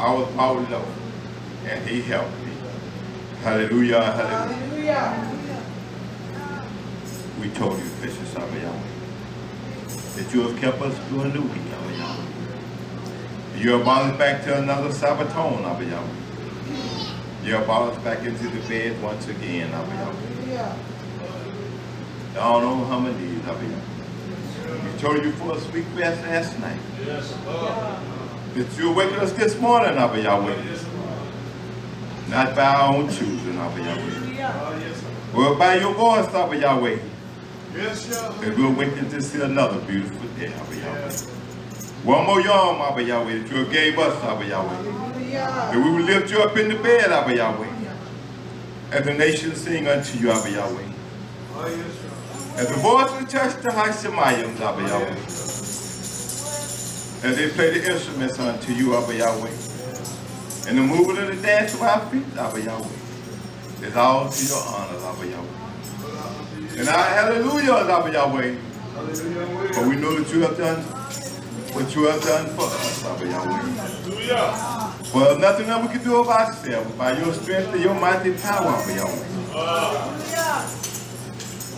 I was low, and he helped me. Hallelujah, hallelujah. We told you, precious Abba Yahweh, that you have kept us through a new week, Abba Yahweh. You have brought us back to another Sabbaton, Abba Yahweh. You have brought us back into the bed once again, Abba Yahweh. I don't know how many days, Abba Yahweh. We told you for a sweet rest last night. Yes, that you awakened us this morning, Abba Yahweh. Not by our own choosing, Abba Yahweh. Well, by your voice, Abba Yahweh. Yes, that we're awakened to see another beautiful day, Abba Yahweh. One more yom, Abba Yahweh, that you gave us, Abba Yahweh. That we will lift you up in the bed, Abba Yahweh. As the nations sing unto you, Abba Yahweh. As the voice will touch the Hashemayim, Abba Yahweh. As they play the instruments unto you, Abba Yahweh. And the movement of the dance of our feet, Abba Yahweh. Is all to your honor, Abba Yahweh. And our hallelujah, Abba Yahweh. For we know that you have done what you have done for us, Abba Yahweh. For nothing that we can do of ourselves, by your strength and your mighty power, Abba Yahweh.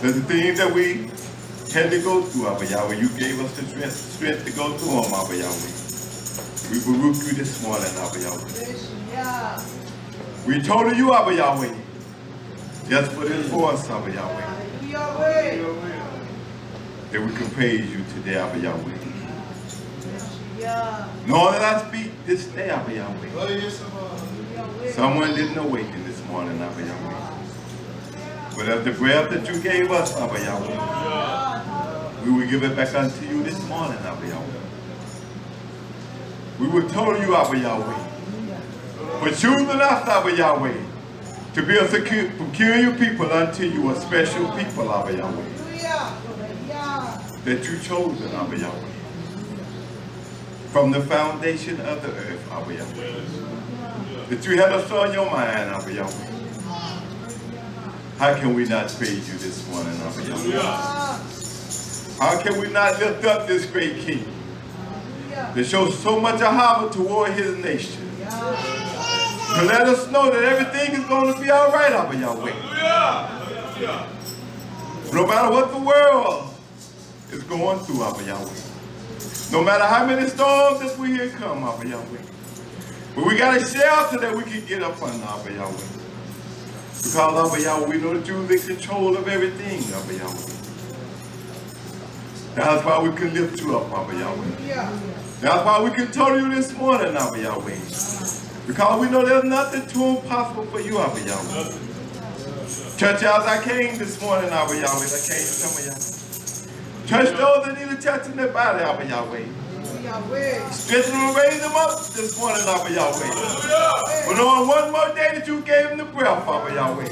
There's the things that we had to go through, Abba Yahweh. You gave us the strength to go through them, Abba Yahweh. We rebuke you this morning, Abba Yahweh. We told you, Abba Yahweh, just for this voice, Abba Yahweh, that we can praise you today, Abba Yahweh. Knowing that I speak this day, Abba Yahweh. Someone didn't awaken this morning, Abba Yahweh. But as the breath that you gave us, Abba Yahweh, we will give it back unto you this morning, Abba Yahweh. We will tell you, Abba Yahweh, for choosing us, Abba Yahweh, to be a peculiar people unto you, a special people, Abba Yahweh, that you chosen, Abba Yahweh, from the foundation of the earth, Abba Yahweh, that you had us on your mind, Abba Yahweh. How can we not praise you this morning, Abba Yahweh? How can we not lift up this great King that shows so much Ahava toward his nation? To let us know that everything is going to be all right, Abba Yahweh. No matter what the world is going through, Abba Yahweh. No matter how many storms that we hear come, Abba Yahweh. But we got a shelter that we can get up on, Abba Yahweh. Because, Abba Yahweh, we know that you're in control of everything, Abba Yahweh. That's why we can lift you up, Abba Yahweh. That's why we can tell you this morning, Abba Yahweh. Because we know there's nothing too impossible for you, Abba Yahweh. Touch as I came this morning, Abba Yahweh. I came to some of y'all. Touch those that need a touch in their body, Abba Yahweh. Strengthen them and raise them up this morning, Abba Yahweh. But on one more day that you gave them the breath, Abba Yahweh.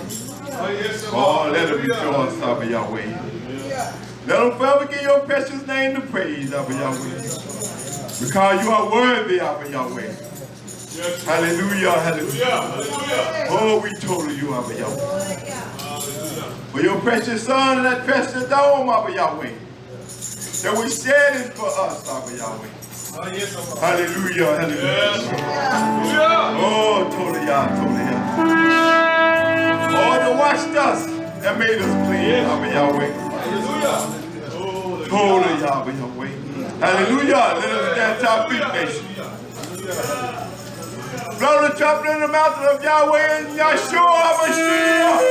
Oh, let them rejoice, Abba Yahweh. Let them forever give your precious name to praise, Abba Yahweh. Because you are worthy, Abba Yahweh. Hallelujah, hallelujah. Oh, we told you, Abba Yahweh. For your precious son and that precious dome, Abba Yahweh. That was shed for us, Abba Yahweh. Hallelujah, hallelujah. Oh, totally, totally. Oh, that washed us and made us clean, Abba Yahweh. Totally, Abba Yahweh. Hallelujah. Let us stand to our feet, nation. Blow the trumpet in the mountain of Yahweh and YHWH HaMashiach.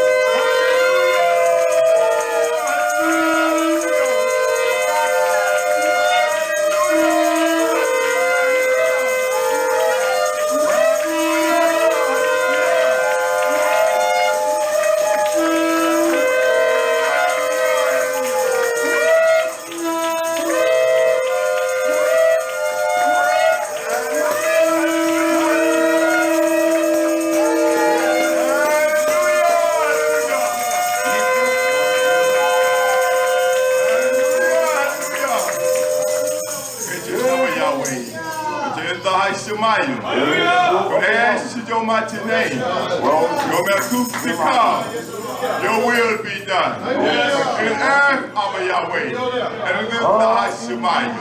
Your mighty name. Your will be done. In earth, Abba Yahweh. And in this Hashemayim.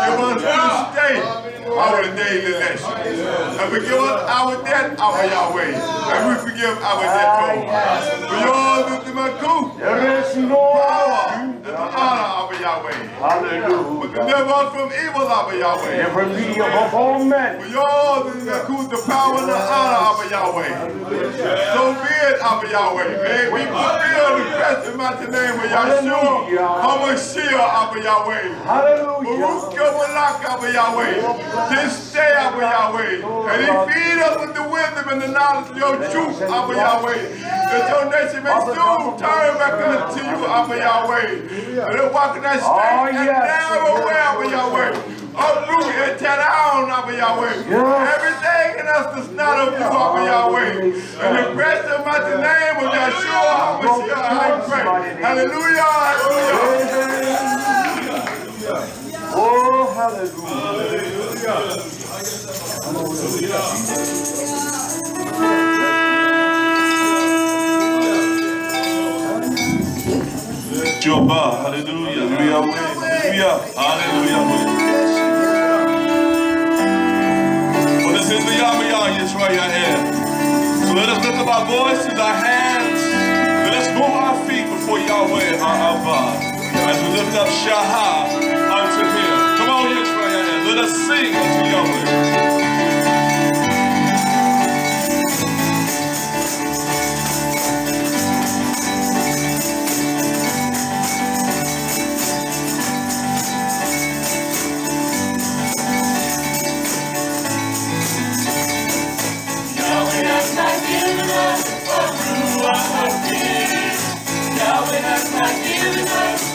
Give us this day our daily lesson. And forgive us our debt, our Yahweh. And we forgive our debtors. For yours is the Maku, power, and the honor of Yahweh. Hallelujah. But deliver us from evil of Yahweh. Never be above all men. For yours is the Maku, the power and the honor of Yahweh. So be it of Yahweh. May we fulfill the precious mighty name of Yahshua, HaMashiach of Yahweh. Hallelujah. Of Yahweh. This day of Yahweh. And He feed us with the wisdom and the knowledge of your truth of Yahweh. That your nation may soon turn back unto you of Yahweh. And they walk in that straight and narrow way of Yahweh. Uproot and tear down of Yahweh. Everything in us that's not of you of Yahweh. And the precious mighty name of Yahshua HaMashiach, I pray. Hallelujah. Hallelujah. Oh, hallelujah. Jehovah, hallelujah. Hallelujah. Hallelujah. For this is the YHWH. So let us lift up our voices, our hands. Let us move our feet before Yahweh, our God. As we lift up Shahah unto Him. Come on, YHWH. Let us sing unto Yahweh. Yahweh has not given us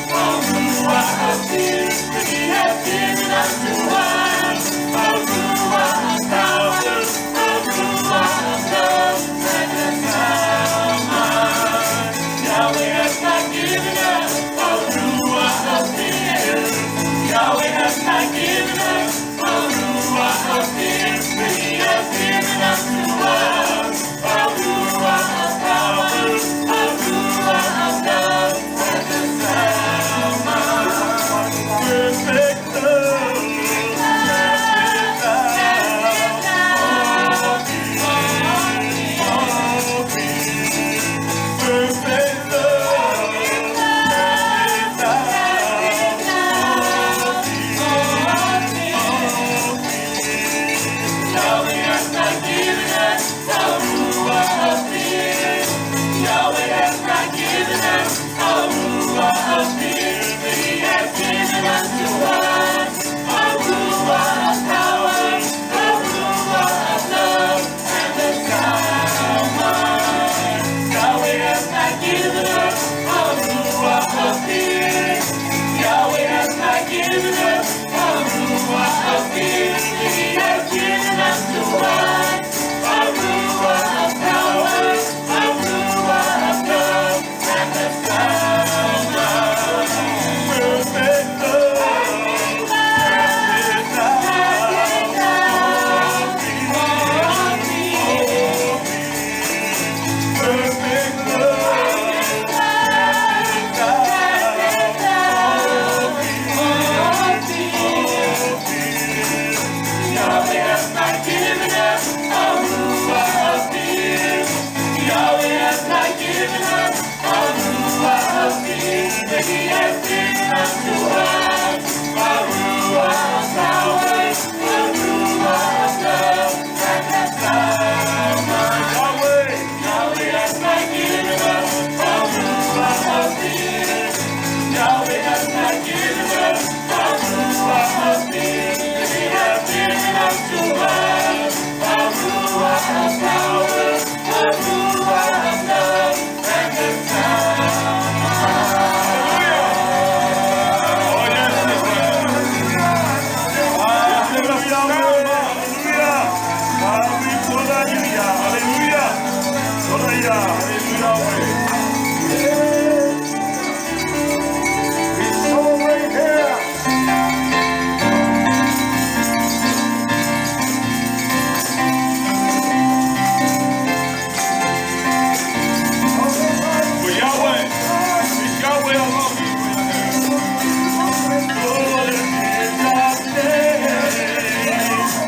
a ruach of fear, but He has given us to us a ruach of power, a ruach of love, and a sound mind. Yahweh has not given us a ruach of fear. Yahweh has not given us a ruach of fear, but He has given us to us a ruach of power, a ruach of love, and a sound mind. Perfect love, perfect love, Yahweh has not given us a ruach of fear. Yahweh has not given us a ruach of fear, but He has given us to us a ruach of power, a ruach of love, and a sound mind. Yahweh has not given us a ruach of fear. Yahweh has not given us a ruach of fear, but He has given us to us a ruach of power, a ruach of love, and a sound mind. Perfect love, perfect love, perfect Yahweh has not given us a ruach of fear. Yahweh has not given us a ruach of fear, but He has given us to us a ruach of power, a ruach of love, and a sound mind. Yahweh has not given us a ruach of fear. Yahweh has not given us a ruach of fear, but He has given us to us a ruach of power, a ruach of love, and a sound mind. Oh, yes,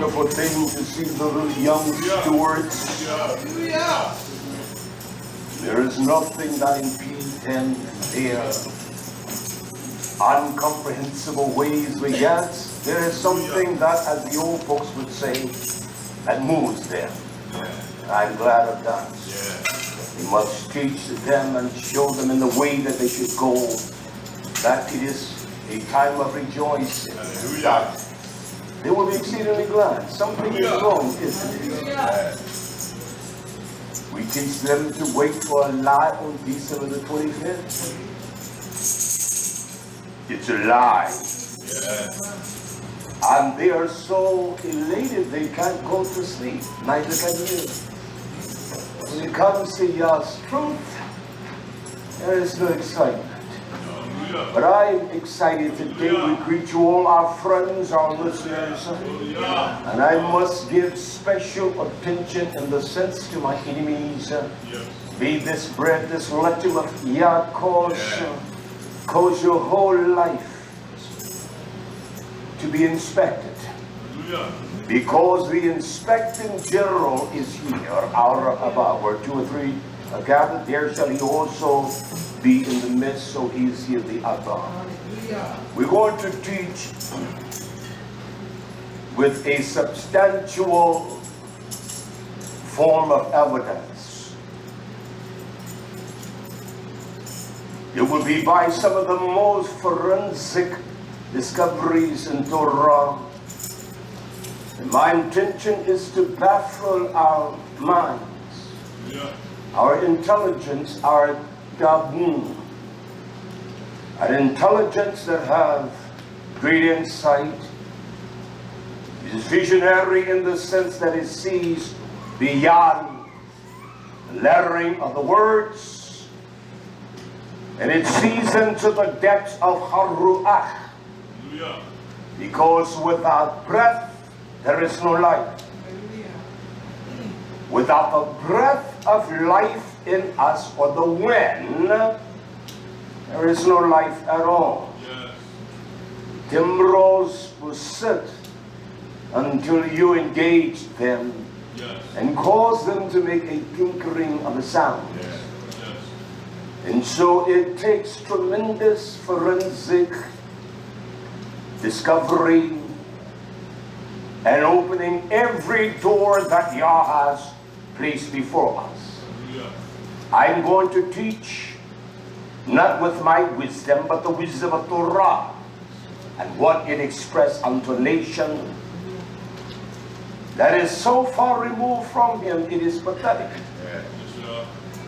wonderful thing to see the little young stewards. There is nothing that impedes them in their incomprehensible ways, but yet there is something that, as the old folks would say, that moves them. And I'm glad of that. We must teach them and show them in the way that they should go, that it is a time of rejoicing. That they will be exceedingly glad. Something is wrong, isn't it? We teach them to wait for a lie on December the 25th. It's a lie. And they are so elated they can't go to sleep. Neither can you. When it comes to Yah's truth, there is no excitement. But I'm excited today. We greet you all, our friends, our listeners. And I must give special attention in the sense to my enemies. Be this bread, this lecture of Yah cause your whole life to be inspected. Because the inspecting general is here, about where 2 or 3 are gathered, there shall he also be in the midst, so he is here, the Abba. We're going to teach with a substantial form of evidence. It will be by some of the most forensic discoveries in Torah. And my intention is to baffle our minds, our intelligence, our Dabun, an intelligence that have great insight, is visionary in the sense that it sees beyond the lettering of the words, and it sees into the depths of Haruach, because without breath there is no life. Without the breath of life in us, or the wind, there is no life at all. Timbrels will sit until you engage them and cause them to make a tinkering of a sound. And so it takes tremendous forensic discovery and opening every door that Yah has placed before us. I'm going to teach not with my wisdom, but the wisdom of Torah and what it expressed unto a nation that is so far removed from him, it is pathetic.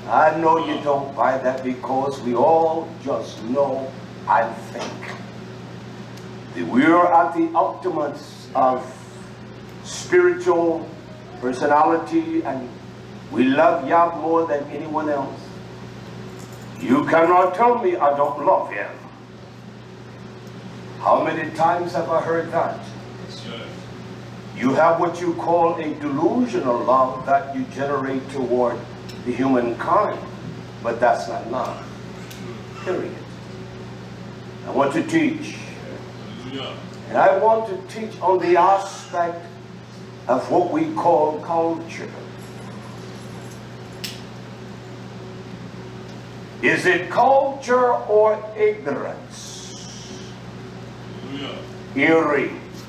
I know you don't buy that, because we all just know and think that we are at the ultimate of spiritual personality, and we love Yah more than anyone else. You cannot tell me I don't love him. How many times have I heard that? You have what you call a delusional love that you generate toward the humankind, but that's not love. Period. I want to teach. And I want to teach on the aspect of what we call culture. Is it culture or ignorance? Earrings,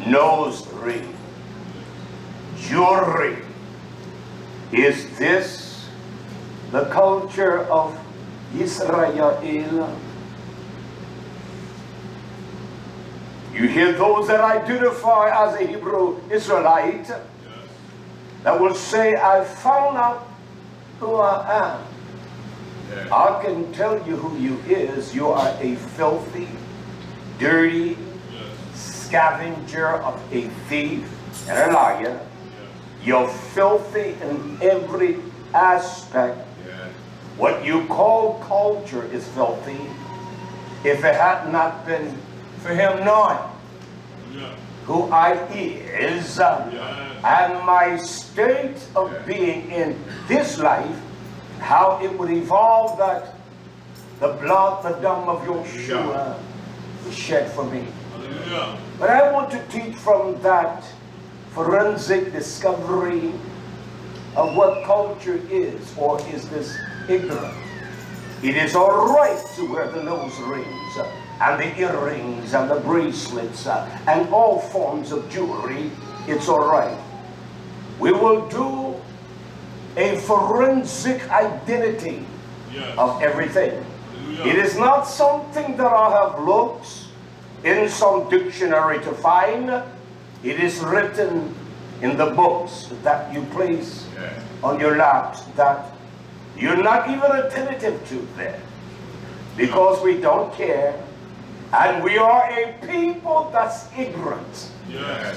nose ring, jewelry. Is this the culture of YisraYah'ale? You hear those that identify as a Hebrew Israelite that will say, I found out who I am. I can tell you who you is. You are a filthy, dirty scavenger of a thief and a liar. You're filthy in every aspect. What you call culture is filthy. If it had not been for him knowing who I is and my state of being in this life, how it would evolve that the blood, the dam of YHWH was shed for me. But I want to teach from that forensic discovery of what culture is, or is this ignorant. It is all right to wear the nose rings and the earrings and the bracelets and all forms of jewelry. It's all right. We will do a forensic identity of everything. It is not something that I have looked in some dictionary to find. It is written in the books that you place on your laps that you're not even attentive to there, because we don't care, and we are a people that's ignorant,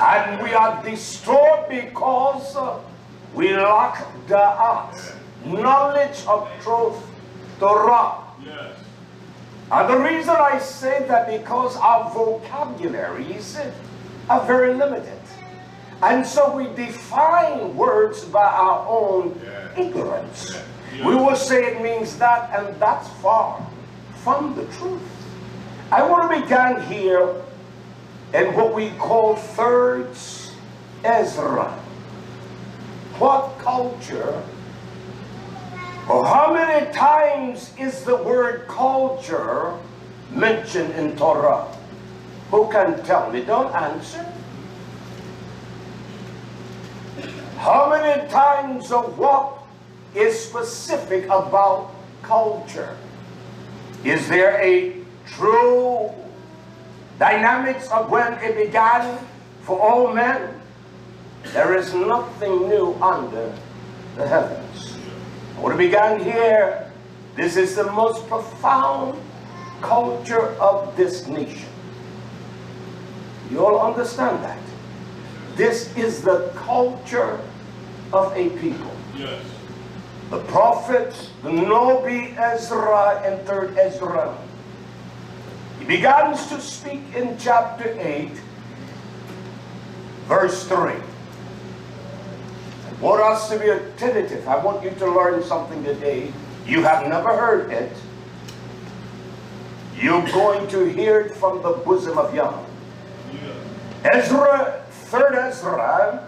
and we are disturbed because we lack the knowledge of truth, Torah. And the reason I say that, because our vocabularies are very limited. And so we define words by our own ignorance. We will say it means that, and that's far from the truth. I want to begin here in what we call Third Ezra. What culture, or how many times is the word culture mentioned in Torah? Who can tell me? Don't answer. How many times of what is specific about culture? Is there a true dynamics of when it began for all men? There is nothing new under the heavens. I want to begin here. This is the most profound culture of this nation. You all understand that? This is the culture of a people. The prophet, the Nobi Ezra in 3rd Ezra, he begins to speak in chapter 8, verse 3. I want us to be attentive. I want you to learn something today. You have never heard it. You're going to hear it from the bosom of Yahweh. Ezra, 3rd Ezra,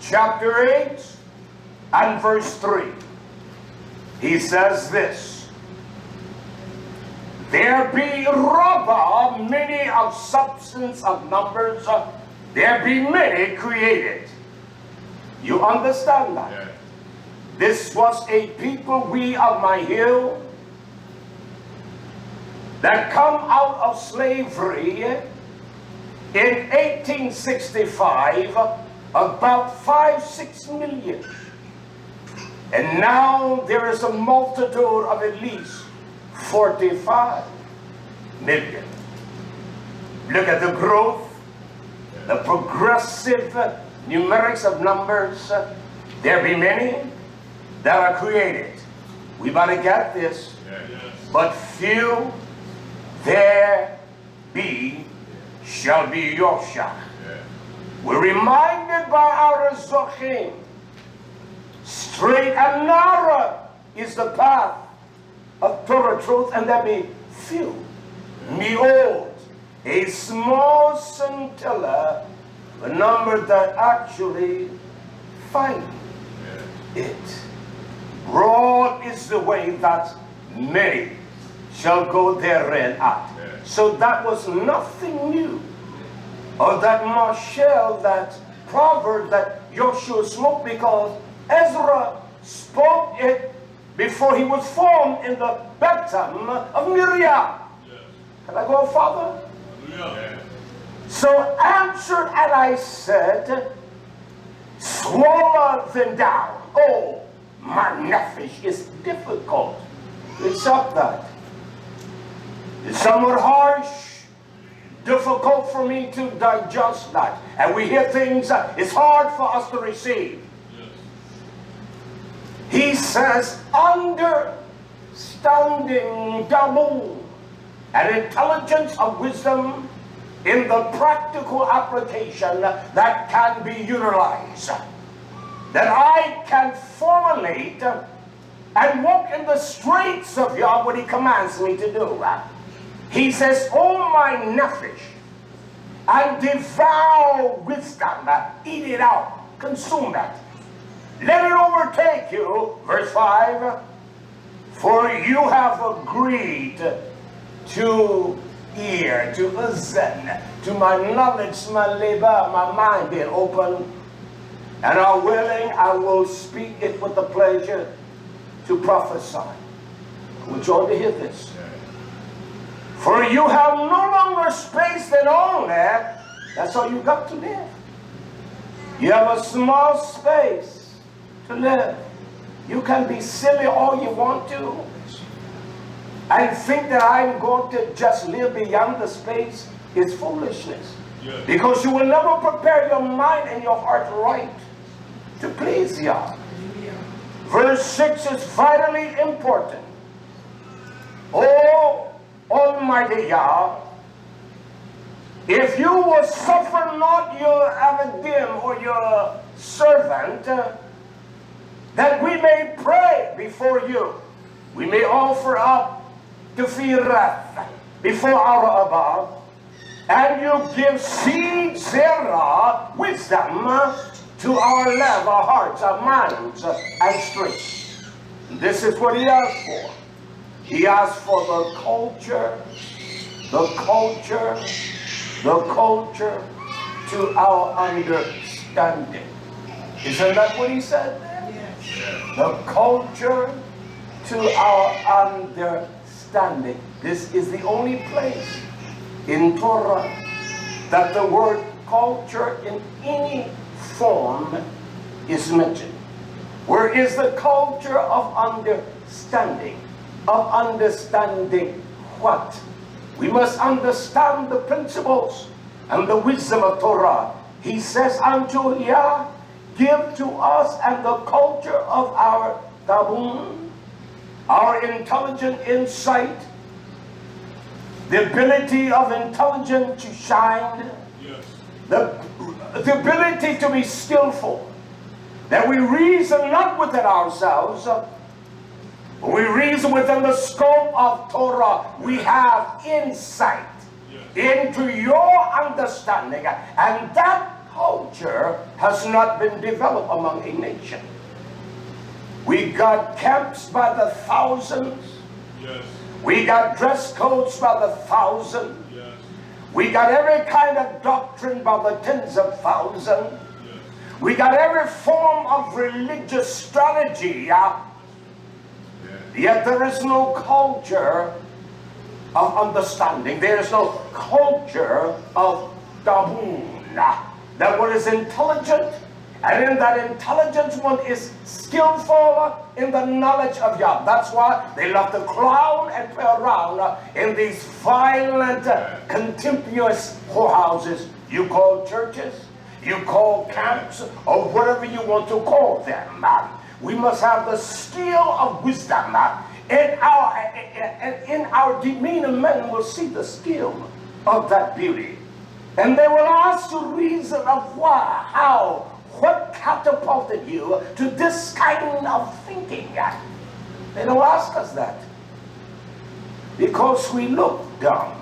chapter 8 and verse 3. He says this: there be rather many of substance of numbers, there be many created. You understand that? Yeah. This was a people, we of my hill, that come out of slavery in 1865, about 5-6 million. And now there is a multitude of at least 45 million. Look at the growth, the progressive numerics of numbers. There be many that are created. We better get this. But few there be shall be Yosha. We're reminded by our Zochim, straight and narrow is the path of Torah truth, and there be few. Mi'od, a small scintilla, a number that actually find it. Broad is the way that many shall go therein at. So that was nothing new. Or that Marshall, that proverb that Joshua spoke, because Ezra spoke it before he was formed in the baptism of Miriam. Can I go further? So answered, and I said, swallow them down. Oh, my nephesh is difficult to accept that. It's somewhat harsh, difficult for me to digest that. And we hear things it's hard for us to receive. He says, understanding double and intelligence of wisdom in the practical application that can be utilized. That I can formulate and walk in the streets of Yah what he commands me to do. He says, oh my nephesh, and devour wisdom. Eat it out. Consume it. Let it overtake you. Verse 5. For you have agreed to hear, to listen to my knowledge, my labor, my mind being open, and are willing, I will speak it with the pleasure to prophesy. I want you all to hear this. For you have no longer space than only, that's all you got to live. You have a small space to live. You can be silly all you want to and think that I'm going to just live beyond the space is foolishness. Yeah. Because you will never prepare your mind and your heart right to please Yah. Yeah. Verse 6 is vitally important. Oh, Almighty Yah, if you will suffer not your avadim or your servant, that we may pray before you, we may offer up tefillah before our Abba, and you give seed, zera, wisdom to our love, our hearts, our minds, and strength. This is what he asked for. He asked for the culture to our understanding. Isn't that what he said? The culture to our understanding. This is the only place in Torah that the word culture in any form is mentioned. Where is the culture of understanding? Of understanding what? We must understand the principles and the wisdom of Torah. He says unto Yah, give to us and the culture of our tabun, our intelligent insight, the ability of intelligence to shine, yes. the ability to be skillful, that we reason not within ourselves, but we reason within the scope of Torah. We have insight into your understanding, and that culture has not been developed among a nation. We got camps by the thousands. Yes. We got dress codes by the thousand. Yes. We got every kind of doctrine by the tens of thousands. Yes. We got every form of religious strategy. Yet there is no culture of understanding. There is no culture of tabun. That one is intelligent, and in that intelligence one is skillful in the knowledge of Yah. That's why they love to clown and play around in these violent, contemptuous whorehouses. You call churches, you call camps, or whatever you want to call them. We must have the skill of wisdom. In our demeanor, men will see the skill of that beauty. And they will ask the reason of why, how, what catapulted you to this kind of thinking. They don't ask us that. Because we look dumb.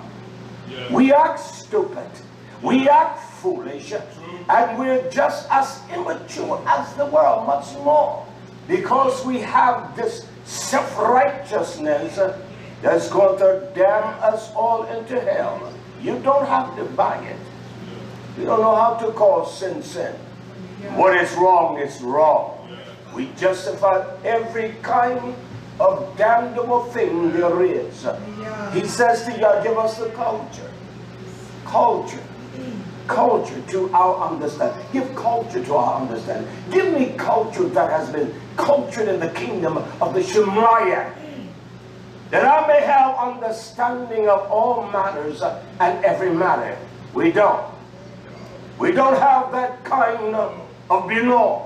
Yeah. We act stupid. We act foolish. And we're just as immature as the world, much more. Because we have this self-righteousness that's going to damn us all into hell. You don't have to buy it. You don't know how to call sin, sin. What is wrong is wrong. We justify every kind of damnable thing there is. He says to you, give us the culture. Culture. Culture to our understanding. Give culture to our understanding. Give me culture that has been cultured in the kingdom of the Shemaiah, that I may have understanding of all matters and every matter. We don't. We don't have that kind of binor.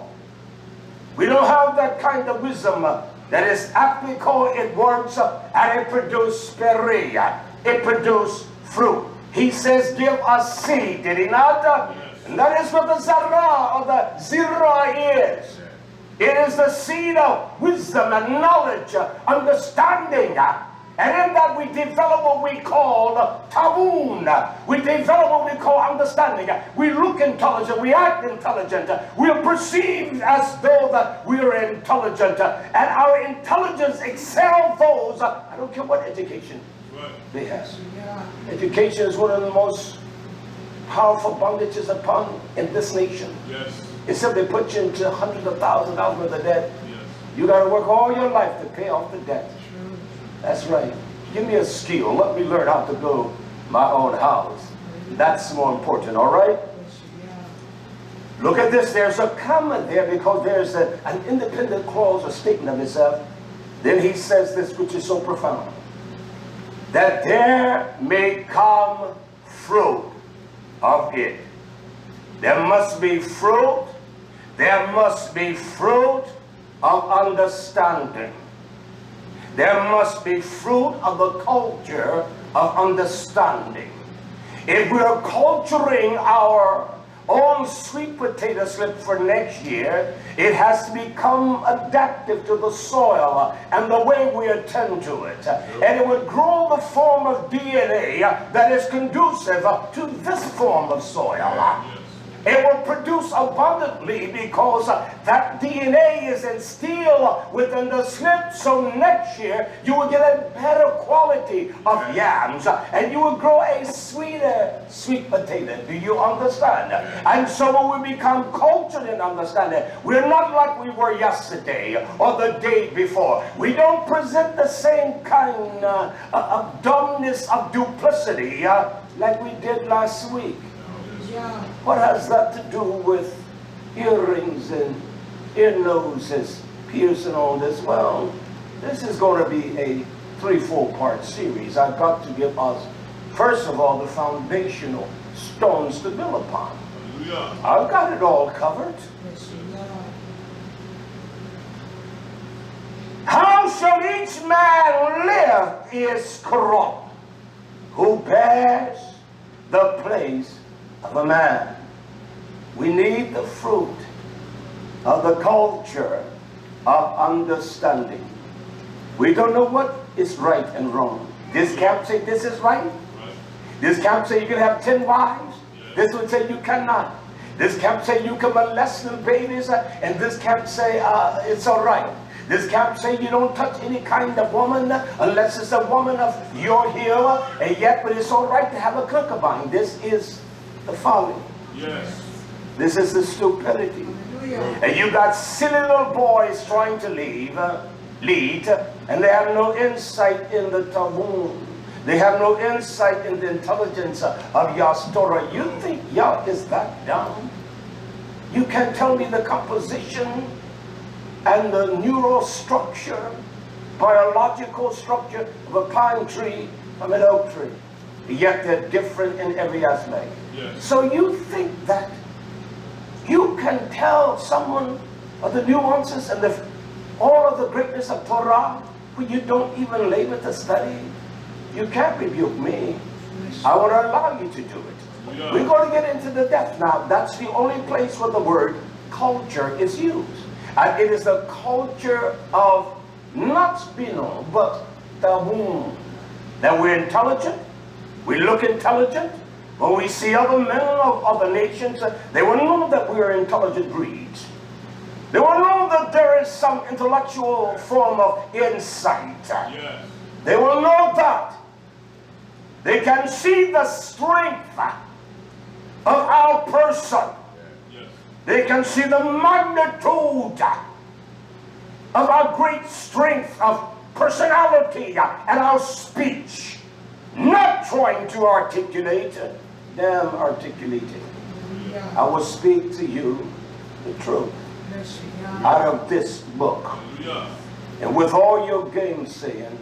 We don't have that kind of wisdom that is applicable. It works and it produces peria. It produces fruit. He says, give us seed, did he not? Yes. And that is what the zara or the zira is. It is the seed of wisdom and knowledge, understanding. And in that we develop what we call tabun. We develop what we call understanding. We look intelligent, we act intelligent, we are perceived as though that we are intelligent, and our intelligence excels those, I don't care what education they have. Education is one of the most powerful bondages upon in this nation. It simply puts you into hundreds of thousands of dollars worth of debt. You got to work all your life to pay off the debt. That's right. Give me a skill. Let me learn how to build my own house. That's more important, all right? Look at this. There's a comma there because there's an independent clause or statement of itself. Then he says this, which is so profound. That there may come fruit of it. There must be fruit. There must be fruit of understanding. There must be fruit of the culture of understanding. If we are culturing our own sweet potato slip for next year, it has to become adaptive to the soil and the way we attend to it. And it would grow the form of DNA that is conducive to this form of soil. It will produce abundantly because that DNA is instilled within the slip. So next year you will get a better quality of yams and you will grow a sweeter sweet potato. Do you understand? And so when we become cultured in understanding, we're not like we were yesterday or the day before. We don't present the same kind of dumbness, of duplicity like we did last week. What has that to do with earrings and ear noses piercing all this? Well, this is going to be a 3-4 part series. I've got to give us, first of all, the foundational stones to build upon. I've got it all covered. How shall each man live is corrupt, who bears the place of a man. We need the fruit of the culture of understanding. We don't know what is right and wrong. This camp say this is right. This camp say you can have 10 wives. This one say you cannot. This camp say you can molest them babies, and this camp say it's all right. This camp say you don't touch any kind of woman unless it's a woman of your heel, and yet, but it's all right to have a concubine. This is the folly. This is the stupidity. And you got silly little boys trying to lead, and they have no insight in the Talmud. They have no insight in the intelligence of Yah's Torah. You think Yah is that dumb? You can't tell me the composition and the neural structure, biological structure of a pine tree from an oak tree. Yet they're different in every aspect. So you think that you can tell someone of the nuances and all of the greatness of Torah when you don't even labor to study? You can't rebuke me. I want to allow you to do it. We're going to get into the depth now. That's the only place where the word culture is used. And it is the culture of not spino, but tabun. That we're intelligent. We look intelligent. When we see other men of other nations, they will know that we are intelligent breeds. They will know that there is some intellectual form of insight. They will know that. They can see the strength of our person. They can see the magnitude of our great strength of personality and our speech. Not trying to articulate, damn articulating. I will speak to you the truth out of this book. And with all your gainsaying,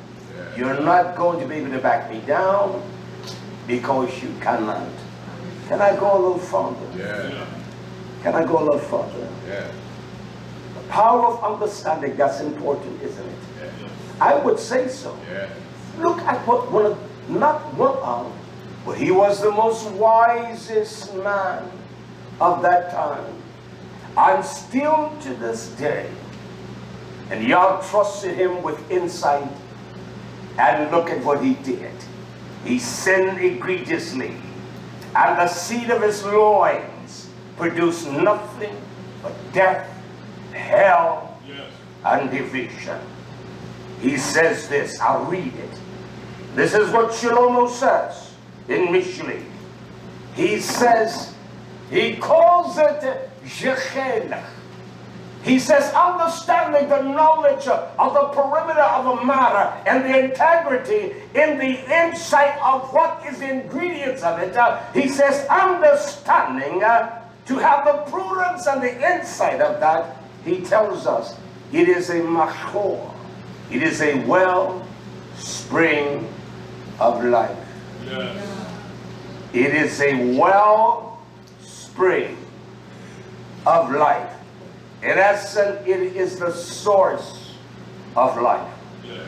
you're not going to be able to back me down because you cannot. Can I go a little further? Can I go a little further? The power of understanding, that's important, isn't it? I would say so. Look at what but he was the most wisest man of that time. And still to this day. And Yah trusted him with insight And look at what he did. He sinned egregiously, and the seed of his loins produced nothing but death, hell, and division. He says this, I'll read it. This is what Shlomo says in Mishli. He says, he calls it Jechelach. He says, understanding the knowledge of the perimeter of a matter and the integrity in the insight of what is the ingredients of it. He says, understanding to have the prudence and the insight of that, he tells us, it is a machor. It is a well spring of life. Yes. It is a well spring of life. In essence, it is the source of life. Yeah.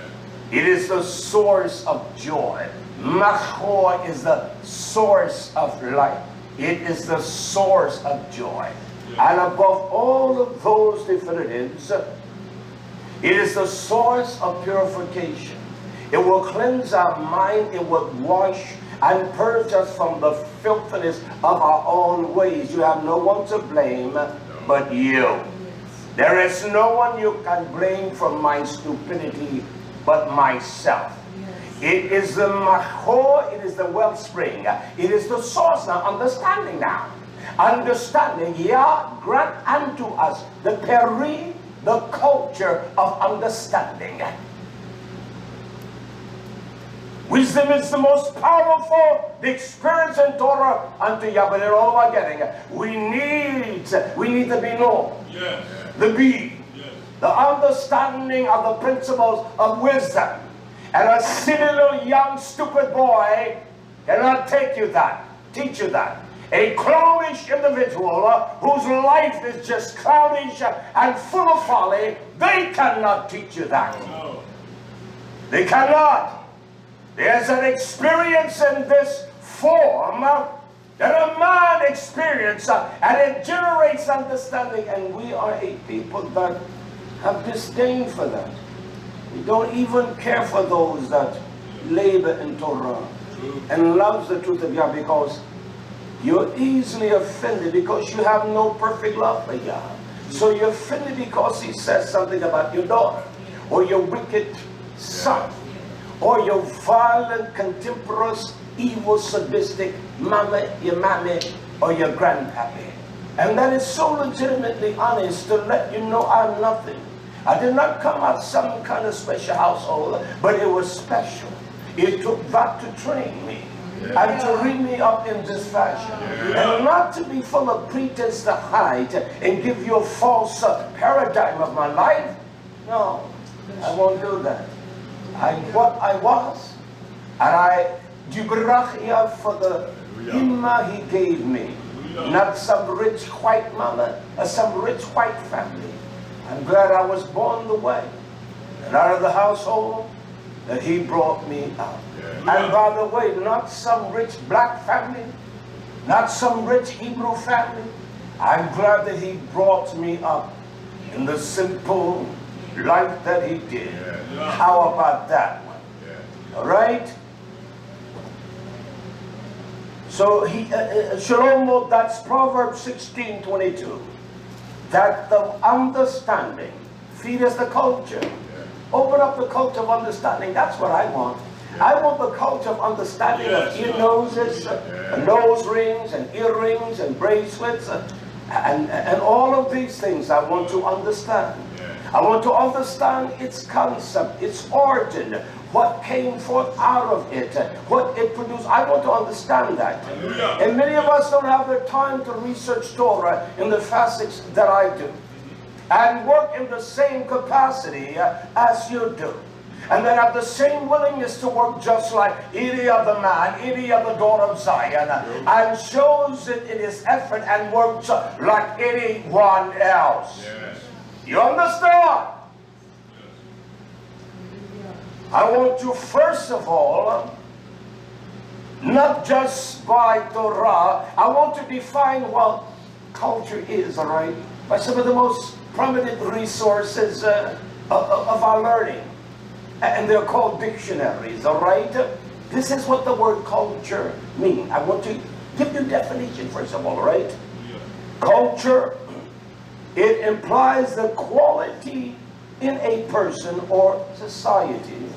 It is the source of joy. Machor is the source of life. It is the source of joy. Yeah. And above all of those definitives, it is the source of purification. It will cleanse our mind. It will wash and purge us from the filthiness of our own ways. You have no one to blame but you. There is no one you can blame for my stupidity but myself. It is the machor, it is the wellspring. It is the source now, understanding now. Understanding, Yah grant unto us the peri, the culture of understanding. Wisdom is the most powerful, the experience in Torah unto Yahweh in all of our getting. We need to be known. Yes. The being, yes. The understanding of the principles of wisdom. And a silly little young stupid boy cannot teach you that. A clownish individual whose life is just clownish and full of folly, they cannot teach you that. No. They cannot. There's an experience in this form that a man experiences, and it generates understanding, and we are a people that have disdain for that. We don't even care for those that labor in Torah and loves the truth of Yah, because you're easily offended because you have no perfect love for Yah. So you're offended because he says something about your daughter, or your wicked son, or your violent, contemporaneous, evil, sadistic mama, your mammy, or your grandpappy. And that is so legitimately honest to let you know I'm nothing. I did not come out some kind of special household, but it was special. It took that to train me and to read me up in this fashion. And not to be full of pretense to hide and give you a false paradigm of my life. No, I won't do that. I'm what I was, and I jibrach for the imma he gave me. Not some rich white mama or some rich white family. I'm glad I was born the way and out of the household that he brought me out. And by the way, not some rich black family, not some rich Hebrew family. I'm glad that he brought me up in the simple life that he did. How about that one? All right? So Shlomo, that's Proverbs 16:22. That the understanding, feed us the culture. Open up the culture of understanding. That's what I want. I want the culture of understanding of ear noses, nose rings, and earrings, and bracelets, and all of these things I want to understand. I want to understand its concept, its origin, what came forth out of it, what it produced. I want to understand that. And many of us don't have the time to research Torah in the facets that I do, and work in the same capacity as you do. And then have the same willingness to work just like any other man, any other daughter of Zion, and shows it in his effort and works like anyone else. You understand? I want you, first of all, not just by Torah, I want to define what culture is, all right? By some of the most prominent resources of our learning. and they're called dictionaries, all right? This is what the word culture means. I want to give you definition first of all, right? Culture, it implies the quality in a person or society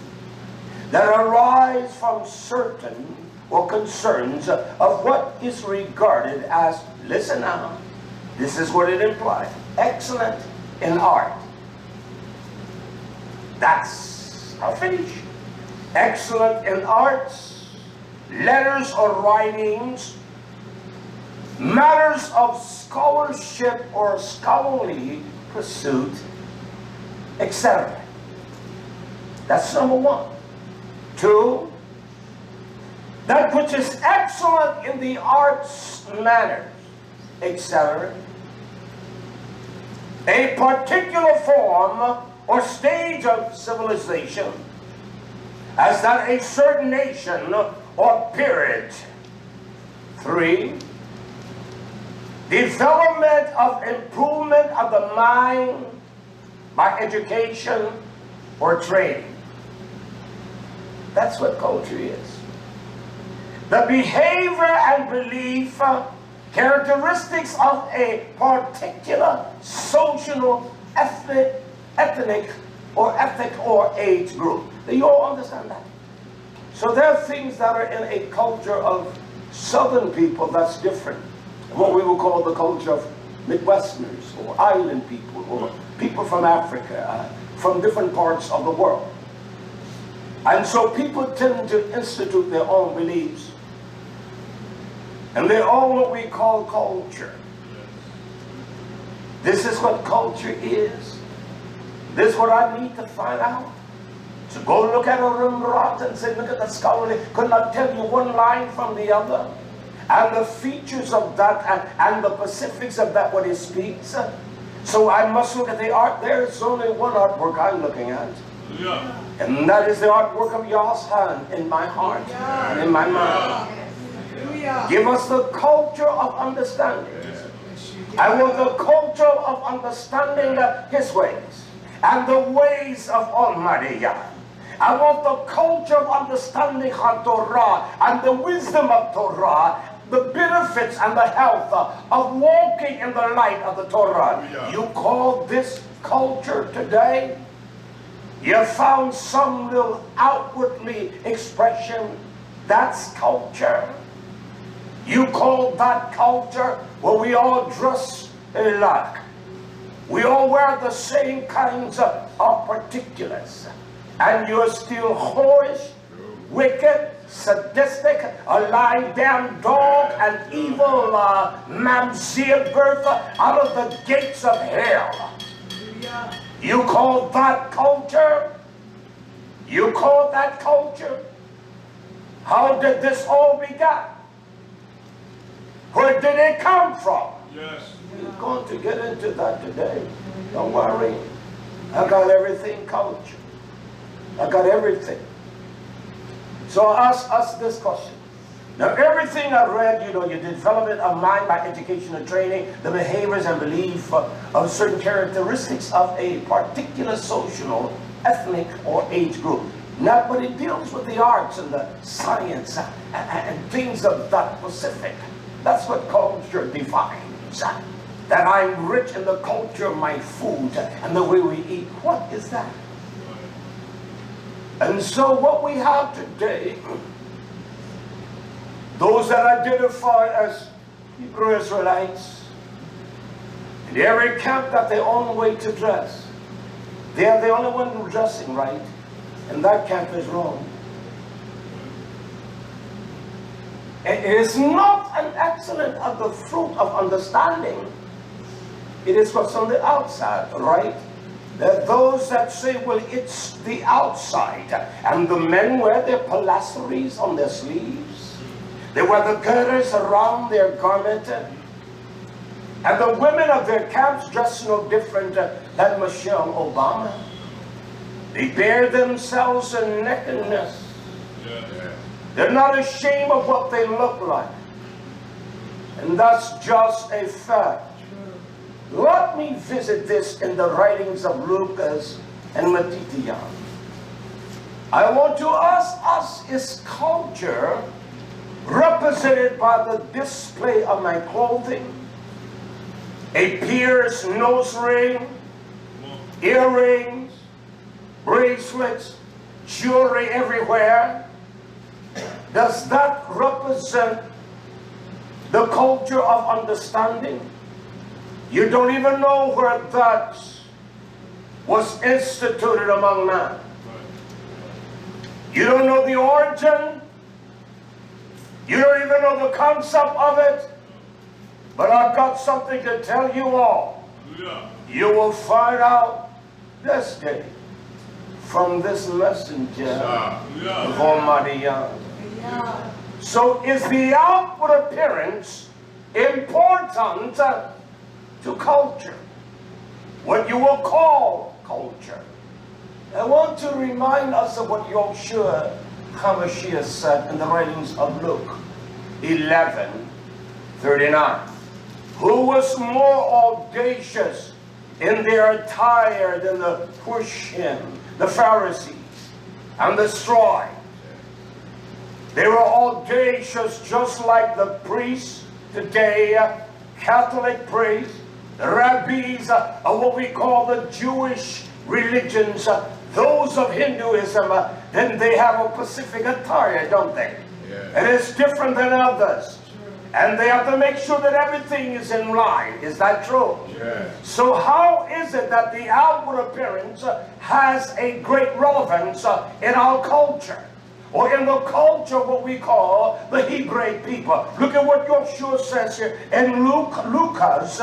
that arise from certain or concerns of what is regarded as, listen now, this is what it implies, excellent in art. That's I'll finish. Excellent in arts, letters or writings, matters of scholarship or scholarly pursuit, etc. That's number one. Two, that which is excellent in the arts, manners, etc. A particular form or stage of civilization, as that a certain nation or period. Three, development of improvement of the mind by education or training. That's what culture is. The behavior and belief, characteristics of a particular social, ethnic or age group. Do you all understand that? So there are things that are in a culture of southern people that's different. What we will call the culture of Midwesterners or island people or people from Africa, from different parts of the world. And so people tend to institute their own beliefs. And they're all what we call culture. This is what culture is. This is what I need to find out. So go look at a Rembrandt and say, look at the scholarly. Could not tell you one line from the other. And the features of that and the specifics of that what it speaks. So I must look at the art. There's only one artwork I'm looking at. Yeah. And that is the artwork of Yah's hand in my heart and in my mind. Give us the culture of understanding. I want the culture of understanding His ways and the ways of Almighty Yah. I want the culture of understanding Torah and the wisdom of Torah, the benefits and the health of walking in the light of the Torah. You call this culture today? You found some little outwardly expression. That's culture. You call that culture where we all dress alike. We all wear the same kinds of particulars. And you're still whorish, wicked, sadistic, a lying damn dog, and evil mamzia birth out of the gates of hell. You call that culture? You call that culture? How did this all begin? Where did it come from? Yes. We're going to get into that today. Don't worry. I got everything culture. I got everything. So I ask this question. Now everything I read, you development of mind by education and training, the behaviors and belief of certain characteristics of a particular social, ethnic, or age group. Now, but it deals with the arts and the science and things of that specific. That's what culture defines. That I'm rich in the culture of my food and the way we eat. What is that? And so what we have today, those that identify as Hebrew Israelites, in every camp got their own way to dress. They are the only one who's dressing right, and that camp is wrong. It is not an excellent of the fruit of understanding. It is what's on the outside, right? There are those that say, well, it's the outside. And the men wear their pilastries on their sleeves. They wear the girders around their garment. And the women of their camps dress no different than Michelle Obama. They bear themselves in nakedness. They're not ashamed of what they look like. And that's just a fact. Let me visit this in the writings of Lucas and Matityahu. I want to ask us, is culture represented by the display of my clothing, a pierced nose ring, earrings, bracelets, jewelry everywhere? Does that represent the culture of understanding? You don't even know where that was instituted among men. You don't know the origin. You don't even know the concept of it. But I've got something to tell you all. You will find out this day from this messenger of Almighty Yahweh. So is the outward appearance important to culture? What you will call culture. I want to remind us of what YHWH said in the writings of Luke 11:39. Who was more audacious in their attire than the Pushim, the Pharisees, and the scribes? They were audacious just like the priests today, Catholic priests, the rabbis of what we call the Jewish religions, those of Hinduism. Then they have a specific attire, don't they? Yeah. It is different than others. And they have to make sure that everything is in line. Is that true? Yeah. So how is it that the outward appearance has a great relevance in our culture? Or in the culture of what we call the Hebraic people. Look at what YHWH says here in Lucas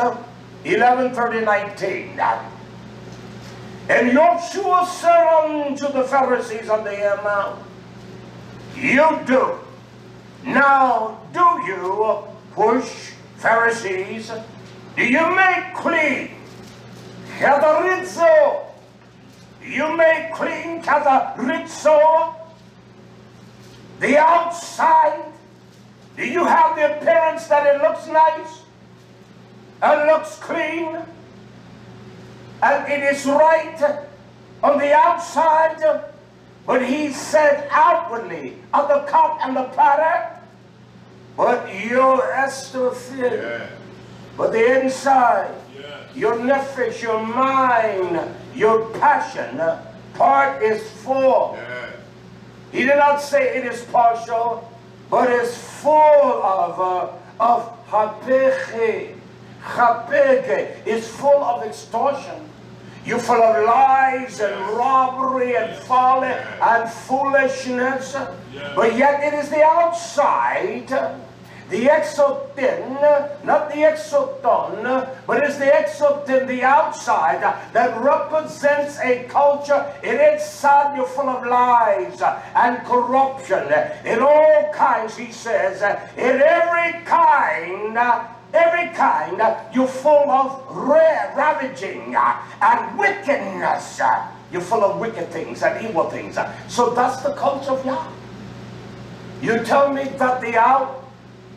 11:30-19. And YHWH said unto the Pharisees unto him, you do. Now, do you push, Pharisees? Do you make clean? Kataritzo. Do you make clean, kataritzo? The outside? Do you have the appearance that it looks nice? And looks clean? And it is right on the outside? But he said outwardly, on the cup and the platter, but your esther, but the inside, your nefesh, your mind, your passion, part is full. He did not say it is partial, but is full of chapege, is full of extortion. You're full of lies and robbery and folly and foolishness. But yet it is the outside, the exotin, not the exoton, but it's the exotin, the outside, that represents a culture. Inside you're full of lies and corruption. In all kinds, he says, in every kind, you're full of ravaging and wickedness. You're full of wicked things and evil things. So that's the culture of Yah. You tell me that the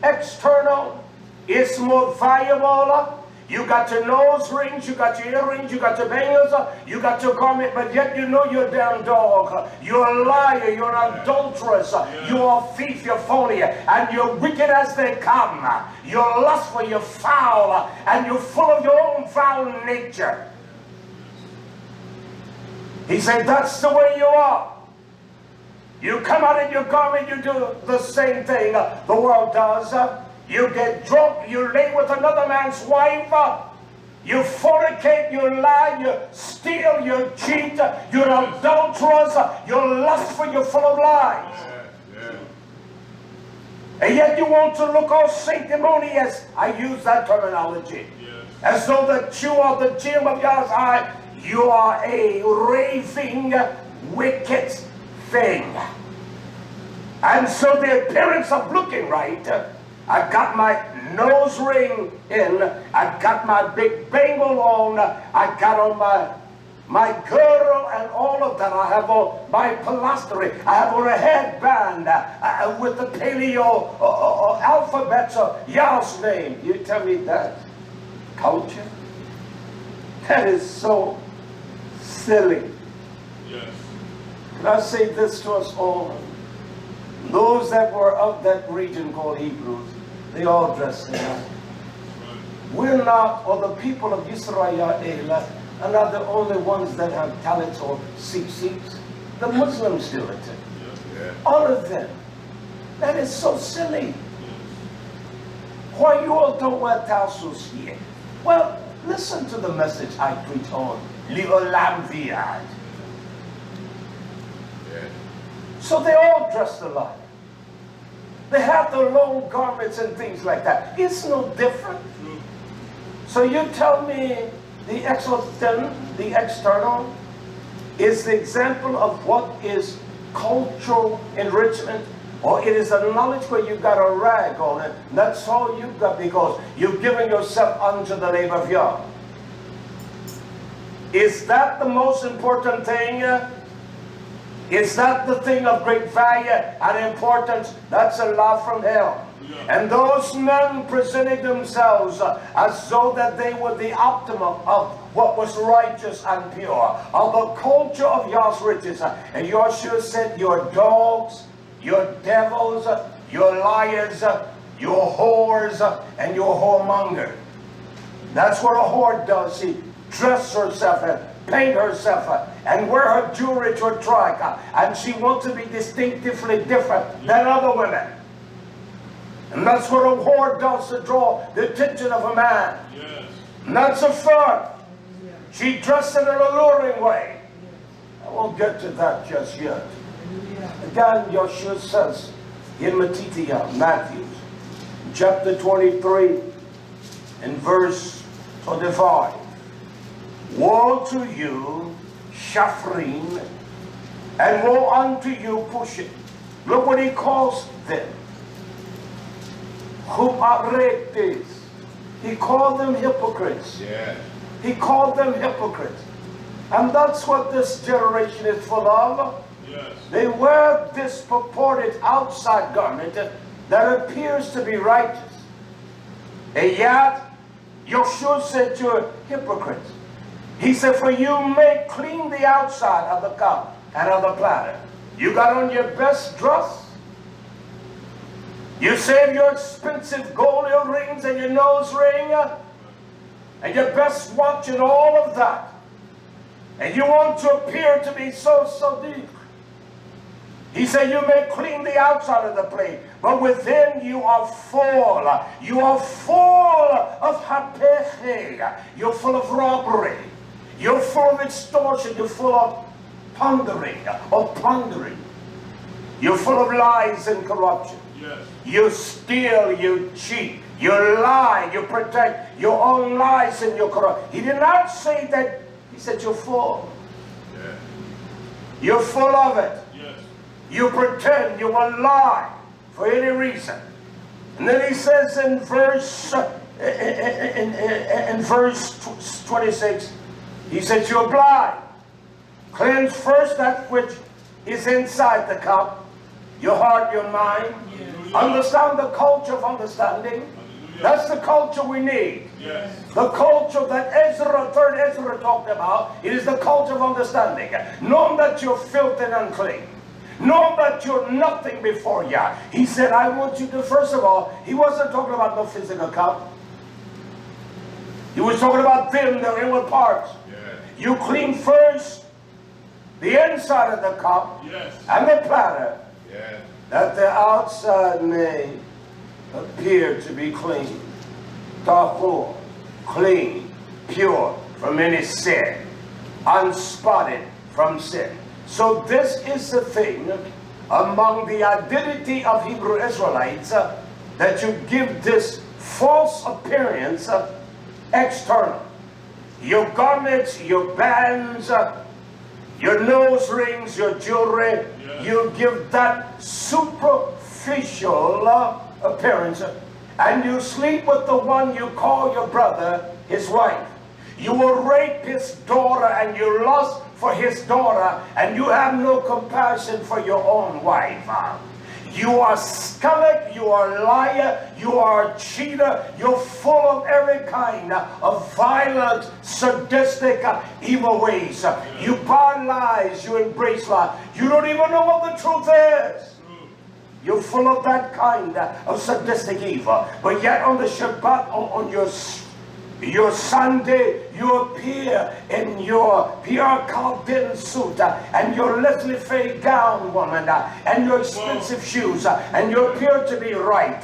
external is more valuable. You got your nose rings, you got your earrings, you got your bangles, you got your garment, but yet you know you're a damn dog. You're a liar, you're an adulteress, you're a thief, you're phony, and you're wicked as they come. You're lustful, you're foul, and you're full of your own foul nature. He said, that's the way you are. You come out in your garment, you do the same thing the world does. You get drunk, you lay with another man's wife, you fornicate, you lie, you steal, you cheat, you're adulterous, you're lustful, you're full of lies. And yet you want to look all sanctimonious. I use that terminology. As though that you are the gem of God's eye. You are a raving, wicked thing. And so the appearance of looking right, I got my nose ring in, I got my big bangle on, I got on my girdle and all of that. I have on my pilastery, I have on a headband with the paleo alphabets of Yah's name. You tell me that culture? That is so silly. Can I say this to us all? Those that were of that region called Hebrews, they all dressed in white. We're not, or the people of YisraYah'ale, are not the only ones that have talents or tzitzits. The Muslims do it. All of them. That is so silly. Why you all don't wear tassels here? Well, listen to the message I preach on Li'olam V'yad. So they all dressed alike. They have the long garments and things like that. It's no different. So you tell me the external is the example of what is cultural enrichment, or it is a knowledge where you got a rag on it. That's all you've got because you've given yourself unto the labor of Yah. Is that the most important thing? Is that the thing of great value and importance? That's a law from hell. And those men presenting themselves as though that they were the optimum of what was righteous and pure, of the culture of Yah's riches. And Yahshua said, your dogs, your devils, your liars, your whores, and your whoremonger. That's what a whore does. She dresses herself and paint herself and wear her jewelry to attract, and she wants to be distinctively different than other women. And that's what a whore does to draw the attention of a man. Yes. And that's a fun. She dressed in an alluring way. I won't get to that just yet. Again, Yahshua says in Matthew, chapter 23, in verse 25, woe to you, Shafrim, and woe unto you, Pushim. Look what he calls them. Huparetes. He called them hypocrites. Yeah. He called them hypocrites. And that's what this generation is full of. Yes. They wear this purported outside garment that appears to be righteous. And yet, Yahshua said to hypocrites, he said, for you may clean the outside of the cup and of the platter. You got on your best dress. You save your expensive gold earrings and your nose ring and your best watch and all of that. And you want to appear to be so deep. He said, you may clean the outside of the plate, but within you are full. You are full of hypocrisy. You're full of robbery. You're full of extortion. You're full of plundering. You're full of lies and corruption. Yes. You steal, you cheat, you lie, you protect your own lies and your corruption. He did not say that. He said you're full. Yeah. You're full of it. Yes. You pretend, you will lie for any reason. And then he says in verse 26, he says you're blind. Cleanse first that which is inside the cup, your heart, your mind. Yes. Understand the culture of understanding. Hallelujah. That's the culture we need. Yes. The culture that third Ezra talked about. It is the culture of understanding. Knowing that you're filthy and unclean. Knowing that you're nothing before Yah. He said, I want you to, first of all, he wasn't talking about no physical cup. He was talking about them, their inward parts. Yes. You clean first the inside of the cup. Yes. And the platter. Yes. That the outside may appear to be clean, tahor, clean, pure from any sin, unspotted from sin. So this is the thing among the identity of Hebrew Israelites, that you give this false appearance external. Your garments, your bands, your nose rings, your jewelry, you give that superficial appearance, and you sleep with the one you call your brother, his wife. You will rape his daughter and you lust for his daughter, and you have no compassion for your own wife. You are skulk, you are liar, you are a cheater, you're full of every kind of violent, sadistic, evil ways. You buy lies, you embrace lies. You don't even know what the truth is. You're full of that kind of sadistic evil. But yet on the Shabbat, on your Sunday, you appear in your pure cotton suit and your Leslie Faye gown, woman, and your expensive shoes, and you appear to be right.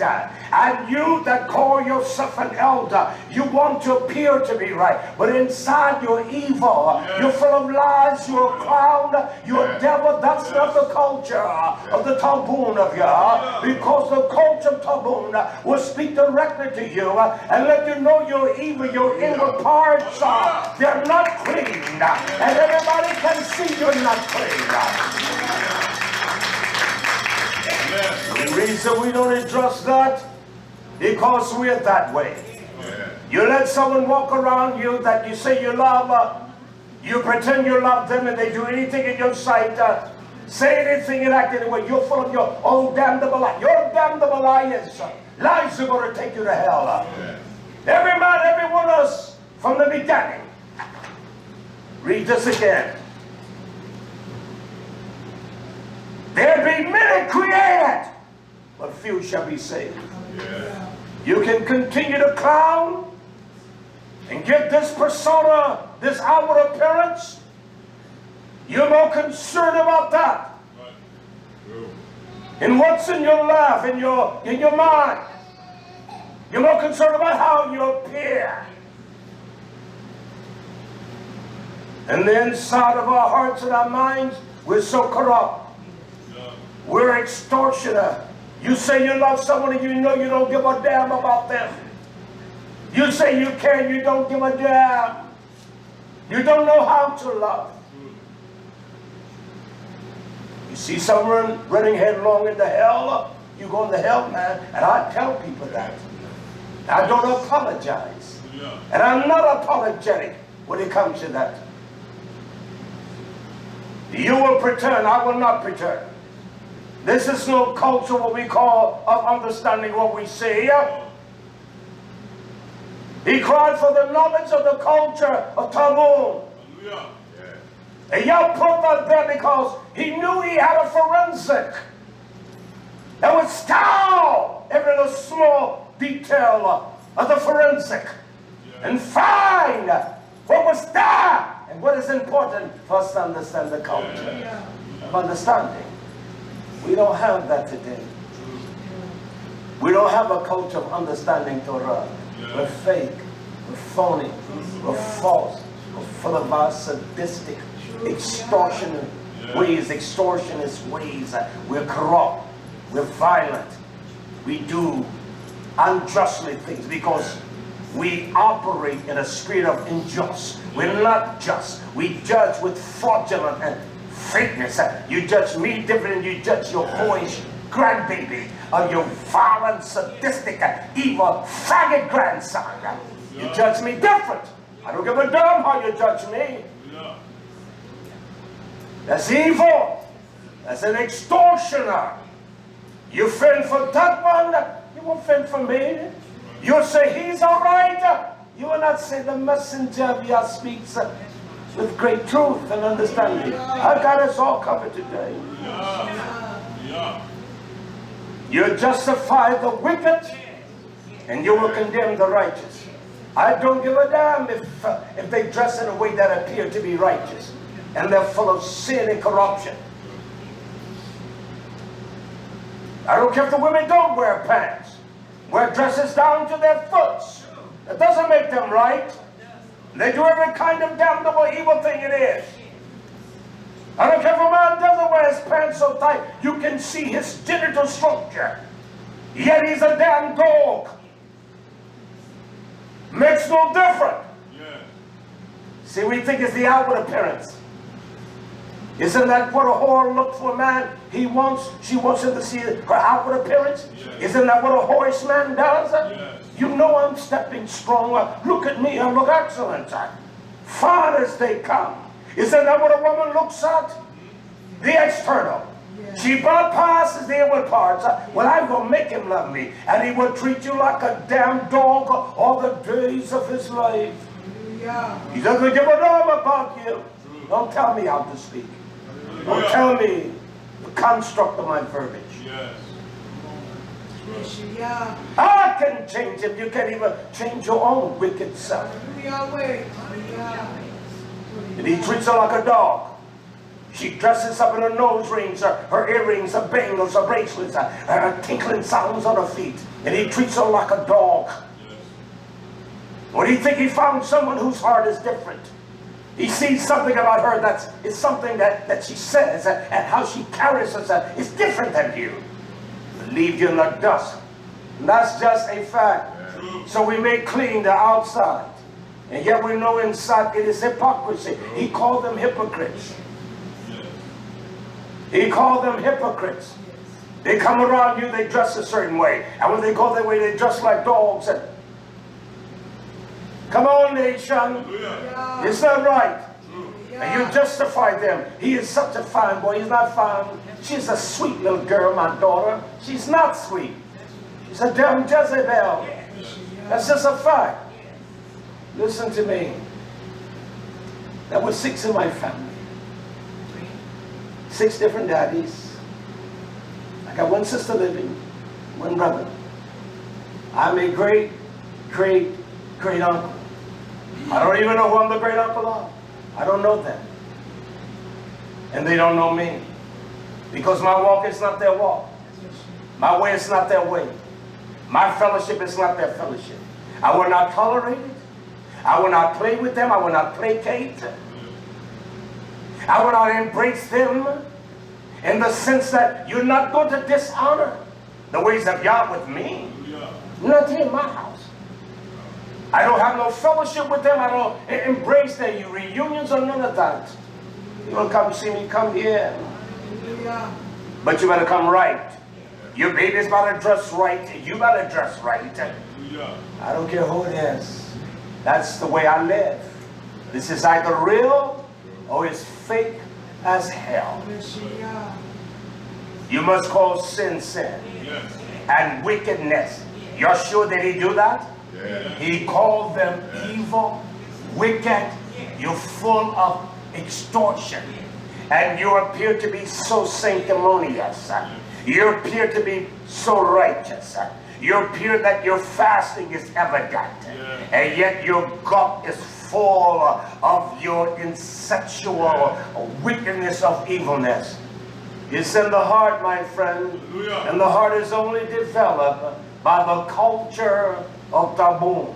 And you that call yourself an elder, you want to appear to be right, but inside you're evil. You're full of lies. You're a clown. You're a devil. That's not the culture of the Tabun of you, because the culture of Tabun will speak directly to you and let you know you're evil. Your inward parts, they're not clean, and everybody can see you're not clean. The reason we don't address that, because we're that way. You let someone walk around you that you say you love, you pretend you love them, and they do anything in your sight, say anything and act anyway. You're full of your own damnable lies. Your damnable lies. Lies are going to take you to hell. Every man, every one of us, from the beginning. Read this again. There be many created, but few shall be saved. You can continue to clown and get this persona, this outward appearance. You're more concerned about that. And what's in your life, in your mind. You're more concerned about how you appear. And the inside of our hearts and our minds, we're so corrupt. We're extortioner. You say you love someone and you know you don't give a damn about them. You say you care, you don't give a damn. You don't know how to love. You see someone running headlong into hell, you're going to hell, man. And I tell people that. I don't apologize. And I'm not apologetic when it comes to that. You will pretend, I will not pretend. This is no culture, what we call, of understanding what we say. He cried for the knowledge of the culture of Talmud. And y'all put that there because he knew he had a forensic that would scour every little small detail of the forensic and find what was there and what is important for us to understand the culture of understanding. We don't have that today. We don't have a culture of understanding Torah. We're fake, we're phony, we're false, we're full of our sadistic, extortionist ways. We're corrupt, we're violent, we do unjustly things because we operate in a spirit of injustice. We're not just. We judge with fraudulent and fakeness. You judge me different than you judge your boyish grandbaby or your violent, sadistic, evil, faggot grandson. You judge me different. I don't give a damn how you judge me. That's evil. That's an extortioner. You fend for that one, you won't fend for me. You'll say he's all right. You will not say the messenger of Yah speaks with great truth and understanding. I got us all covered today. You justify the wicked and you will condemn the righteous. I don't give a damn if they dress in a way that appear to be righteous and they're full of sin and corruption. I don't care if the women don't wear pants, wear dresses down to their foots. It doesn't make them right. They do every kind of damnable evil thing it is. I don't care if a man doesn't wear his pants so tight you can see his genital structure. Yet he's a damn dog. Makes no difference. See, we think it's the outward appearance. Isn't that what a whore looks for a man? She wants him to see her outward appearance. Isn't that what a whorish man does? You know I'm stepping stronger. Look at me, I look excellent. Fine as they come. Isn't that what a woman looks at? The external. She bypasses the inward parts. Well, I'm going to make him love me. And he will treat you like a damn dog all the days of his life. He doesn't give a damn about you. Don't tell me how to speak. Don't tell me the construct of my verbiage. I can change him. You can't even change your own wicked self. And he treats her like a dog. She dresses up in her nose rings, her earrings, her bangles, her bracelets, her tinkling sounds on her feet. And he treats her like a dog. What do you think? He found someone whose heart is different. He sees something about her it's something that she says and how she carries herself is different than you. Leave you in the dust. And that's just a fact. So we may clean the outside, and yet we know inside it is hypocrisy. He called them hypocrites. He called them hypocrites. They come around you, they dress a certain way, and when they go their way, they dress like dogs. And come on, nation. It's not right. And you justify them. He is such a fine boy. He's not fine. She's a sweet little girl, my daughter. She's not sweet. She's a damn Jezebel. That's just a fact. Listen to me. There were 6 in my family. 6 different daddies. I got 1 sister living, 1 brother. I'm a great uncle. I don't even know who I'm the great uncle of. I don't know them. And they don't know me. Because my walk is not their walk. My way is not their way. My fellowship is not their fellowship. I will not tolerate it. I will not play with them. I will not placate. I will not embrace them in the sense that you're not going to dishonor the ways of Yah with me. Not in my house. I don't have no fellowship with them. I don't embrace their reunions or none of that. You don't come see me, come here. But you better come right. Your baby's better dress right. You better dress right. I don't care who it is. That's the way I live. This is either real or it's fake as hell. You must call sin, sin. And wickedness. You're sure that he do that? He called them evil, wicked. You're full of extortion. And you appear to be so sanctimonious. You appear to be so righteous. You appear that your fasting is evident. And yet your gut is full of your incestual wickedness of evilness. It's in the heart, my friend. And the heart is only developed by the culture of taboo.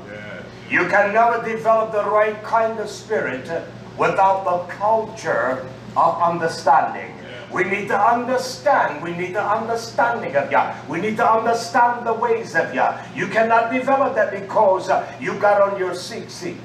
You can never develop the right kind of spirit without the culture of understanding. We need to understand. We need the understanding of Yah. We need to understand the ways of Yah. You cannot develop that because you got on your seat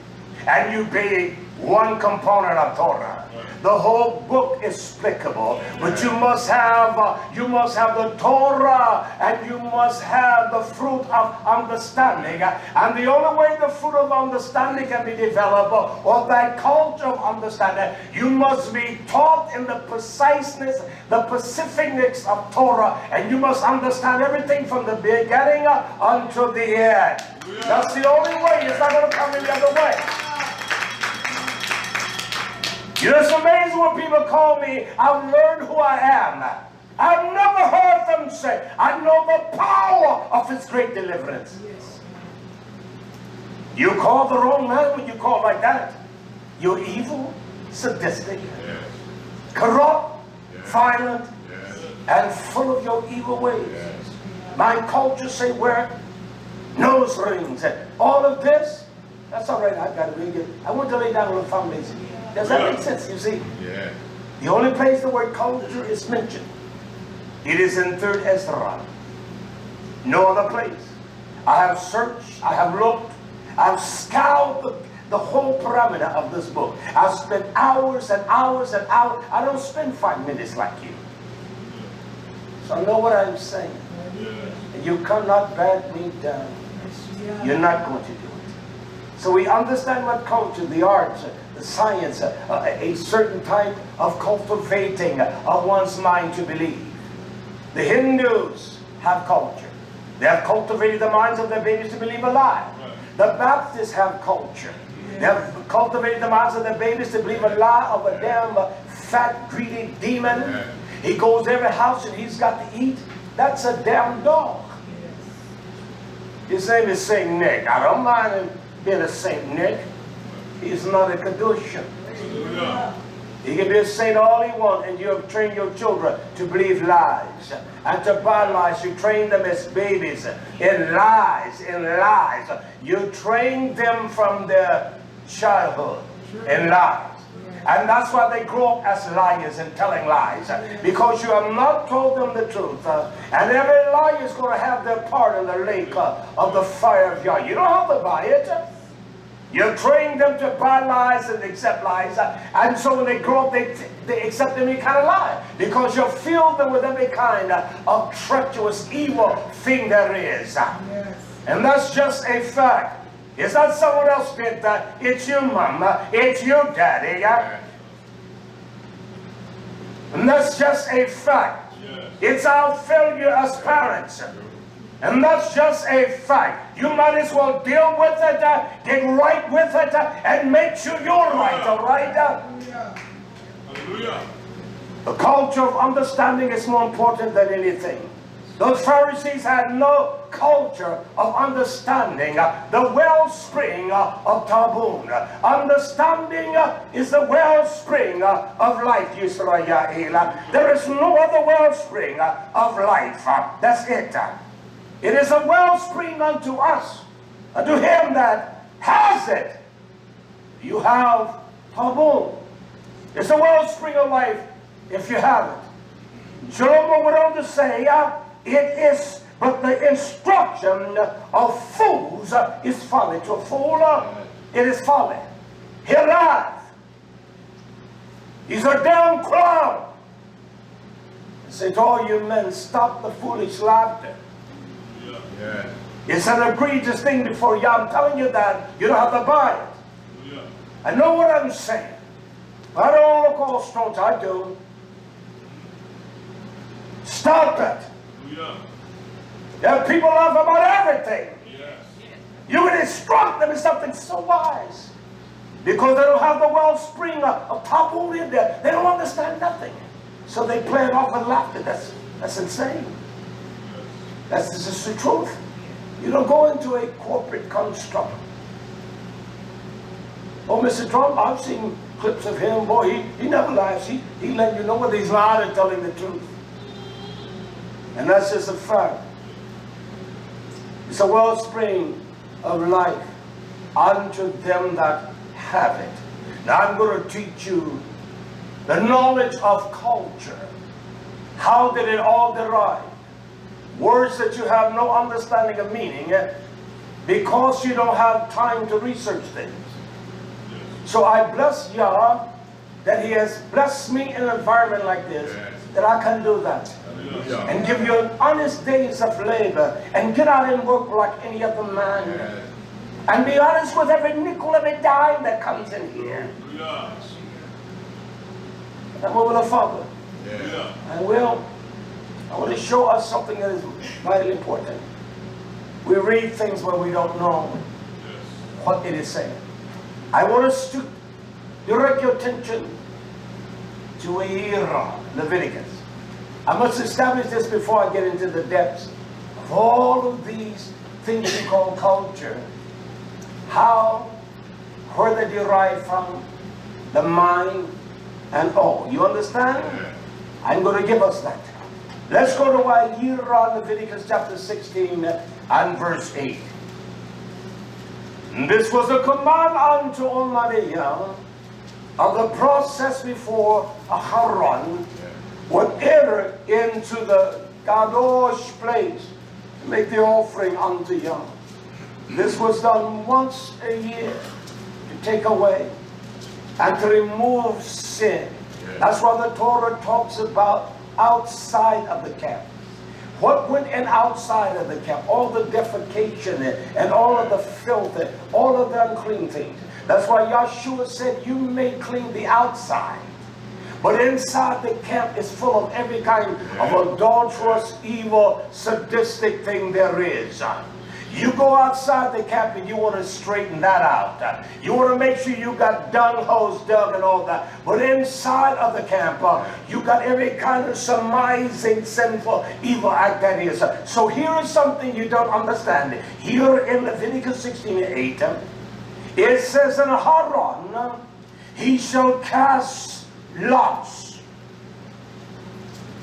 and you be one component of Torah. The whole book is applicable, but you must have the Torah, and you must have the fruit of understanding. And the only way the fruit of understanding can be developed, or that culture of understanding, you must be taught in the preciseness, the specificness of Torah, and you must understand everything from the beginning until the end. That's the only way. It's not going to come any other way. You know, it's amazing when people call me, I've learned who I am. I've never heard them say, I know the power of His great deliverance. Yes. You call the wrong man when you call like that. You're evil, sadistic, corrupt, violent, and full of your evil ways. My culture say wear nose rings and all of this. That's all right, I've got to read it. I want to lay down on the foundation. Does that make sense? You see? Yeah. The only place the word culture is mentioned, it is in 3rd Ezra. No other place. I have searched, I have looked, I've scoured the whole parameter of this book. I've spent hours and hours and hours. I don't spend 5 minutes like you. So I know what I'm saying. You cannot back me down. You're not going to do it. So we understand what culture, the arts, the science, a certain type of cultivating of one's mind to believe. The Hindus have culture. They have cultivated the minds of their babies to believe a lie. The Baptists have culture. They have cultivated the minds of their babies to believe a lie of a damn fat, greedy demon. He goes to every house and he's got to eat. That's a damn dog. His name is Saint Nick. I don't mind him being a Saint Nick. He's not a Kedushin. He can be a saint all he wants, and you have trained your children to believe lies and to buy lies. You train them as babies in lies, You train them from their childhood in lies. And that's why they grow up as liars and telling lies. Because you have not told them the truth. And every liar is going to have their part in the lake of the fire of God. You don't have to buy it. You train them to buy lies and accept lies. And so when they grow up, they accept any kind of lie. Because you fill them with every kind of treacherous, evil thing there is. Yes. And that's just a fact. It's not someone else did that. It's your mama. It's your daddy. And that's just a fact. Yes. It's our failure as parents. And that's just a fact. You might as well deal with it, get right with it, and make sure you're right, all right? Hallelujah. The culture of understanding is more important than anything. Those Pharisees had no culture of understanding the wellspring of Tabun. Understanding is the wellspring of life, YisraYah'ale. There is no other wellspring of life. That's it. It is a wellspring unto us, unto him that has it. You have Tabun. It's a wellspring of life if you have it. Jerome went on to say, it is but the instruction of fools is folly. To a fool, it is folly. He lies. He's a damn clown. I say to all you men, stop the foolish laughter. Yeah. It's an egregious thing before you. I'm telling you that. You don't have to buy it. Yeah. I know what I'm saying. I don't look all strong. I do. Stop it. Yeah. Yeah, people laugh about everything. Yes. You can instruct them in something so wise. Because they don't have the wellspring of Tabun in there. They don't understand nothing. So they play it off and laughter. That's insane. That's just the truth. You don't go into a corporate construct. Oh, Mr. Trump, I've seen clips of him. Boy, he never lies. He let you know whether he's lying or telling the truth. And that's just a fact. It's a wellspring of life unto them that have it. Now I'm going to teach you the knowledge of culture. How did it all derive? Words that you have no understanding of meaning because you don't have time to research things. So I bless Yah that He has blessed me in an environment like this, that I can do that. And give you an honest days of labor and get out and work like any other man. And be honest with every nickel, every dime that comes in here. And we will follow. And I want to show us something that is vitally important. We read things when we don't know what it is saying. I want us to direct your attention to Leviticus. I must establish this before I get into the depths of all of these things we call culture. Where they derive from, the mind, and all. You understand? I'm going to give us that. Let's go to Leviticus chapter 16 and verse 8. And this was a command unto Almighty Yah of the process before Aharon would enter into the Kadosh place to make the offering unto Yah. This was done once a year to take away and to remove sin. That's why the Torah talks about outside of the camp. What went in outside of the camp? All the defecation and all of the filth, all of the unclean things. That's why Yahshua said, you may clean the outside, But inside the camp is full of every kind of adulterous, evil, sadistic thing there is. You go outside the camp and you want to straighten that out. You want to make sure you got dung holes dug and all that. But inside of the camp, you got every kind of surmising, sinful, evil act that is. So here is something you don't understand. Here in Leviticus 16:8, it says, "And Aaron, he shall cast lots."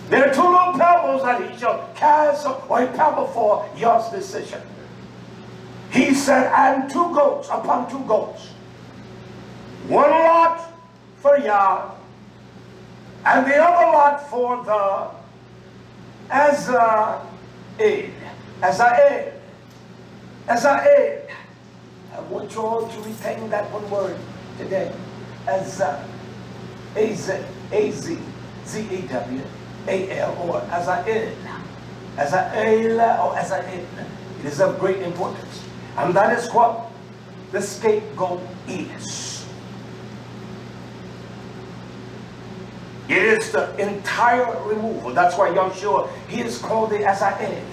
There are two little pebbles that he shall cast, or a pebble for your decision. He said, "And 2 goats upon 2 goats. 1 lot for Yah, and the other lot for the Azrael." I want you all to retain that one word today. A-Z-A-Z-Z-A-W-A-L, or Azael. Azael or Azael. It is of great importance. And that is what the scapegoat is. It is the entire removal. That's why Yahshua, he is called the Azael.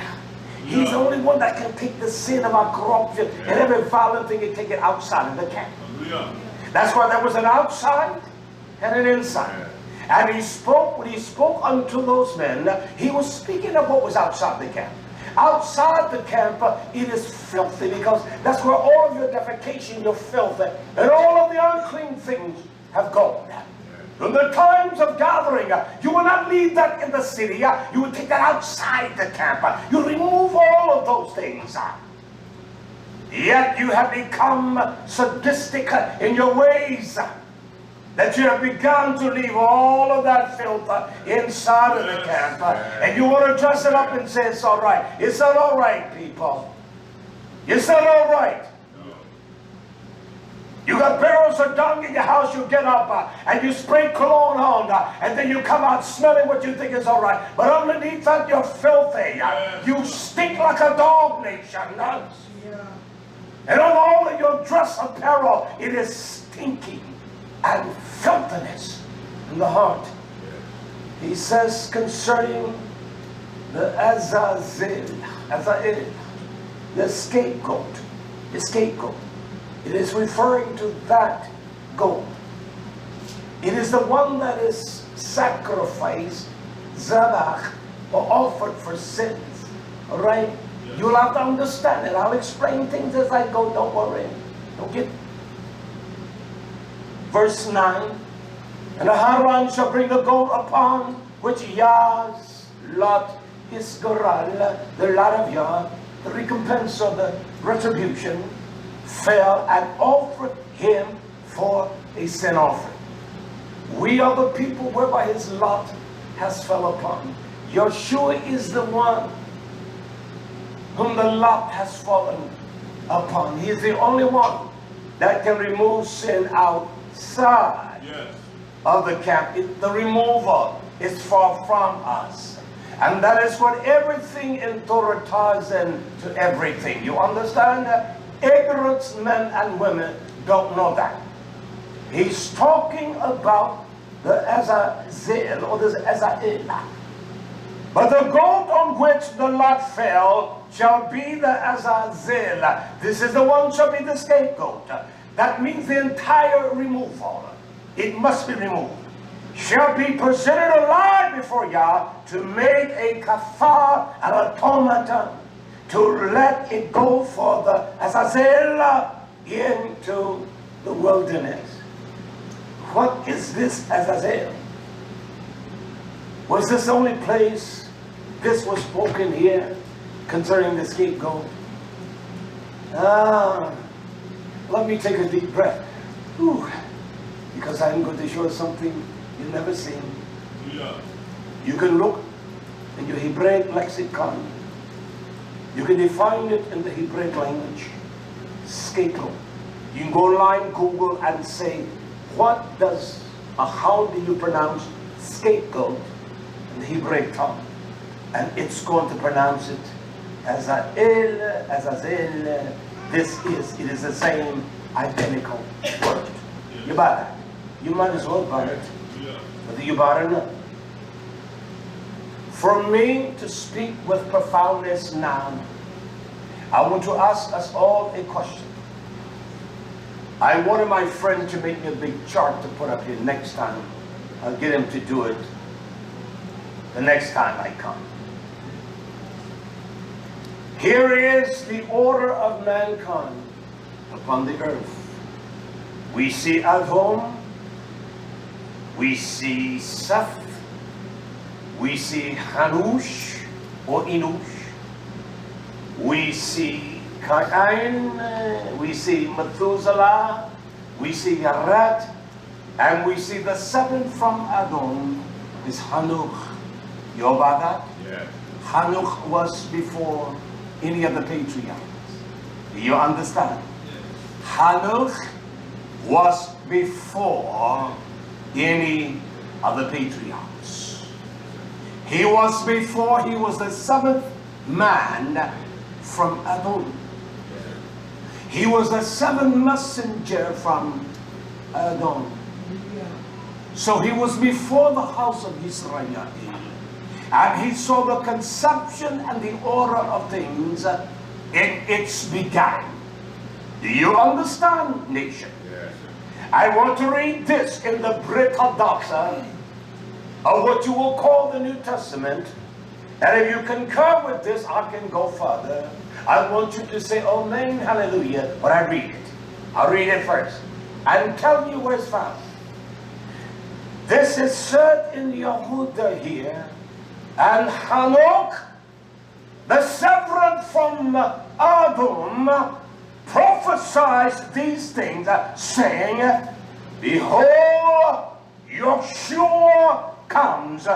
He's the only one that can take the sin of our corruption and every violent thing and take it outside of the camp. That's why there was an outside and an inside. And he spoke, when he spoke unto those men, he was speaking of what was outside the camp. Outside the camp, it is filthy, because that's where all of your defecation, your filth, and all of the unclean things have gone. In the times of gathering, you will not leave that in the city. You will take that outside the camp. You remove all of those things. Yet you have become sadistic in your ways, that you have begun to leave all of that filth inside of the camp. And you want to dress it up and say it's all right. It's not all right, people. It's not all right. You got barrels of dung in your house, you get up and you spray cologne on, and then you come out smelling what you think is all right. But underneath that, you're filthy. You stink like a dog nation. And on all of your dress apparel, it is stinking and filthiness in the heart. He says concerning the Azazel, the scapegoat, it is referring to that goat. It is the one that is sacrificed, zabach, or offered for sins. All right? Yes. You'll have to understand it. I'll explain things as I go. Don't worry. Don't get. Verse 9. "And Aaron shall bring the goat upon which Yah's lot is goral," the lot of Yah, the recompense of the retribution, fell, and offered him for a sin offering. We are the people whereby his lot has fell upon. Yahshua is the one whom the lot has fallen upon. He is the only one that can remove sin outside of the camp. The removal is far from us. And that is what everything in Torah ties into everything. You understand that? Ignorant men and women don't know that. He's talking about the Azazel, or the Azael. "But the goat on which the lot fell shall be the Azazel." This is the one shall be the scapegoat. That means the entire removal. It must be removed. "Shall be presented alive before Yah to make a kafar, an atonement, to let it go for the Azazel into the wilderness." What is this Azazel? Was this the only place this was spoken here concerning the scapegoat? Let me take a deep breath. Whew. Because I'm going to show something you've never seen. You can look in your Hebraic lexicon. You can define it in the Hebraic language. Scapegoat. You can go online, Google, and say, how do you pronounce scapegoat in the Hebraic tongue? And it's going to pronounce it Azael, Azazel. It is the same identical word. You buy that? You might as well buy it. whether you buy it or not. For me to speak with profoundness now, I want to ask us all a question. I wanted my friend to make me a big chart to put up here next time. I'll get him to do it the next time I come. Here is the order of mankind upon the earth. We see Adam, we see Seth, we see Hanush or Inush, we see Cain, we see Methuselah, we see Yared, and we see the seventh from Adam is Hanuk. You know about that? Yeah. Hanuk was before any of the patriarchs. Do you understand? Hanuk was before any of the patriarchs. He was before, he was the seventh man from Adam. He was the seventh messenger from Adam. So he was before the house of YisraYah'ale. And he saw the conception and the order of things in its beginning. Do you understand, nation? Yes. I want to read this in the Brit Hadoxa of what you will call the New Testament. And if you concur with this, I can go further. I want you to say, Amen, hallelujah, when I read it. I'll read it first and tell you where it's found. This is said in Yehuda here. And Hanok, the seventh from Adam, prophesies these things, saying, Behold, YHWH comes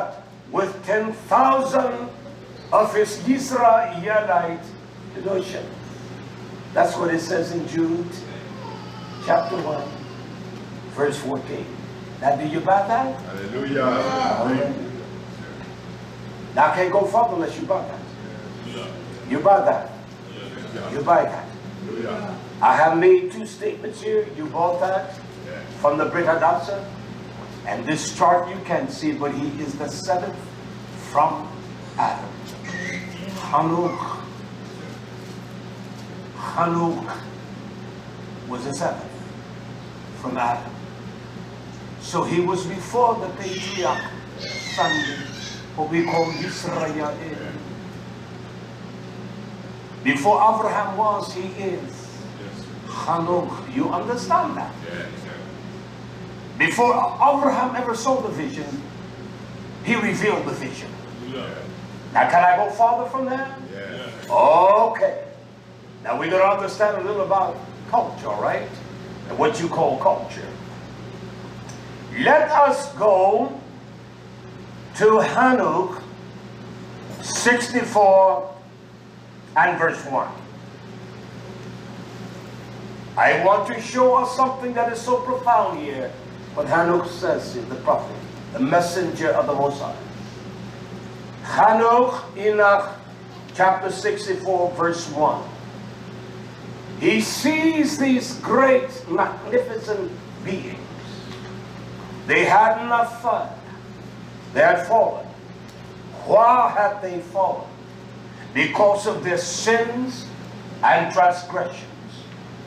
with 10,000 of his YisraYah'ale devotion. That's what it says in Jude, chapter 1, verse 14. Now, do you buy that? Hallelujah. Now I can't go further unless you buy that. You buy that. You buy that. I have made two statements here. You bought that from the Brit Hadasha. And this chart you can't see, but he is the seventh from Adam. Hanuk. Hanuk was the seventh from Adam. So he was before the patriarch Sunday, what we call YisraYah'ale. Before Abraham was, he is. Hanuk. You understand that? Before Abraham ever saw the vision, he revealed the vision. Now can I go farther from there? Okay. Now we're going to understand a little about culture, right? And what you call culture. Let us go to Hanuk 64 and verse 1. I want to show us something that is so profound here. What Hanuk says is the prophet, the messenger of the Most High. Hanuk, Enoch, chapter 64, verse 1. He sees these great, magnificent beings. They had not fun. They had fallen. Why had they fallen? Because of their sins and transgressions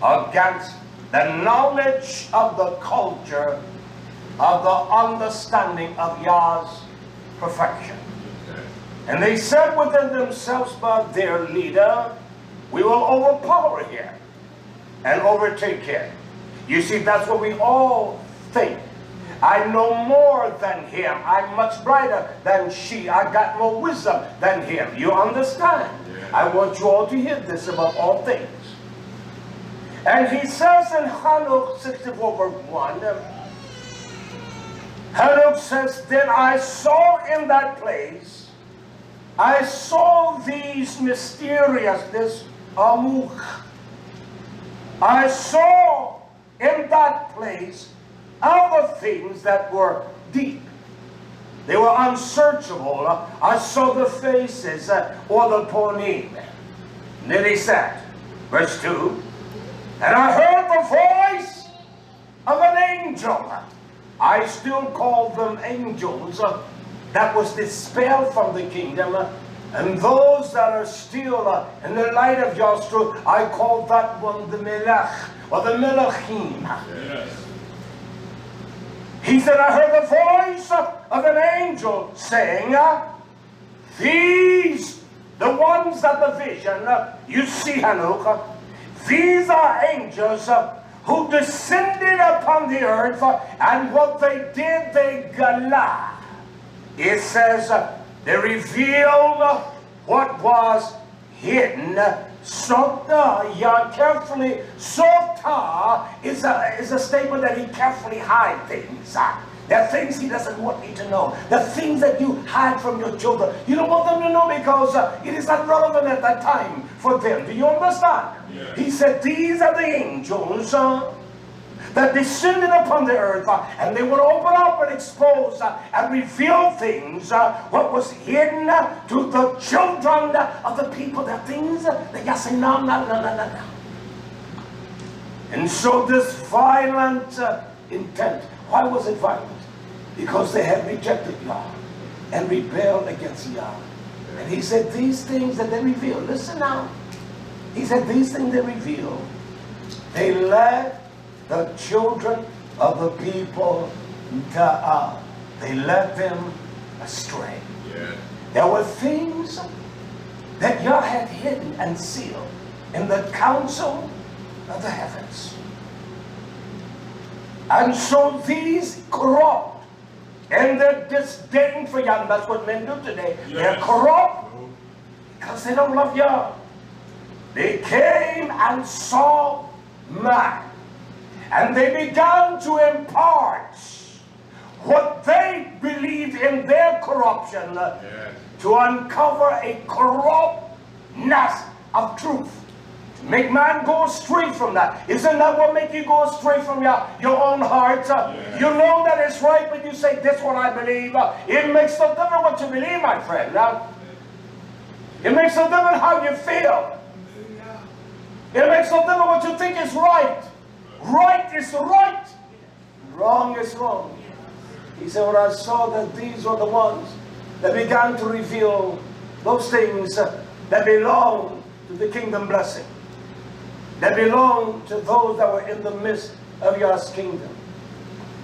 against the knowledge of the culture of the understanding of Yah's perfection. And they said within themselves by their leader, we will overpower him and overtake him. You see, that's what we all think. I know more than him. I'm much brighter than she. I got more wisdom than him. You understand? I want you all to hear this about all things. And he says in Hanuk 64 verse 1, Hanuk says, then I saw in that place, I saw these mysterious, this amuk. I saw in that place other things that were deep. They were unsearchable. I saw the faces or the ponim. And then he said, verse 2, and I heard the voice of an angel I still call them angels that was dispelled from the kingdom. And those that are still in the light of Yahshua, I call that one the Melech, or the Melechim. Yes. He said, I heard the voice of an angel saying, these, the ones that the vision, you see, Hanuk, these are angels who descended upon the earth, and what they did, they gala. It says, they revealed what was hidden. Sota, carefully. Sota is a statement that he carefully hides things. There are things he doesn't want me to know. The things that you hide from your children. You don't want them to know because it is not relevant at that time for them. Do you understand? Yeah. He said, these are the angels that descended upon the earth, and they would open up and expose and reveal things, what was hidden to the children of the people, the things that you say, no. And so this violent intent, why was it violent? Because they had rejected Yah and rebelled against Yah. And he said, these things that they reveal, listen now. He said, these things they reveal, they led the children of the people they led them astray. Yeah. There were things that Yah had hidden and sealed in the council of the heavens. And so these corrupt and their disdain for Yah, and that's what men do today. Yes. They're corrupt because they don't love Yah. They came and saw man. And they began to impart what they believed in their corruption to uncover a corruptness of truth. To make man go astray from that. Isn't that what makes you go astray from your own heart? You know that it's right, but you say, this one I believe. It makes no difference what you believe, my friend. It makes no difference how you feel. It makes no difference what you think is right. Right is right. Wrong is wrong. He said, when I saw that these were the ones that began to reveal those things that belong to the kingdom blessing, that belong to those that were in the midst of Yah's kingdom.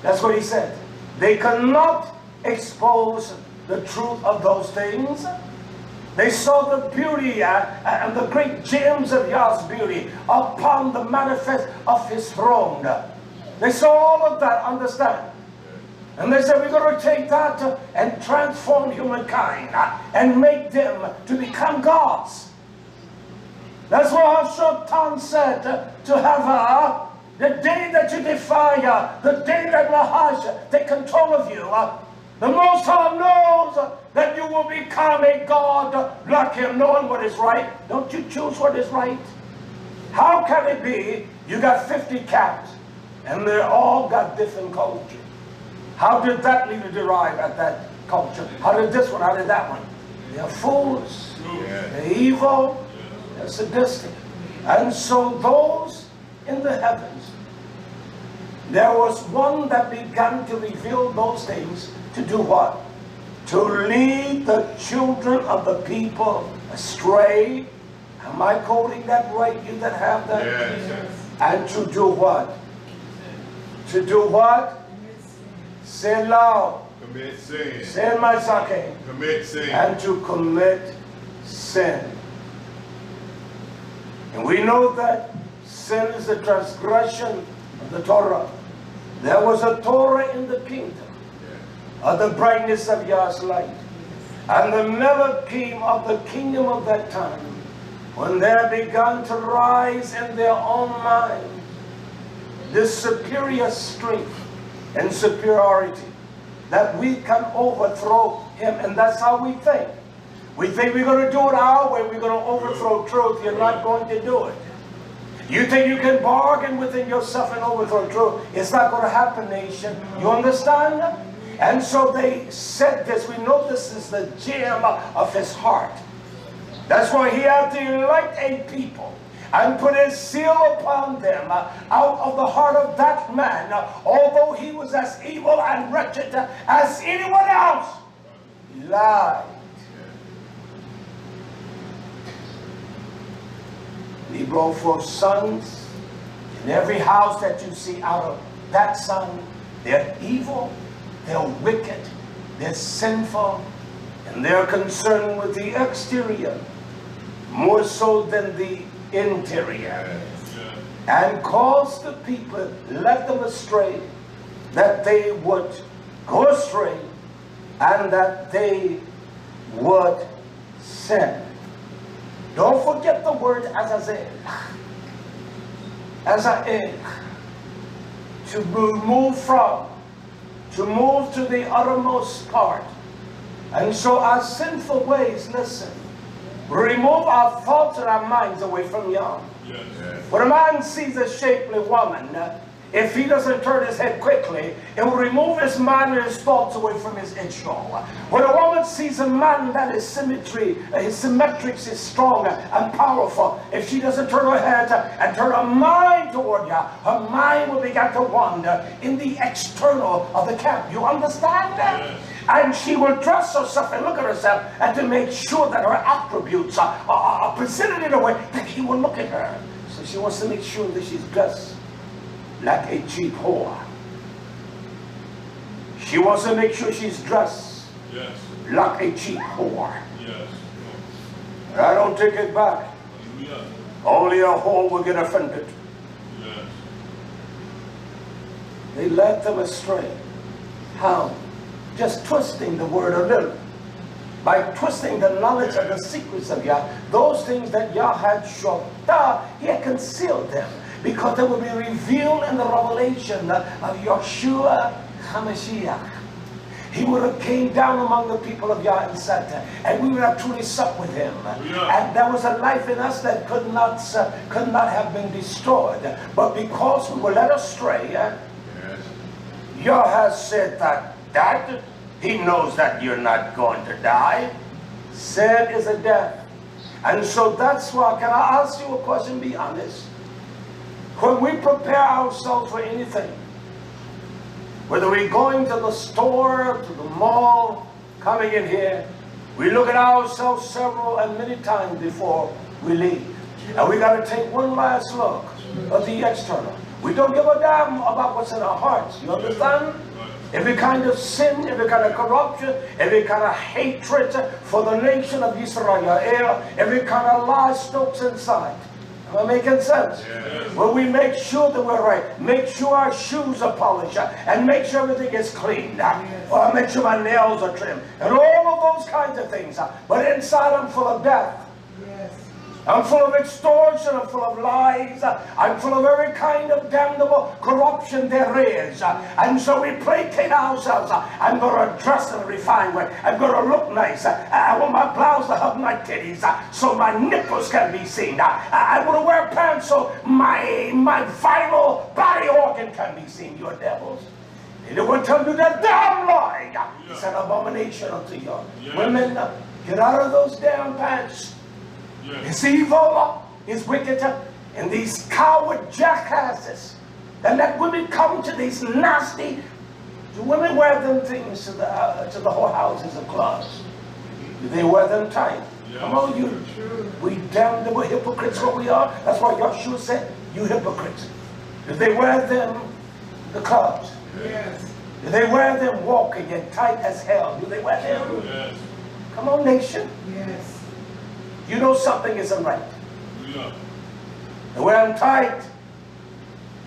That's what he said. They cannot expose the truth of those things. They saw the beauty and the great gems of Yah's beauty upon the manifest of his throne. They saw all of that, understand? And they said, we're going to take that and transform humankind and make them to become gods. That's what Shatan said to Hava, the day that you defy Yah, the day that Lahash take control of you, the Most High knows that you will become a God like him, knowing what is right. Don't you choose what is right? How can it be you got 50 cats and they all got different culture? How did that leader derive at that culture? How did this one? How did that one? They're fools. They're evil. They're sadistic. And so those in the heavens, there was one that began to reveal those things. To do what? To lead the children of the people astray. Am I quoting that right? You that have that? Yes. And to do what? To do what? Say loud. Commit sin. Say my sake. Commit sin. And to commit sin. And we know that sin is the transgression of the Torah. There was a Torah in the kingdom of the brightness of Yah's light. And the Melachim of the kingdom of that time, when there began to rise in their own mind this superior strength and superiority, that we can overthrow him. And that's how we think. We think we're going to do it our way, we're going to overthrow truth. You're not going to do it. You think you can bargain within yourself and overthrow truth. It's not going to happen, nation. You understand? And so they said this. We know this is the gem of his heart. That's why he had to elect a people. and put his seal upon them out of the heart of that man, although he was as evil and wretched as anyone else. He lied. He brought forth sons in every house that you see out of that son. They're evil, they're wicked, they're sinful, and they're concerned with the exterior more so than the interior. And cause the people, led them astray, that they would go astray and that they would sin. Don't forget the word Azazel. Azazel. To remove from, to move to the uttermost part. And so our sinful ways, listen, remove our thoughts and our minds away from Yah. Yes. When a man sees a shapely woman, if he doesn't turn his head quickly, it will remove his mind and his thoughts away from his Israel. When a woman sees a man that is his symmetrics is strong and powerful, if she doesn't turn her head and turn her mind toward Yah, her mind will begin to wander in the external of the camp. You understand that? Yes. And she will dress herself and look at herself and to make sure that her attributes are presented in a way that he will look at her. So she wants to make sure that she's dressed like a cheap whore. She wants to make sure she's dressed like a cheap whore. Yes. And I don't take it back. Hallelujah. Only a whore will get offended. Yes. They led them astray. How? Just twisting the word a little. By twisting the knowledge of the secrets of Yah, those things that Yah had shown, He had concealed them, because they will be revealed in the revelation of Yahshua HaMashiach. He would have came down among the people of Yah and sat there, and we would have truly supped with him. And there was a life in us that could not have been destroyed. But because we were led astray, Yah has said that he knows that you're not going to die. Sin is a death. And so that's why, can I ask you a question, be honest? When we prepare ourselves for anything, whether we're going to the store, to the mall, coming in here, we look at ourselves several and many times before we leave. And we got to take one last look at the external. We don't give a damn about what's in our hearts. You understand? Every kind of sin, every kind of corruption, every kind of hatred for the nation of YisraYah'ale, every kind of lie stokes inside. Am I making sense? Yes. Well, we make sure that we're right. Make sure our shoes are polished, and make sure everything is cleaned. Or make sure my nails are trimmed, and all of those kinds of things. But inside I'm full of death. I'm full of extortion, I'm full of lies, I'm full of every kind of damnable corruption there is. And so we placate ourselves. I'm going to dress in a refined way. I'm going to look nice. I want my blouse to have my titties so my nipples can be seen. I want to wear pants so my vital body organ can be seen. You're devils. And they will tell you that damn lie. It's an abomination unto you. Women, get out of those damn pants. It's evil, it's wicked, and these coward jackasses that let women come to these nasty. Do women wear them things to the whorehouses and clubs? Do they wear them tight? Come on, you. We damnable hypocrites what we are. That's why Yahshua said, you hypocrites. Do they wear them the clubs? Yes. Do they wear them walking and tight as hell? Do they wear them? Yes. Come on, nation. Yes. You know something isn't right. Yeah. They wear them tight.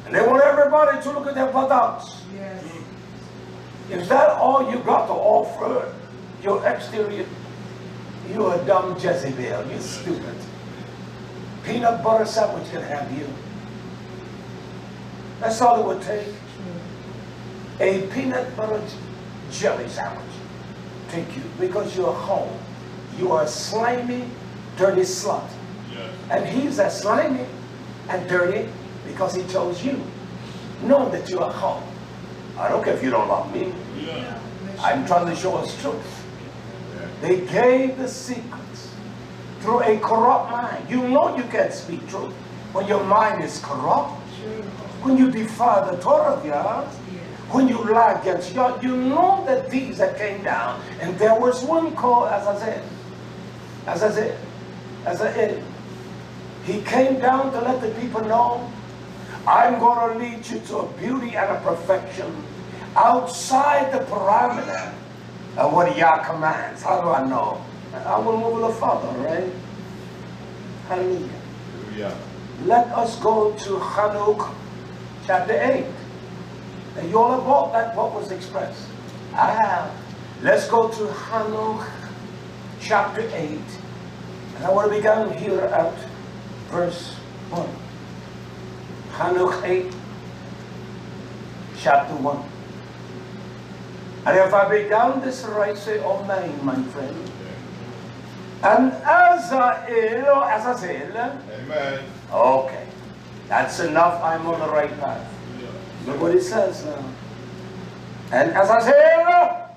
And they want everybody to look at their buttocks. Yes. Is that all you got to offer? Your exterior? You're a dumb Jezebel. You're stupid. Peanut butter sandwich can have you. That's all it would take. A peanut butter jelly sandwich take you, because you're home. You are slimy, dirty slut. Yes. And he's as slimy and dirty because he chose you, knowing that you are home. I don't care if you don't love me. Yeah. I'm trying to show us truth. Yeah. They gave the secrets through a corrupt mind. You know you can't speak truth. when your mind is corrupt, when you defy the Torah of Yah, when you lie against Yah, you know that these that came down, and there was one called Azazel. He came down to let the people know, I'm going to lead you to a beauty and a perfection outside the parameter of what Yah commands. How do I know? I will move a little further, right? Hallelujah. Let us go to Chanukah chapter 8. And you all have bought that what was expressed. I have. Let's go to Chanukah chapter 8. And I want to begin here at verse 1. Chanukah 8, chapter 1. And if I began this right, say, oh my friend. And Azazel. Amen. Okay. That's enough. I'm on the right path. Look what it says now. And Azazel,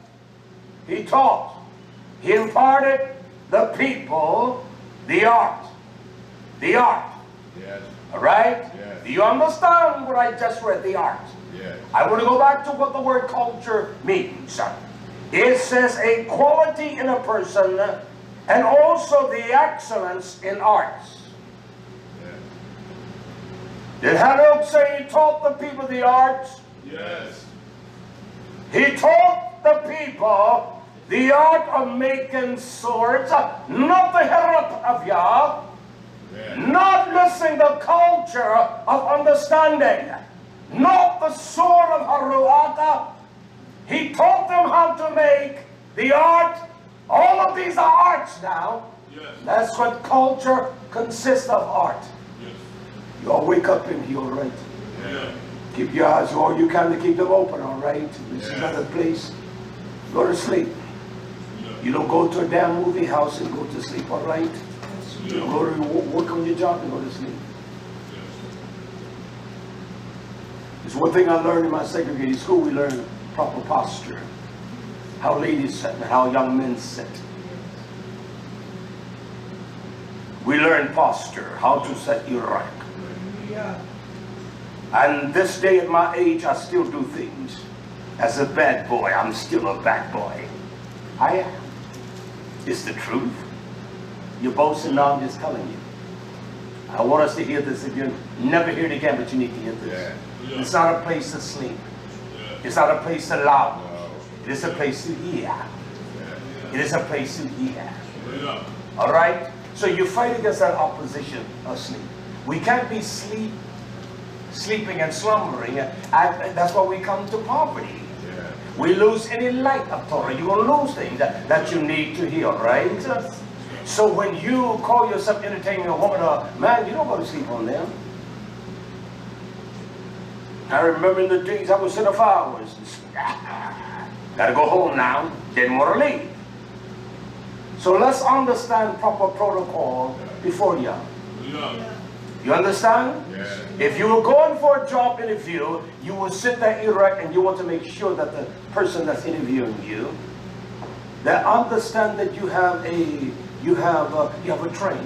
he taught. He imparted the people the art. The art. Yes. All right? Yes. Do you understand what I just read? The art. Yes. I want to go back to what the word culture means. It says a quality in a person and also the excellence in arts. Yes. Did Hanok say he taught the people the arts? Yes. He taught the people the art of making swords, not the herop of Yah, Yes. not listening to the culture of understanding, not the sword of Haruata. He taught them how to make the art. All of these are arts now. Yes. That's what culture consists of, art. Yes. You all wake up in here, all right? Yeah. Keep your eyes all you can to keep them open, all right? This is not a place. Go to sleep. You don't go to a damn movie house and go to sleep, all right? You don't go to work on your job and go to sleep. There's one thing I learned in my segregated school. We learned proper posture. How ladies sit and how young men sit. We learn posture, how to set erect. And this day at my age, I still do things. As a bad boy, I'm still a bad boy. I am. It's the truth. You're boasting now, I'm just telling you. I want us to hear this again. Never hear it again, but you need to hear this. Yeah. Yeah. It's not a place to sleep. Yeah. It's not a place to lounge. No. It is a place to hear. Yeah. It is a place to hear. Yeah. All right? So you fight against that opposition of sleep. We can't be sleeping and slumbering. And that's why we come to poverty. Yeah. We lose any light of Torah. You're going to lose things that you need to hear, right? So when you call yourself entertaining a woman or man, you don't go to sleep on them. I remember in the days I would sit up for hours. Gotta go home now. Didn't want to leave. So let's understand proper protocol before you. Yeah. You understand? Yeah. If you were going for a job interview, you will sit there erect and you want to make sure that the person that's interviewing you, they understand that you have a train.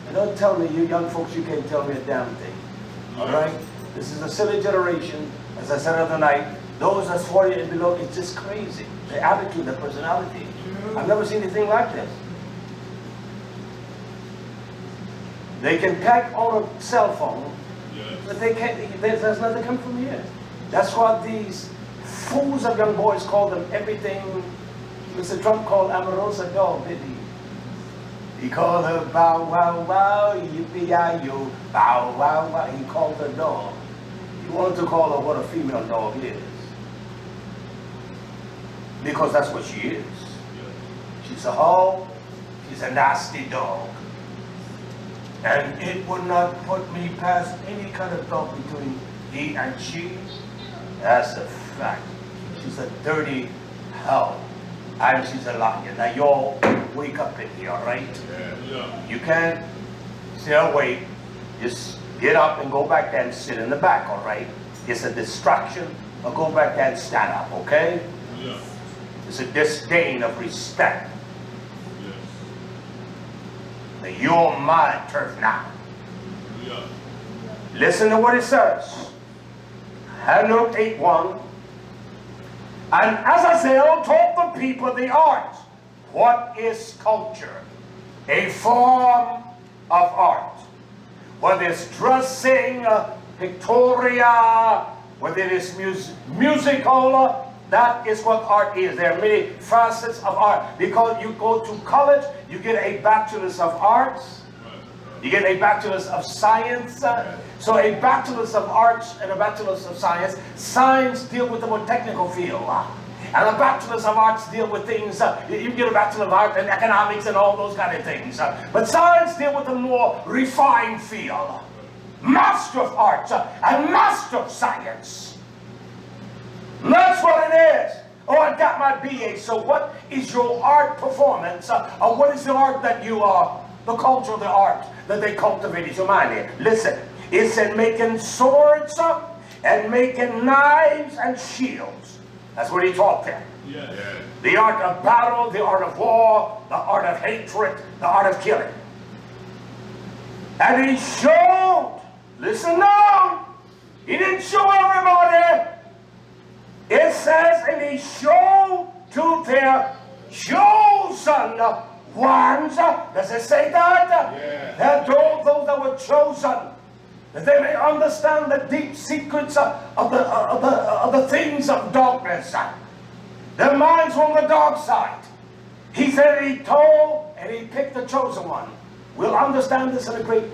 And don't tell me, you young folks, you can't tell me a damn thing. All right? This is a silly generation. As I said the other night, those that's 40 and below, it's just crazy. The attitude, the personality. I've never seen anything like this. They can pack on a cell phone, but they can't. There's nothing coming from here. That's why these fools of young boys call them everything. Mr. Trump called Amorosa dog, didn't he? He called her bow wow wow, yippee-yi-yo, bow wow wow. He called her dog. He wanted to call her what a female dog is. Because that's what she is. She's a hoe, she's a nasty dog. And it would not put me past any kind of thought between he and she. That's a fact. She's a dirty hell. And she's a liar. Now y'all wake up in here, all right? Yeah. You can't stay awake. Just get up and go back there and sit in the back, all right? It's a distraction, or go back there and stand up, okay? Yeah. It's a disdain of respect. Yes. That you're my turf now. Listen to what it says. Luke 8:1. And Azazel taught the people the art. What is culture? A form of art. Whether it's dressing, pictorial, whether it is musical, that is what art is. There are many facets of art. Because you go to college, you get a bachelor's of arts, you get a bachelor's of science. So a bachelor's of arts and a bachelor's of science. Science deal with the more technical field. And a bachelor's of arts deal with things, you get a bachelor of art and economics and all those kind of things. But science deal with the more refined field. Master of arts and master of science. And that's what it is. Oh, I got my BA. So what is your art performance? Or what is the art that you are? The culture of the art that they cultivate in your mind. Listen, it said making swords and making knives and shields. That's what he taught them. Yeah. The art of battle, the art of war, the art of hatred, the art of killing. And he showed, listen now, he didn't show everybody. It says, and he showed to their chosen ones. Does it say that? Yeah. That those that were chosen, that they may understand the deep secrets of the things of darkness. Their minds were on the dark side. He said he told and he picked the chosen one. We'll understand this in a great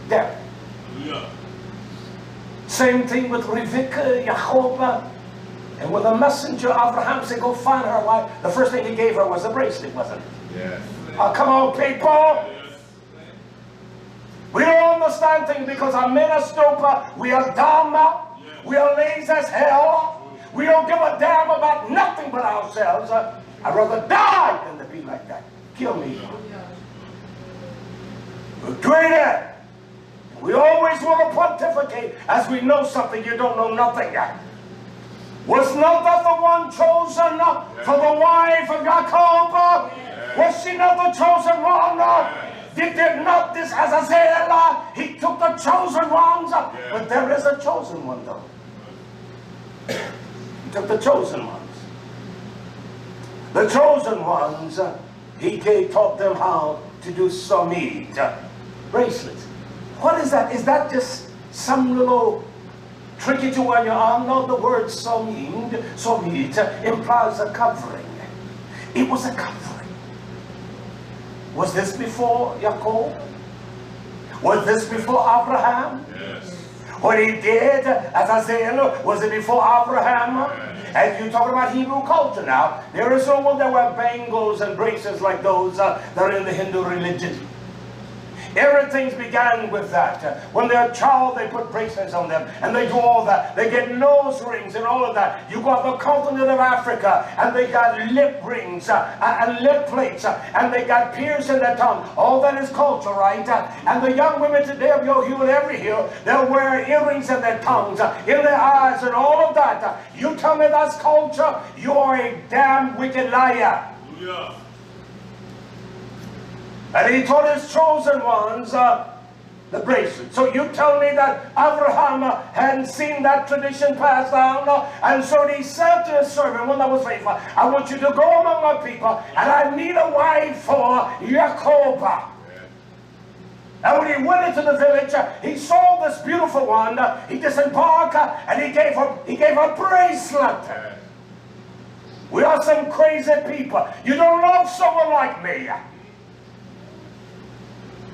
depth. Yeah. Same thing with Rebecca, Yahovah, and when the messenger Abraham said, go find her wife, the first thing he gave her was a bracelet, wasn't it? Yes. Come on, people. We don't understand things because our men are stupid. We are dumb. We are lazy as hell. We don't give a damn about nothing but ourselves. I'd rather die than to be like that. Kill me. We're greater. We always want to pontificate as we know something. You don't know nothing. Was not that the one chosen for the wife of Jacob? Was she not the chosen one? Did not this Azazel? He took the chosen ones. But there is a chosen one though. He took the chosen ones. The chosen ones, he taught them how to do somid, bracelets. What is that? Is that just some little tricky to wear on your arm? No, the word somid implies a covering. It was a covering. Was this before Jacob? Was this before Abraham? Yes. What he did, Azazel, was it before Abraham? Yes. And you're talking about Hebrew culture now. There is no one that wear bangles and bracelets like those that are in the Hindu religion. Everything began with that. When they're a child, they put bracelets on them, and they do all that. They get nose rings and all of that. You got the continent of Africa, and they got lip rings and lip plates, and they got pierced in their tongue. All that is culture, right? And the young women today of your hue and every hue, they'll wear earrings in their tongues, in their eyes, and all of that. You tell me that's culture? You are a damn wicked liar. Hallelujah. And he taught his chosen ones the bracelet. So you tell me that Abraham hadn't seen that tradition passed down, and so he said to his servant, one that was faithful, I want you to go among my people, and I need a wife for Jacob. And when he went into the village, he saw this beautiful one. He disembarked, and he gave her a bracelet. We are some crazy people. You don't love someone like me.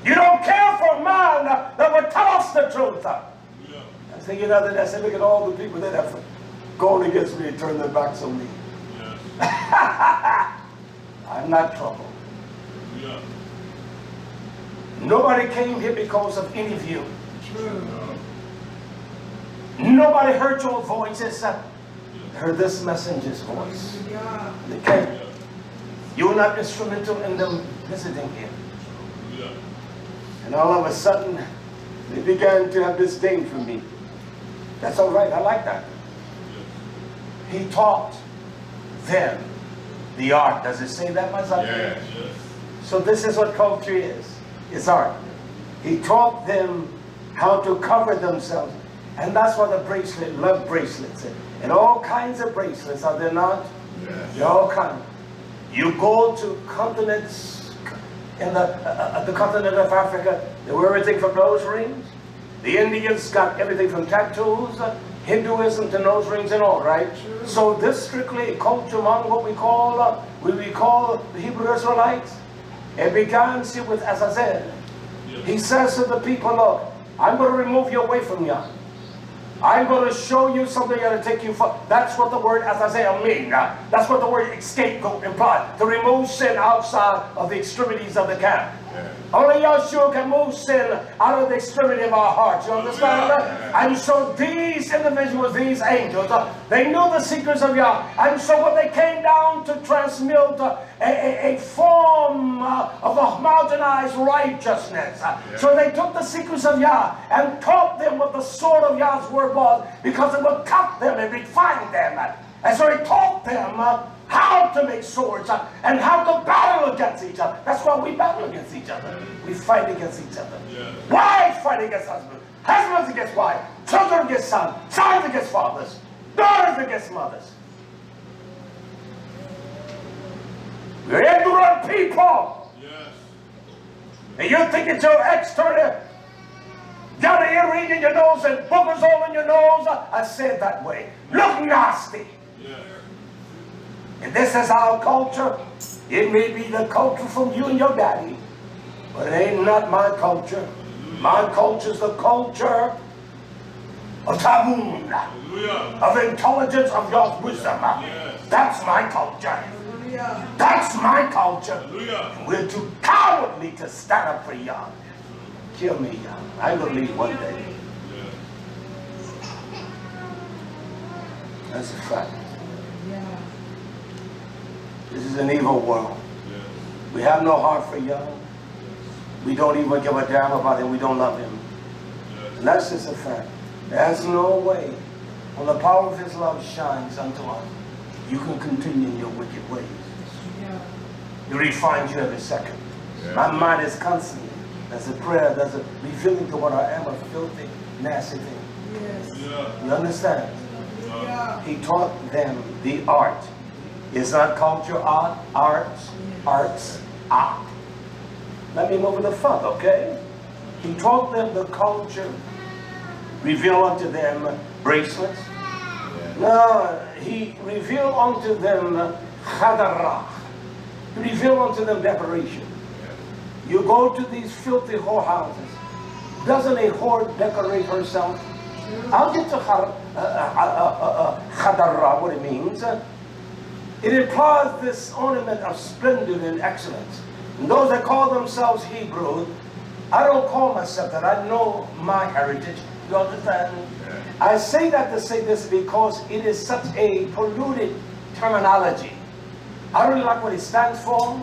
You don't care for a man that would tell us the truth. Yeah. I think I said, look at all the people that have gone against me and turned their backs on me. Yeah. I'm not trouble. Yeah. Nobody came here because of any view. Nobody heard your voices. Heard this messenger's voice. Yeah. They came. You were not instrumental in them visiting here. Yeah. And all of a sudden, they began to have disdain for me. That's all right. I like that. He taught them the art. Does it say that, Mazaki? Yes. So this is what culture is. It's art. He taught them how to cover themselves. And that's why the bracelet, love bracelets, and all kinds of bracelets, are there not? Yes. They're all kinds. You go to continents, in the continent of Africa, they wear everything from nose rings. The Indians got everything from tattoos, Hinduism to nose rings and all, right? So this strictly a culture among what we call the Hebrew Israelites. It began, see, with Azazel. He says to the people, look, I'm going to remove you away from Yah. I'm going to show you something that'll take you for. That's what the word Azazel means. That's what the word scapegoat implies. To remove sin outside of the extremities of the camp. Yeah. Only Yahshua can move sin out of the extremity of our hearts. You understand that? Yeah. And so these individuals, these angels, they knew the secrets of Yah. And so when they came down to transmute a form of a mountainized righteousness, so they took the secrets of Yah and taught them what the sword of Yah's word was, because it would cut them and refine them. And so he taught them how to make swords and how to battle against each other. That's why we battle against each other. We fight against each other. Yeah. Wives fight against husbands. Husbands against wives. Children against sons. Sons against fathers. Daughters against mothers. We're ignorant people. Yes. And you think it's your external, got an earring in your nose and boogers all in your nose. I said that way. Look nasty. Yes. And this is our culture. It may be the culture from you and your daddy, but it ain't not my culture. My culture is the culture of Tamun, of intelligence, of your wisdom. That's my culture. That's my culture. And we're too cowardly to stand up for Yah. Kill me, Yah. I will leave one day. That's a fact. This is an evil world. We have no heart for Yah. We don't even give a damn about him. We don't love him. And that's just a fact. There's no way, when the power of his love shines unto us, you can continue in your wicked ways. He refines you every second. My mind is constantly, there's a prayer, there's a revealing to what I am, a filthy, nasty thing. You understand? He taught them the art. It's not culture, art, arts, art. Let me move it further, okay? He taught them the culture, revealed unto them bracelets. No, he revealed unto them chadarach. He revealed unto them decoration. You go to these filthy whorehouses. Doesn't a whore decorate herself? I'll get to chadarach, what it means. It implies this ornament of splendor and excellence. And those that call themselves Hebrew, I don't call myself that. I know my heritage. You understand? Yeah. I say that to say this because it is such a polluted terminology. I don't like what it stands for.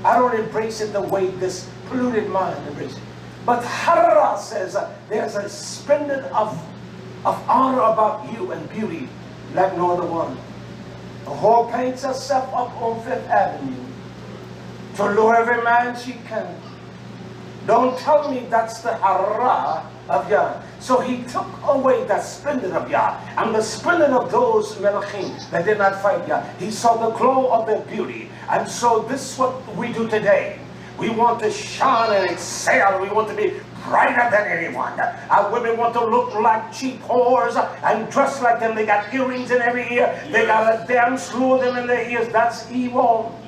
I don't embrace it the way this polluted mind embraces it. But Harra says there's a splendor of honor about you and beauty like no other one. The whore paints herself up on Fifth Avenue to lure every man she can. Don't tell me that's the hara of Yah. So he took away that splendor of Yah and the splendor of those melachim that did not fight Yah. He saw the glow of their beauty. And so this is what we do today. We want to shine and excel. We want to be brighter than anyone. Our women want to look like cheap whores and dress like them. They got earrings in every ear. They got a damn slew of them in their ears. That's evil.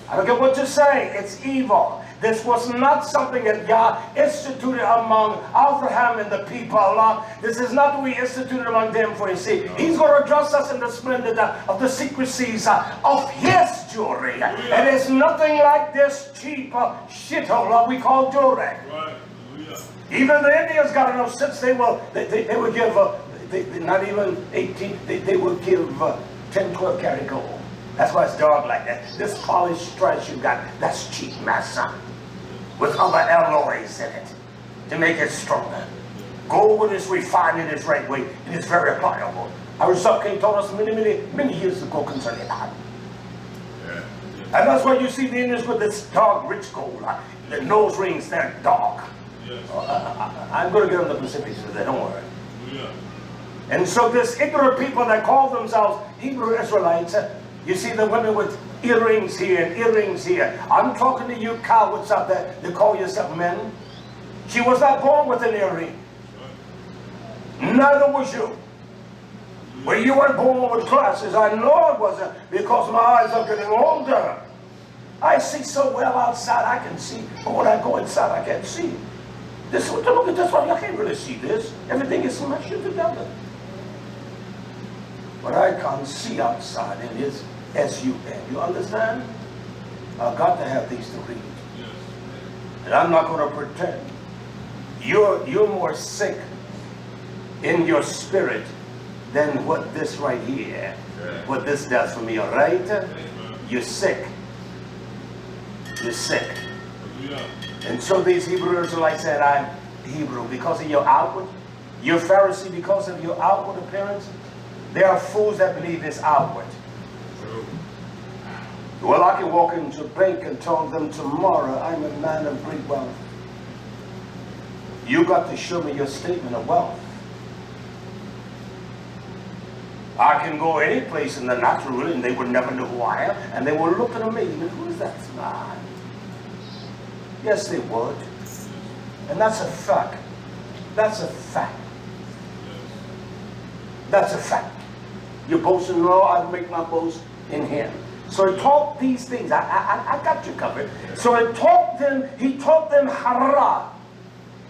I don't care what you say. It's evil. This was not something that Yah instituted among Abraham and the people. This is not what we instituted among them for. You see, He's going to dress us in the splendor of the secrecies of His jewelry. And it's nothing like this cheap shithole we call jewelry. Right. Even the Indians got enough sense. They would give not even 18. They would give 10, 12 karat gold. That's why it's dark like that. This polished stripes you got, that's cheap, my son. With other alloys in it to make it stronger. Gold is refined in its right way, and it's very pliable. Our King told us many years ago concerning that. And that's why you see the Indians with this dark, rich gold. The nose rings, they're dark. I'm going to get on the specifics of that, don't worry. Yeah. And so this ignorant people that call themselves Hebrew Israelites, you see the women with earrings here and earrings here. I'm talking to you cowards out there that call yourself men. She was not born with an earring. Neither was you. When you weren't born with glasses, I know it wasn't because my eyes are getting older. I see so well outside I can see, but when I go inside I can't see. Look at this one, I can't really see this. Everything is smashed together. But I can see outside and it's S-U-N. You understand? I've got to have these to read. Yes. And I'm not going to pretend. You're more sick in your spirit than what this right here, what this does for me, all right? You're sick. You're sick. Yeah. And so these Hebrew Israelites said, I'm Hebrew because of your outward. You're Pharisee because of your outward appearance. There are fools that believe it's outward. True. Well, I can walk into a bank and tell them tomorrow I'm a man of great wealth. You got to show me your statement of wealth. I can go any place in the natural and they would never know who I am. And they will look at me and who is that man? Yes, they would. And that's a fact. That's a fact. That's a fact. You boast in the Lord, I make my boast in him. So he taught these things. I got you covered. So he taught them hara.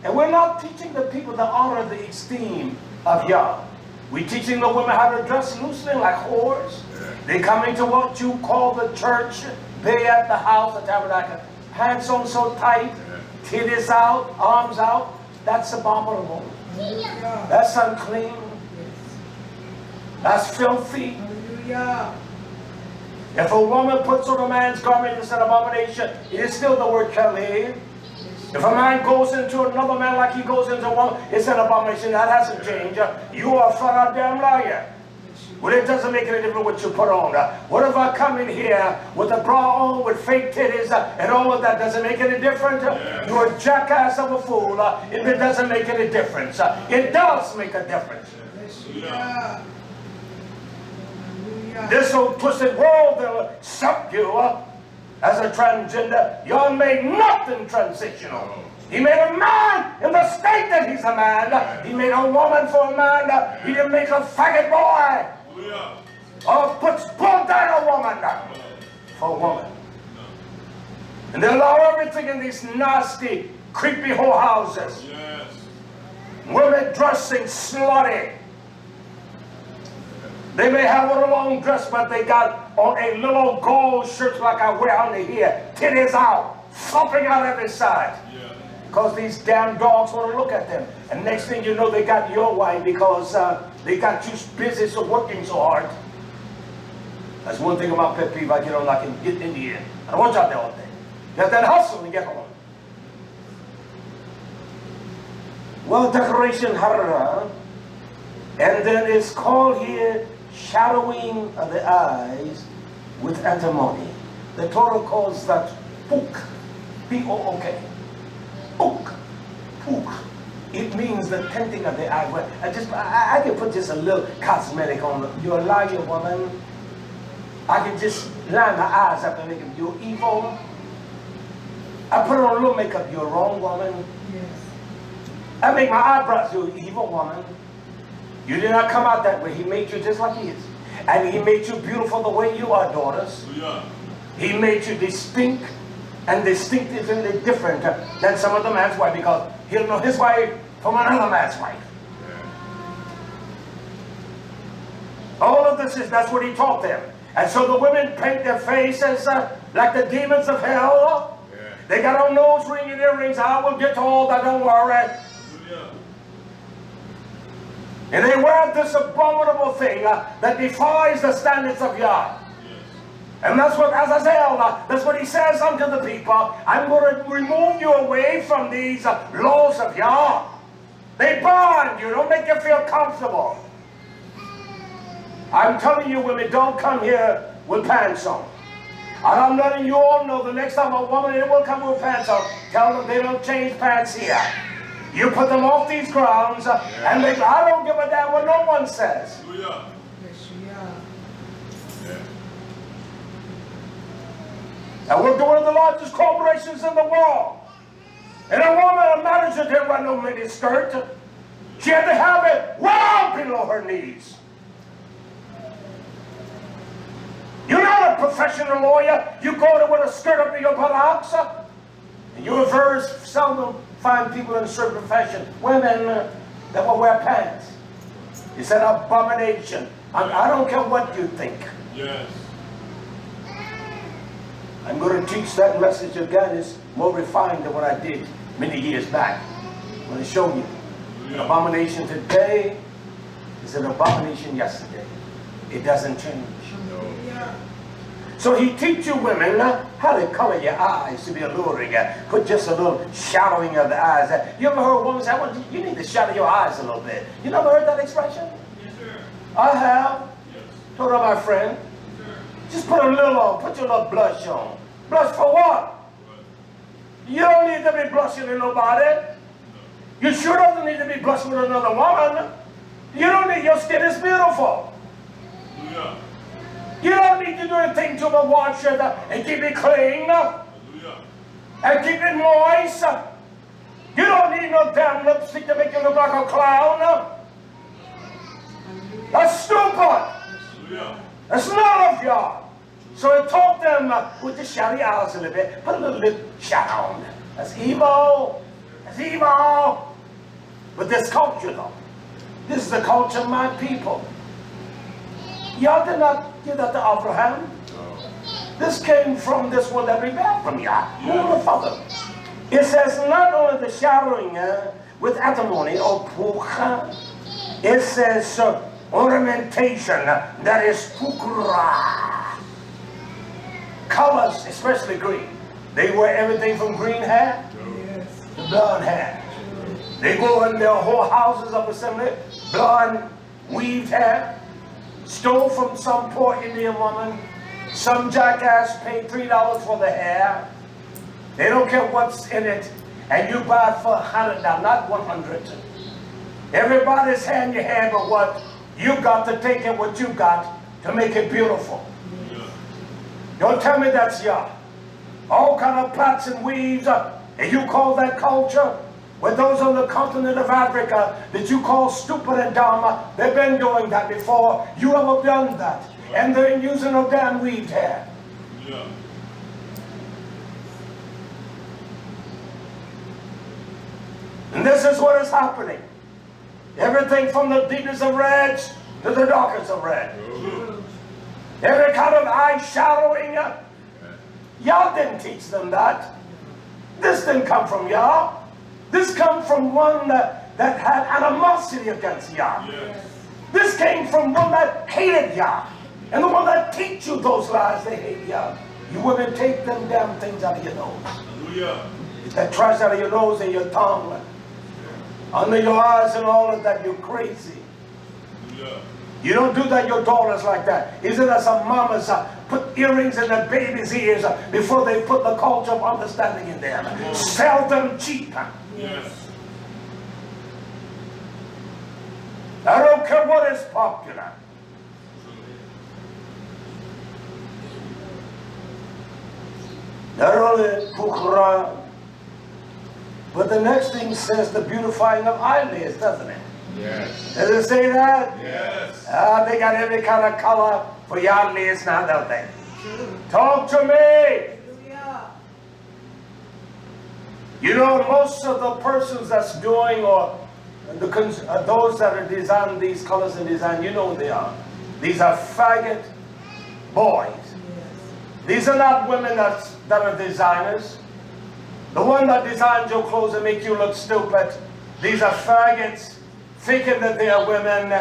And we're not teaching the people to honor the esteem of Yah. We're teaching the women how to dress loosely like whores. They come into what you call the church, they at the house, the tabernacle. Pants on so tight, titties out, arms out. That's abominable. That's unclean. That's filthy. If a woman puts on a man's garment, it's an abomination. It is still the word kali. If a man goes into another man like he goes into one, it's an abomination. That hasn't changed. You are a flat damn liar. Well, it doesn't make any difference what you put on. What if I come in here with a bra on, with fake titties, and all of that? Does it make any difference? You're a jackass of a fool if it doesn't make any difference. It does make a difference. This old twisted world will accept you as a transgender. You made nothing transitional. He made a man in the state that he's a man. He made a woman for a man. He didn't make a faggot boy. Or puts bull down a woman for a woman. And they allow everything in these nasty, creepy whorehouses. Women dressing slutty. They may have on a long dress, but they got on a little gold shirt like I wear under here. Titties out, thumping out every side. Because these damn dogs want to look at them. And next thing you know, they got your wife because they got you busy so working so hard. That's one thing about pet peeve. I get on, I can get in the end. I don't want you out there all day. You have that hustle and get home. Well, decoration hara. And then it's called here shadowing of the eyes with antimony. The Torah calls that puk. P-O-O-K. Puk. Puk. It means the tinting of the eye. I can put just a little cosmetic on it. You're a liar, woman. I can just line my eyes up and make them. You're evil. I put on a little makeup. You're a wrong woman. Yes. I make my eyebrows. You're an evil woman. You did not come out that way. He made you just like he is. And he made you beautiful the way you are, daughters. He made you distinct and distinctively different than some of the man's wife, because he'll know his wife from another man's wife. All of this that's what he taught them. And so the women paint their faces like the demons of hell. They got on nose ring and earrings. I will get to all that, don't worry. And they wear this abominable thing that defies the standards of Yah. And that's what Azazel, that's what he says unto the people. I'm going to remove you away from these laws of Yah. They bind you, don't make you feel comfortable. I'm telling you, women, don't come here with pants on. And I'm letting you all know the next time a woman will come with pants on, tell them they don't change pants here. You put them off these grounds, and they, I don't give a damn what no one says. Hallelujah. And we're one of the largest corporations in the world. And a woman, a manager, didn't wear no mini skirt. She had to have it well below her knees. You're not a professional lawyer. You go to with a skirt up to your buttocks. And you very seldom find people in a certain profession, women that will wear pants. It's an abomination. I don't care what you think. Yes. I'm going to teach that message again. It's more refined than what I did many years back. I'm going to show you. An abomination today is an abomination yesterday. It doesn't change. So he teaches you women how to color your eyes to be alluring. Put just a little shadowing of the eyes. You ever heard a woman say, well, you need to shadow your eyes a little bit? You never heard that expression? Yes, sir. I have. Yes. Told her, my friend. Yes, sir. Just put a little on. Put your little blush on. Blush for what? You don't need to be blushing with nobody. You sure doesn't need to be blushing with another woman. You don't need, your skin is beautiful. Hallelujah. You don't need to do anything to but wash it and keep it clean. Hallelujah. And keep it moist. You don't need no damn lipstick to make you look like a clown. That's stupid. Hallelujah. That's none of y'all. So it taught them with the shiny eyes a little bit. Put a little lip shadow on them. That's evil. That's evil. But this culture though. This is the culture of my people. Y'all did not give that to Abraham. This came from this one that rebelled from Yah. Who the Father? It says not only the shadowing with antimony or pucha. It says ornamentation, that is pukra. Colors, especially green. They wear everything from green hair to blonde hair. They go in their whole houses of assembly, blonde weaved hair, stole from some poor Indian woman. Some jackass paid $3 for the hair. They don't care what's in it. And you buy it for $100, not $100. Everybody's hand your hand, but what you got to take it, what you got to make it beautiful. Don't tell me that's Yah. All kind of plaits and weaves, and you call that culture? With those on the continent of Africa that you call stupid and dumb, they've been doing that before you ever done that. And they're using no damn weaved hair. Yeah. And this is what is happening. Everything from the deepest of reds to the darkest of red. Every kind of eye shadowing. Y'all didn't teach them that. This didn't come from Yah. This comes from one that had animosity against Yah. Yes. This came from one that hated Yah. And the one that teach you those lies, they hate Yah. You women take them damn things out of your nose. Hallelujah. Get that trash out of your nose and your tongue. Under your eyes and all of that, you're crazy. Hallelujah. You don't do that your daughters like that. Isn't that some mamas put earrings in their babies' ears before they put the culture of understanding in them? Sell them cheap. Yes. I don't care what is popular. Not only pukhra, but the next thing says the beautifying of eyelids, doesn't it? Yes. Does it say that? Yes. They got every kind of color for your eyelids now, don't they? Talk to me. You know, most of the persons that's doing or those that are designing these colors and design, you know who they are. These are faggot boys. These are not women that are designers. The one that designs your clothes and make you look stupid. These are faggots thinking that they are women,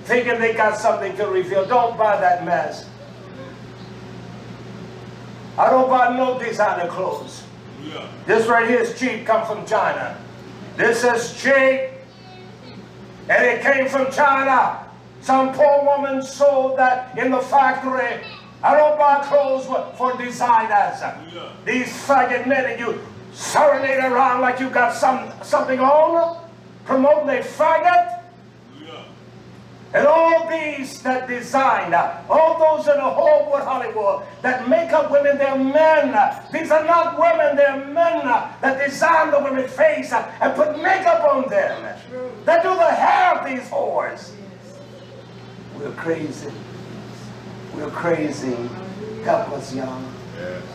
thinking they got something to reveal. Don't buy that mess. I don't buy no designer clothes. Yeah. This right here is cheap, come from China. This is cheap, and it came from China. Some poor woman sold that in the factory. I don't buy clothes for designers. Yeah. These faggot men, and you serenade around like you got something on, promoting a faggot. And all these that design, all those in the whole world Hollywood that make up women, they're men. These are not women, they're men that design the women's face and put makeup on them. They do the hair of these whores. We're crazy. We're crazy. Help us, y'all.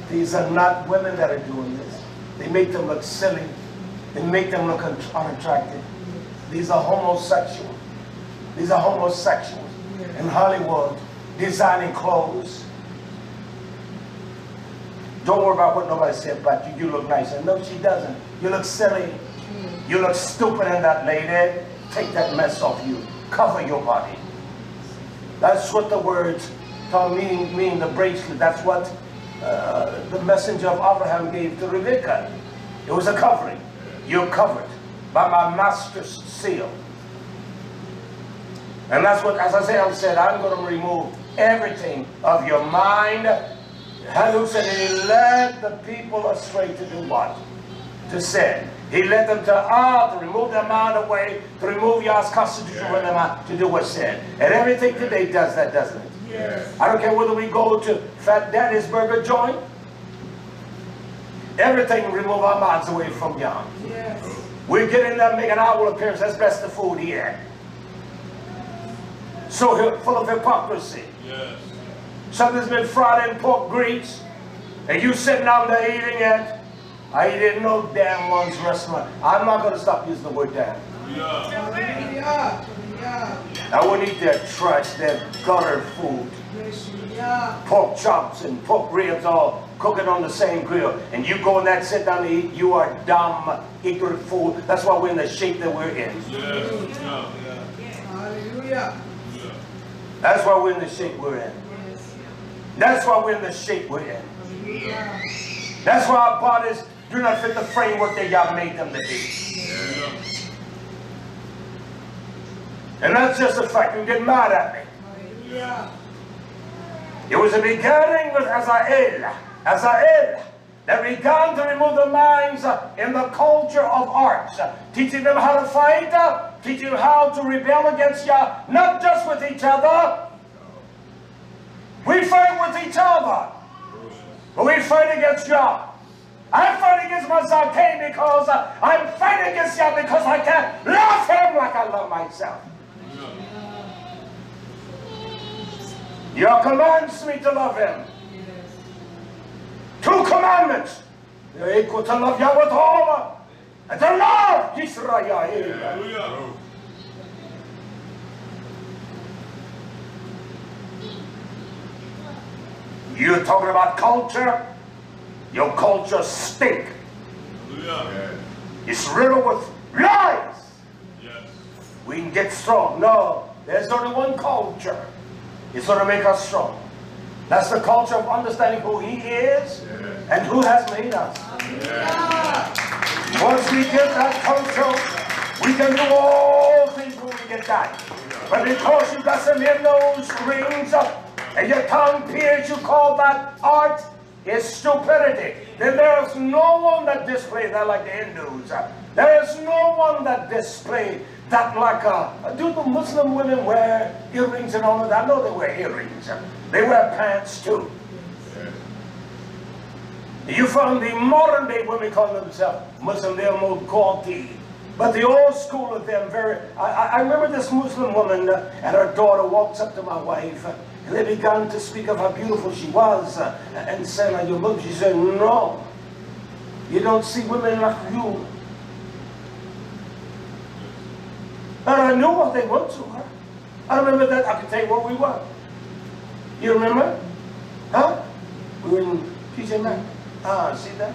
These are not women that are doing this. They make them look silly. They make them look unattractive. These are homosexuals. These are homosexuals in Hollywood designing clothes. Don't worry about what nobody said about you. You look nice. And no, she doesn't. You look silly. You look stupid in that lady. Take that mess off you. Cover your body. That's what the words mean the bracelet. That's what the messenger of Abraham gave to Rebekah. It was a covering. You're covered by my master's seal. And that's what, as I said, I'm going to remove everything of your mind. Hallucinate. He led the people astray to do what? To sin. He led them to remove their mind away, to remove Yah's constitution from their mind, to do what sin. And everything today does that, doesn't it? Yes. I don't care whether we go to Fat Daddy's burger joint. Everything remove our minds away from Yah. Yes. We get in there, make an outward appearance. That's best the food here. So full of hypocrisy. Yes. Something's been fried in pork grease, and you sitting down there eating it. I eat in no damn one's restaurant. I'm not going to stop using the word damn. Yeah. I wouldn't eat their trash, their gutter food. Pork chops and pork ribs all cooking on the same grill. And you go in that, sit down and eat, you are dumb, ignorant fool. That's why we're in the shape that we're in. Hallelujah. That's why we're in the shape we're in. That's why we're in the shape we're in. That's why our bodies do not fit the framework that God made them to be. And that's just a fact. You get mad at me. It was the beginning with Azael that began to remove the minds in the culture of arts, teaching them how to fight, teaching them how to rebel against Yah, not just with each other. We fight with each other, but we fight against Yah. I fight against myself because I'm fighting against Yah because I can't love Him like I love myself. Yah commands me to love Him. 2 commandments. They're equal to love Yah with all and to love YisraYah'ale. You're talking about culture. Your culture stink. It's riddled with lies. We can get strong. No, there's only one culture. It's going to make us strong. That's the culture of understanding who He is and who has made us. Once we get that culture, we can do all things when we get that. But because you got some in those rings and your tongue pierced, you call that art, is stupidity. Then there is no one that displays that like the Hindus. There is no one that displays that like do the Muslim women wear earrings and all of that? I know they wear earrings. They wear pants too. You find the modern day women call themselves Muslim, they're more gaudy. But the old school of them I remember this Muslim woman and her daughter walks up to my wife and they began to speak of how beautiful she was and said, "Are you Muslim?" She said, "No, you don't see women like you." And I knew what they went to. I remember that. I can tell you where we were. You remember? Huh? We were in TJ Maxx. See that?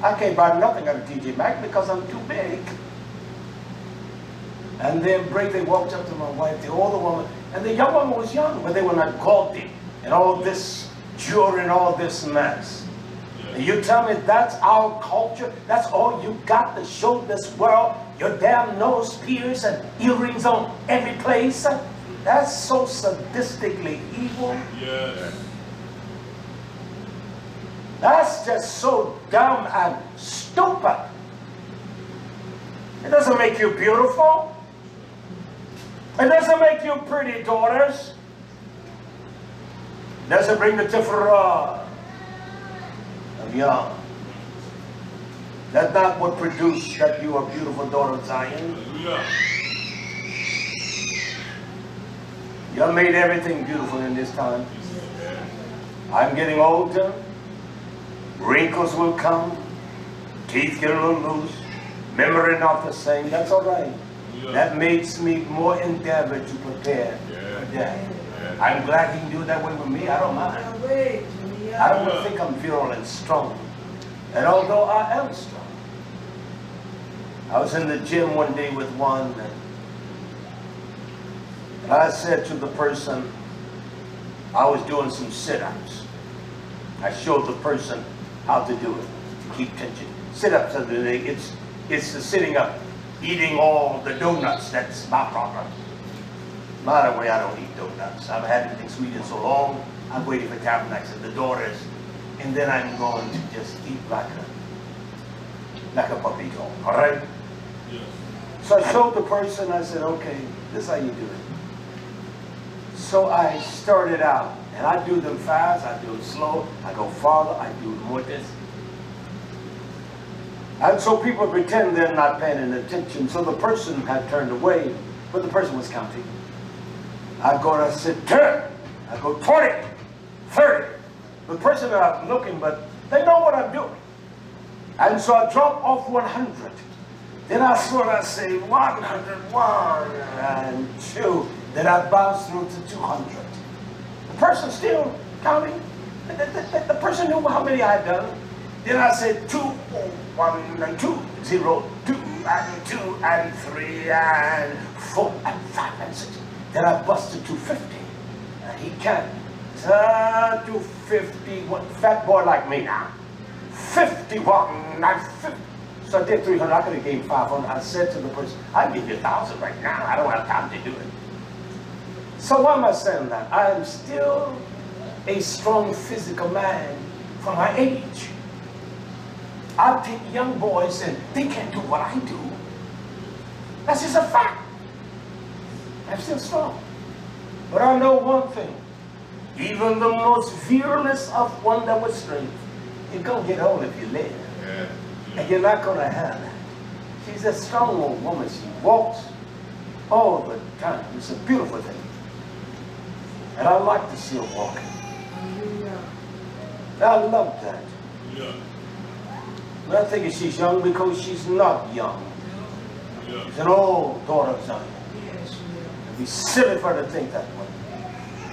I can't buy nothing out of TJ Maxx because I'm too big. And then they walked up to my wife, the older woman, and the young woman was young, but they were not gaudy and all this jewelry and all this mess. And you tell me that's our culture? That's all you got to show this world? Your damn nose pierced and earrings on every place? That's so sadistically evil. Yes. That's just so dumb and stupid. It doesn't make you beautiful. It doesn't make you pretty daughters. It doesn't bring the tifra of young. That's not what produced that you are a beautiful daughter of Zion. You made everything beautiful in this time. I'm getting older. Wrinkles will come. Teeth get a little loose. Memory not the same. That's all right. That makes me more endeavored to prepare for death. I'm glad he can do it that way with me. I don't mind. I don't think I'm virile and strong. And although I am strong, I was in the gym one day with one, and I said to the person, I was doing some sit-ups. I showed the person how to do it, to keep tension. Sit-ups, it's the sitting up, eating all the donuts. That's my problem. By the way, I don't eat donuts. I've had anything sweet in so long. I'm waiting for tabernacles and the daughters, and then I'm going to just eat like a puppy dog. All right? Yes. So I showed the person. I said, okay, this is how you do it. So I started out, and I do them fast. I do them slow. I go farther. I do more this. And so people pretend they're not paying attention. So the person had turned away, but the person was counting. I go and I said, turn. I go 20, 30. The person that I'm looking, but they know what I'm doing. And so I drop off 100. Then I sort of say 101 and 2. Then I bounce through to 200. The person still counting. The person knew how many I had done. Then I said 2, 1 and 2, 0, 2 and 2 and 3 and 4 and 5 and 6. Then I busted to 50. And he can't. 250. Fat boy like me now. 51 and 50. So I did 300. I could have gave 500. I said to the person, I'll give you 1,000 right now. I don't have time to do it. So why am I saying that? I am still a strong physical man for my age. I take young boys and they can't do what I do. That's just a fact. I'm still strong. But I know one thing. Even the most virulent of one that was strength, you're going to get old if you live. Yeah. And you're not going to have that. She's a strong old woman. She walks all the time. It's a beautiful thing. And I like to see her walking. I love that. Yeah. I'm not thinking she's young because she's not young. Yeah. She's an old daughter of Zion. Yes, yeah. It'd be silly for her to think that way.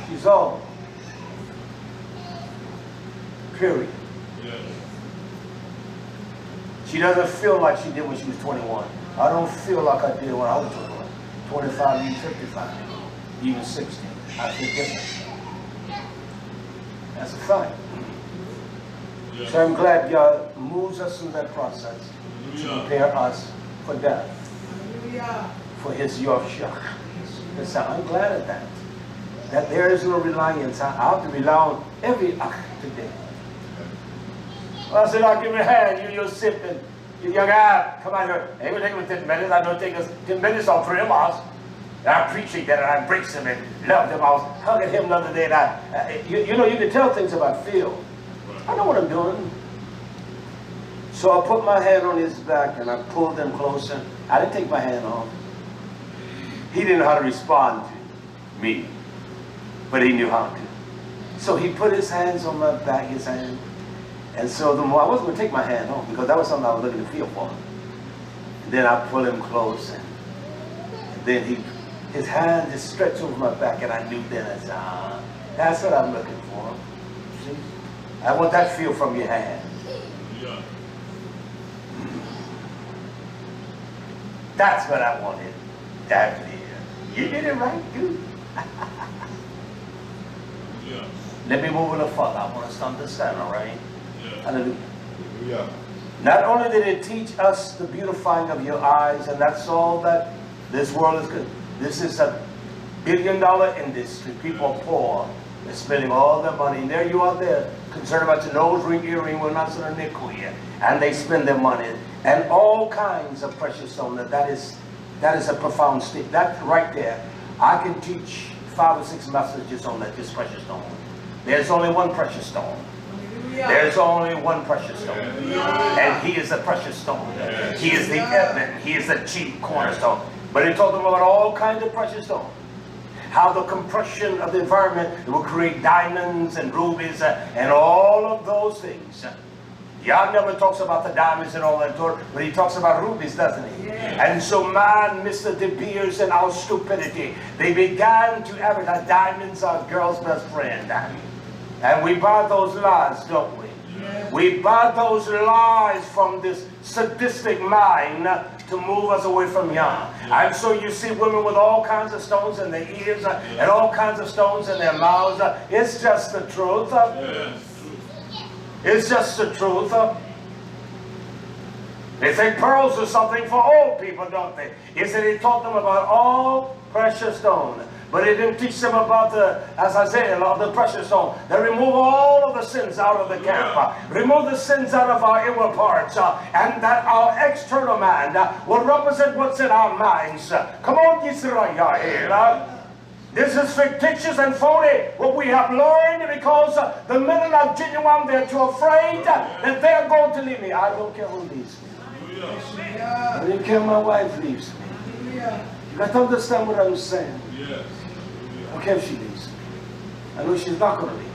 She's old. Period. Yeah. She doesn't feel like she did when she was 21. I don't feel like I did when I was 21. 25, even 55, even 60. I feel different. That's a fact. Yeah. So I'm glad God moves us through that process to prepare us for death. For his YHWH. So I'm glad of that. That there is no reliance. I have to rely on every act today. Well, I said, I'll give you a hand. You're sipping. You young guy, come on here. It will take us 10 minutes. I know it take us 10 minutes or 3 miles. And I appreciate that, and I embrace him and love him. I was hugging him the other day, and you know, you can tell things about Phil. I know what I'm doing. So I put my hand on his back, and I pulled him closer. I didn't take my hand off. He didn't know how to respond to me, but he knew how to. So he put his hands on my back, his hand. And so the more, I wasn't going to take my hand off, because that was something I was looking to feel for. And then I pulled him close, and then his hand just stretched over my back, and I knew then, I said, that's what I'm looking for. See? I want that feel from your hand. Yeah. That's what I wanted. That feel. You did it right, dude. Yeah. Let me move a little further. I want us to understand, all right? Yeah. Hallelujah. Yeah. Not only did it teach us the beautifying of your eyes, and that's all that this world is good. This is a $1 billion industry. People are poor They're spending all their money. And there you are there, concerned about your nose ring, earring, well, not a nickel here. And they spend their money. And all kinds of precious stone. That is a profound state. That right there, I can teach 5 or 6 messages on that, this precious stone. There's only one precious stone. There's only one precious stone. And he is the precious stone. He is the element. He is the chief cornerstone. But he told them about all kinds of precious stones. How the compression of the environment will create diamonds and rubies and all of those things. Yah never talks about the diamonds and all that, but he talks about rubies, doesn't he? And so man, Mr. De Beers and our stupidity, they began to advertise diamonds are a girl's best friend. And we buy those lies, don't we? We buy those lies from this sadistic mind to move us away from Yah. And so you see women with all kinds of stones in their ears and all kinds of stones in their mouths. It's just the truth. It's just the truth. They think pearls are something for old people, don't they? He said he taught them about all precious stone. But he didn't teach them about the, as I said, the precious stone. They remove all of the sins out of the camp. Remove the sins out of our inward parts. And that our external man will represent what's in our minds. Come on, YisraYah'ale. This is fictitious and phony, what we have learned, because the men are not genuine. They're too afraid that they're going to leave me. I don't care who leaves me. I don't care if my wife leaves me. You got to understand what I'm saying. I don't care if she leaves me. I know she's not going to leave me.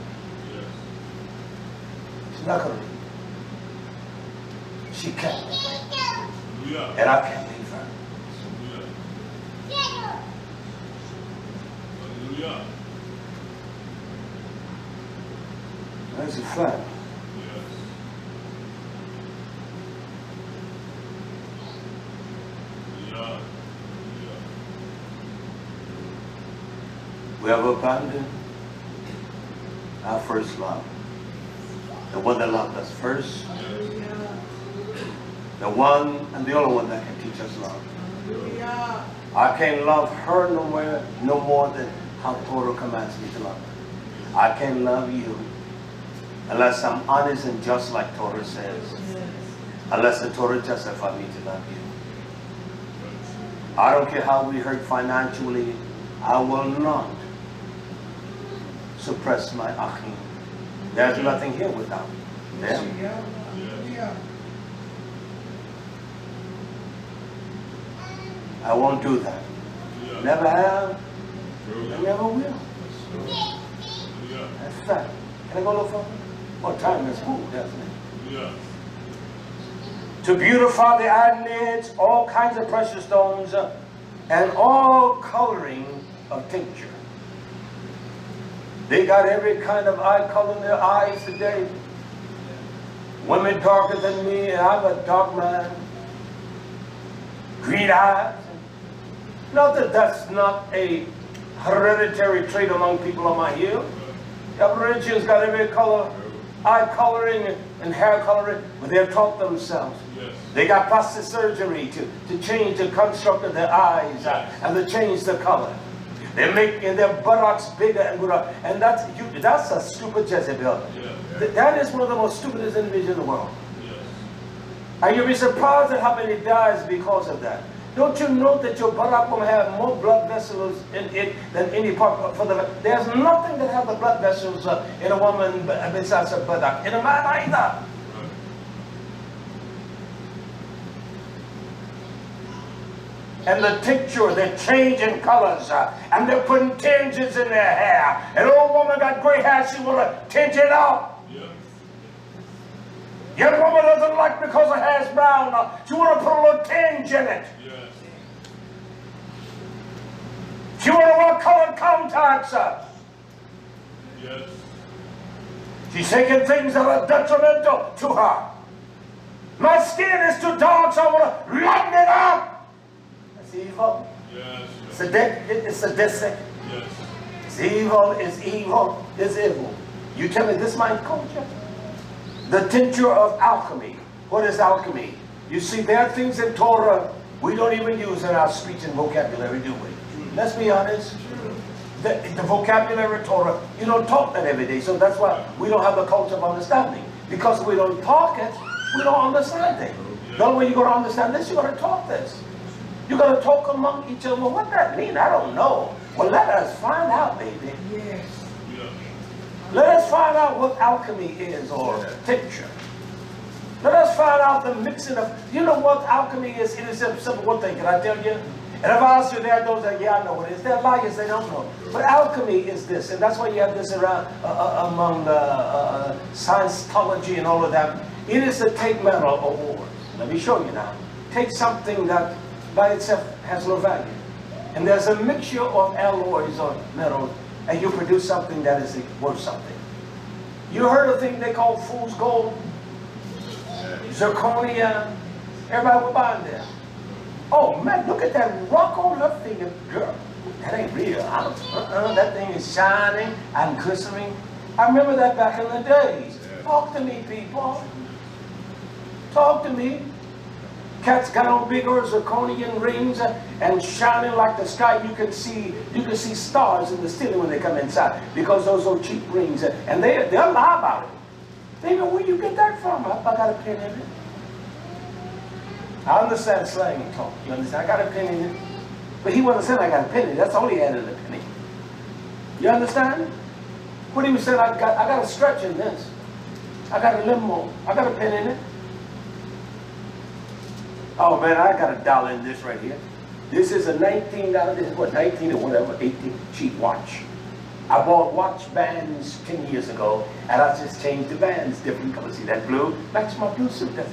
She's not going to leave me. She can't leave me. And I can't leave her. That's a fact. We have abandoned our first love. The one that loved us first. The one and the only one that can teach us love. I can't love her no more than how Torah commands me to love her. I can't love you unless I'm honest and just like Torah says. Unless the Torah justifies me to love you. I don't care how we hurt financially. I will not suppress my achim. There's nothing here without them. I won't do that. Never have. I never will. That's fact. Can I go a little further? Well, time has moved, hasn't it? To beautify the eyelids, all kinds of precious stones, and all coloring of tincture. They got every kind of eye color in their eyes today. Women darker than me, and I'm a dark man. Green eyes. Not that that's not a hereditary trait among people on my hill. The Aborigines got every color, eye coloring and hair coloring, but they're taught themselves. They got plastic surgery to change the construct of their eyes and to change the color. They're making their buttocks bigger and bigger. And that's a stupid Jezebel. That is one of the most stupidest individuals in the world. And you'll be surprised at how many dies because of that. Don't you know that your buttock will have more blood vessels in it than any part for the... There's nothing that have the blood vessels in a woman besides her buttock. In a man either. And the tincture, they're changing colors, and they're putting tinges in their hair. An old woman got gray hair, she want to tinge it up. Young woman doesn't like because her hair's brown, she want to put a little tinge in it. She want to wear colored contacts. She's taking things that are detrimental to her. My skin is too dark, so I want to lighten it up. Evil. It's sadistic. It's evil, it's evil, it's evil. You tell me this my culture? The tincture of alchemy. What is alchemy? You see, there are things in Torah we don't even use in our speech and vocabulary, do we? Let's be honest. the vocabulary of Torah, you don't talk that every day. So that's why we don't have the culture of understanding. Because we don't talk it, we don't understand it. The only way you're going to understand this, you're going to talk this. You're going to talk among each other. Well, what that mean? I don't know. Well, let us find out, baby. Yes. Let us find out what alchemy is, or tincture. Let us find out the mixing of, you know what alchemy is? It is a simple one thing. Can I tell you? And if I ask you, there are those that, yeah, I know what it is. They're liars, they don't know. But alchemy is this, and that's why you have this around among Scientology and all of that. It is to take metal or ores. Let me show you now. Take something that by itself has no value. And there's a mixture of alloys or metals, and you produce something that is worth something. You heard of a thing they call fool's gold? Zirconia. Everybody will buy them. Oh man, look at that rock on her finger, girl. That ain't real. That thing is shining and glistening. I remember that back in the days. Talk to me, people. Talk to me. Cats got on bigger zirconian rings and shining like the sky. You can see stars in the ceiling when they come inside because those are cheap rings, and they'll lie about it. They go, where you get that from? I got a pin in it. I understand slang and talk. You understand? I got a pin in it. But he wasn't saying I got a pin in it. That's all he added a penny. You understand? What he was saying, I got a stretch in this. I got a limo. I got a pin in it. Oh man, I got $1 in this right here. This is a $19, this is what, 19 or whatever, 18, cheap watch. I bought watch bands 10 years ago, and I just changed the bands, different colors. See that blue? Matches my blue suit, doesn't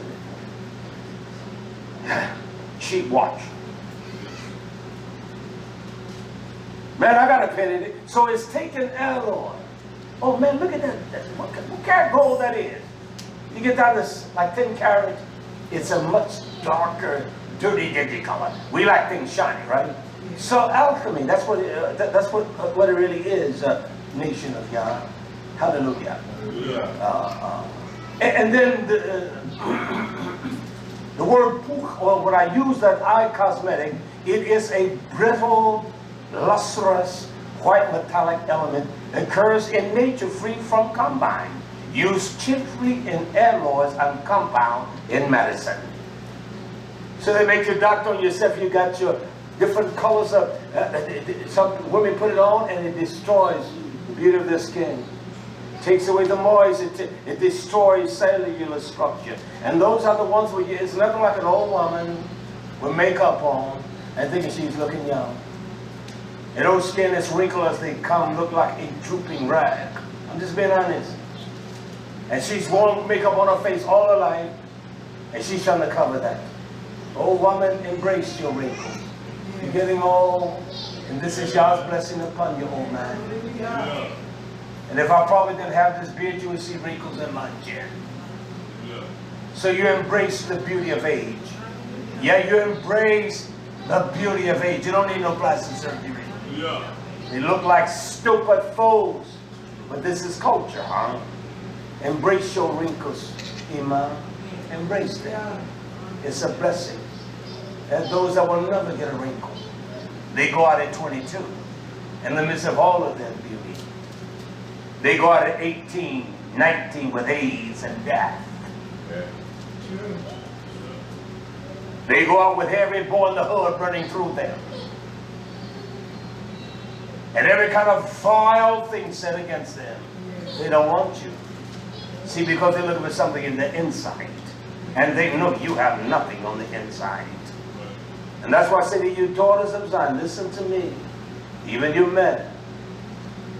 it? Cheap watch. Man, I got a pin in it. So it's taken alloy. Oh man, look at that. What carat gold that is? You get down this like 10 carat. It's a much darker, dirty color. We like things shiny, right? So alchemy, that's what it really is. Nation of Yah, hallelujah. And then the word puch, or what I use, that eye cosmetic, it is a brittle, lustrous, white metallic element that occurs in nature free from combine, used chiefly in alloys and compound in medicine. So they make your doctor on yourself, you got your different colors of, some women put it on and it destroys the beauty of their skin. Takes away the moisture, it destroys cellular structure. And those are the ones where it's nothing like an old woman with makeup on and thinking she's looking young. And those skin is wrinkled as they come, look like a drooping rag. I'm just being honest. And she's worn makeup on her face all her life, and she's trying to cover that. Old woman, embrace your wrinkles. You're getting old, and this is God's blessing upon you, old man. Yeah. And if I probably didn't have this beard, you would see wrinkles in my chin. Yeah. So you embrace the beauty of age. Yeah, you embrace the beauty of age. You don't need no plastic surgery. Yeah. They look like stupid fools. But this is culture, huh? Embrace your wrinkles, Imam. Embrace them. It's a blessing. There's those that will never get a wrinkle. They go out at 22. In the midst of all of their beauty. They go out at 18, 19 with AIDS and death. Yeah. They go out with every boy in the hood running through them. And every kind of vile thing said against them. They don't want you. See, because they're looking for something in the inside. And they know you have nothing on the inside. And that's why I say to you, daughters of Zion, listen to me. Even you men.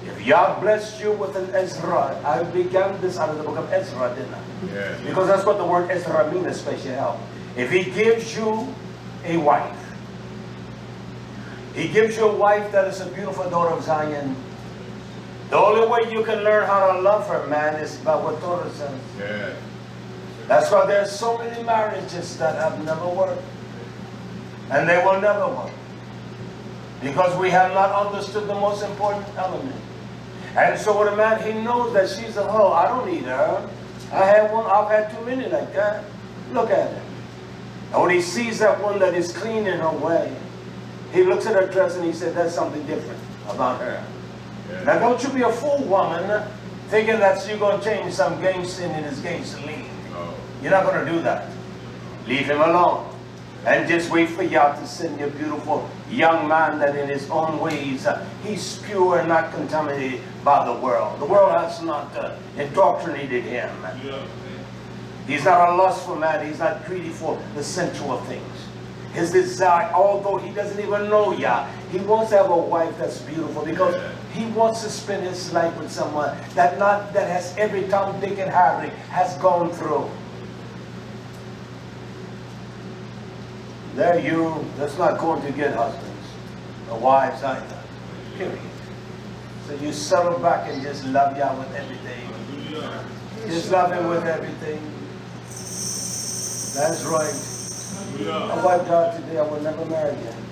If Yah blessed you with an Ezra, I began this out of the book of Ezra, didn't I? Yeah. Because that's what the word Ezra means, special help. If he gives you a wife, he gives you a wife that is a beautiful daughter of Zion, the only way you can learn how to love her, man, is by what Torah says. Yeah. That's why there's so many marriages that have never worked. And they will never work. Because we have not understood the most important element. And so with a man, he knows that she's a hoe. I don't need her. I had one, I've had too many like that. Look at her. And when he sees that one that is clean in her way, he looks at her dress and he said, there's something different about her. Now don't you be a fool, woman, thinking that you're going to change some gang sin in his gang lean. You're not going to do that. Leave him alone. And just wait for Yah to send you a beautiful young man that in his own ways, he's pure and not contaminated by the world. The world has not indoctrinated him. He's not a lustful man. He's not greedy for the sensual things. His desire, although he doesn't even know Yah, he wants to have a wife that's beautiful because he wants to spend his life with someone that has every Tom, Dick, and Harry has gone through. That's not going to get husbands or wives either. Period. So you settle back and just love Yah with everything. Just love him with everything. That's right. I wiped out today, I will never marry again.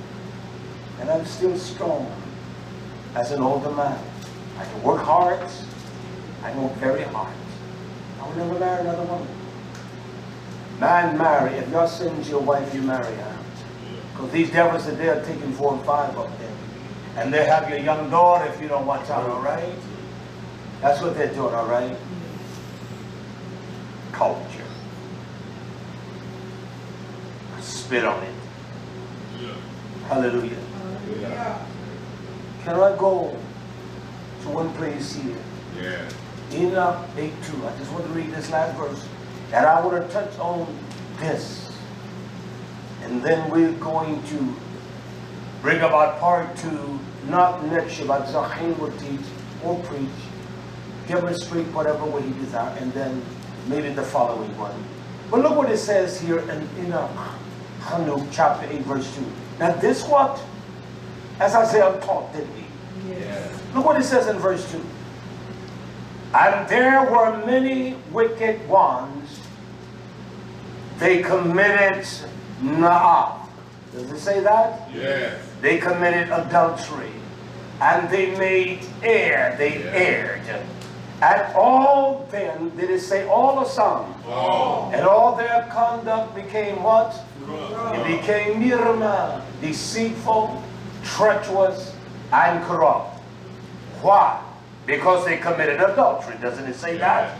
And I'm still strong as an older man. I can work hard. I can work very hard. I will never marry another woman. Man, marry. If God sends you a wife, you marry her. Because these devils are there taking 4 and 5 of them. And they have your young daughter if you don't watch out, all right? That's what they're doing, all right? Culture. Spit on it. Hallelujah. Can I go to one place here? Enoch 8:2. I just want to read this last verse. And I want to touch on this. And then we're going to bring about part 2, not next year, but Zachim will teach or preach, demonstrate whatever way he desires, and then maybe the following one. But look what it says here in Enoch, chapter 8, verse 2. Now this what? As Isaiah taught, didn't he? Yes. Look what it says in verse 2. And there were many wicked ones. They committed Na'ah. Does it say that? Yes. They committed adultery. And they made err. They erred. And all then, did it say all or some? All. And all their conduct became what? Corrupt. It became mirma, deceitful, treacherous, and corrupt. Why? Because they committed adultery. Doesn't it say that?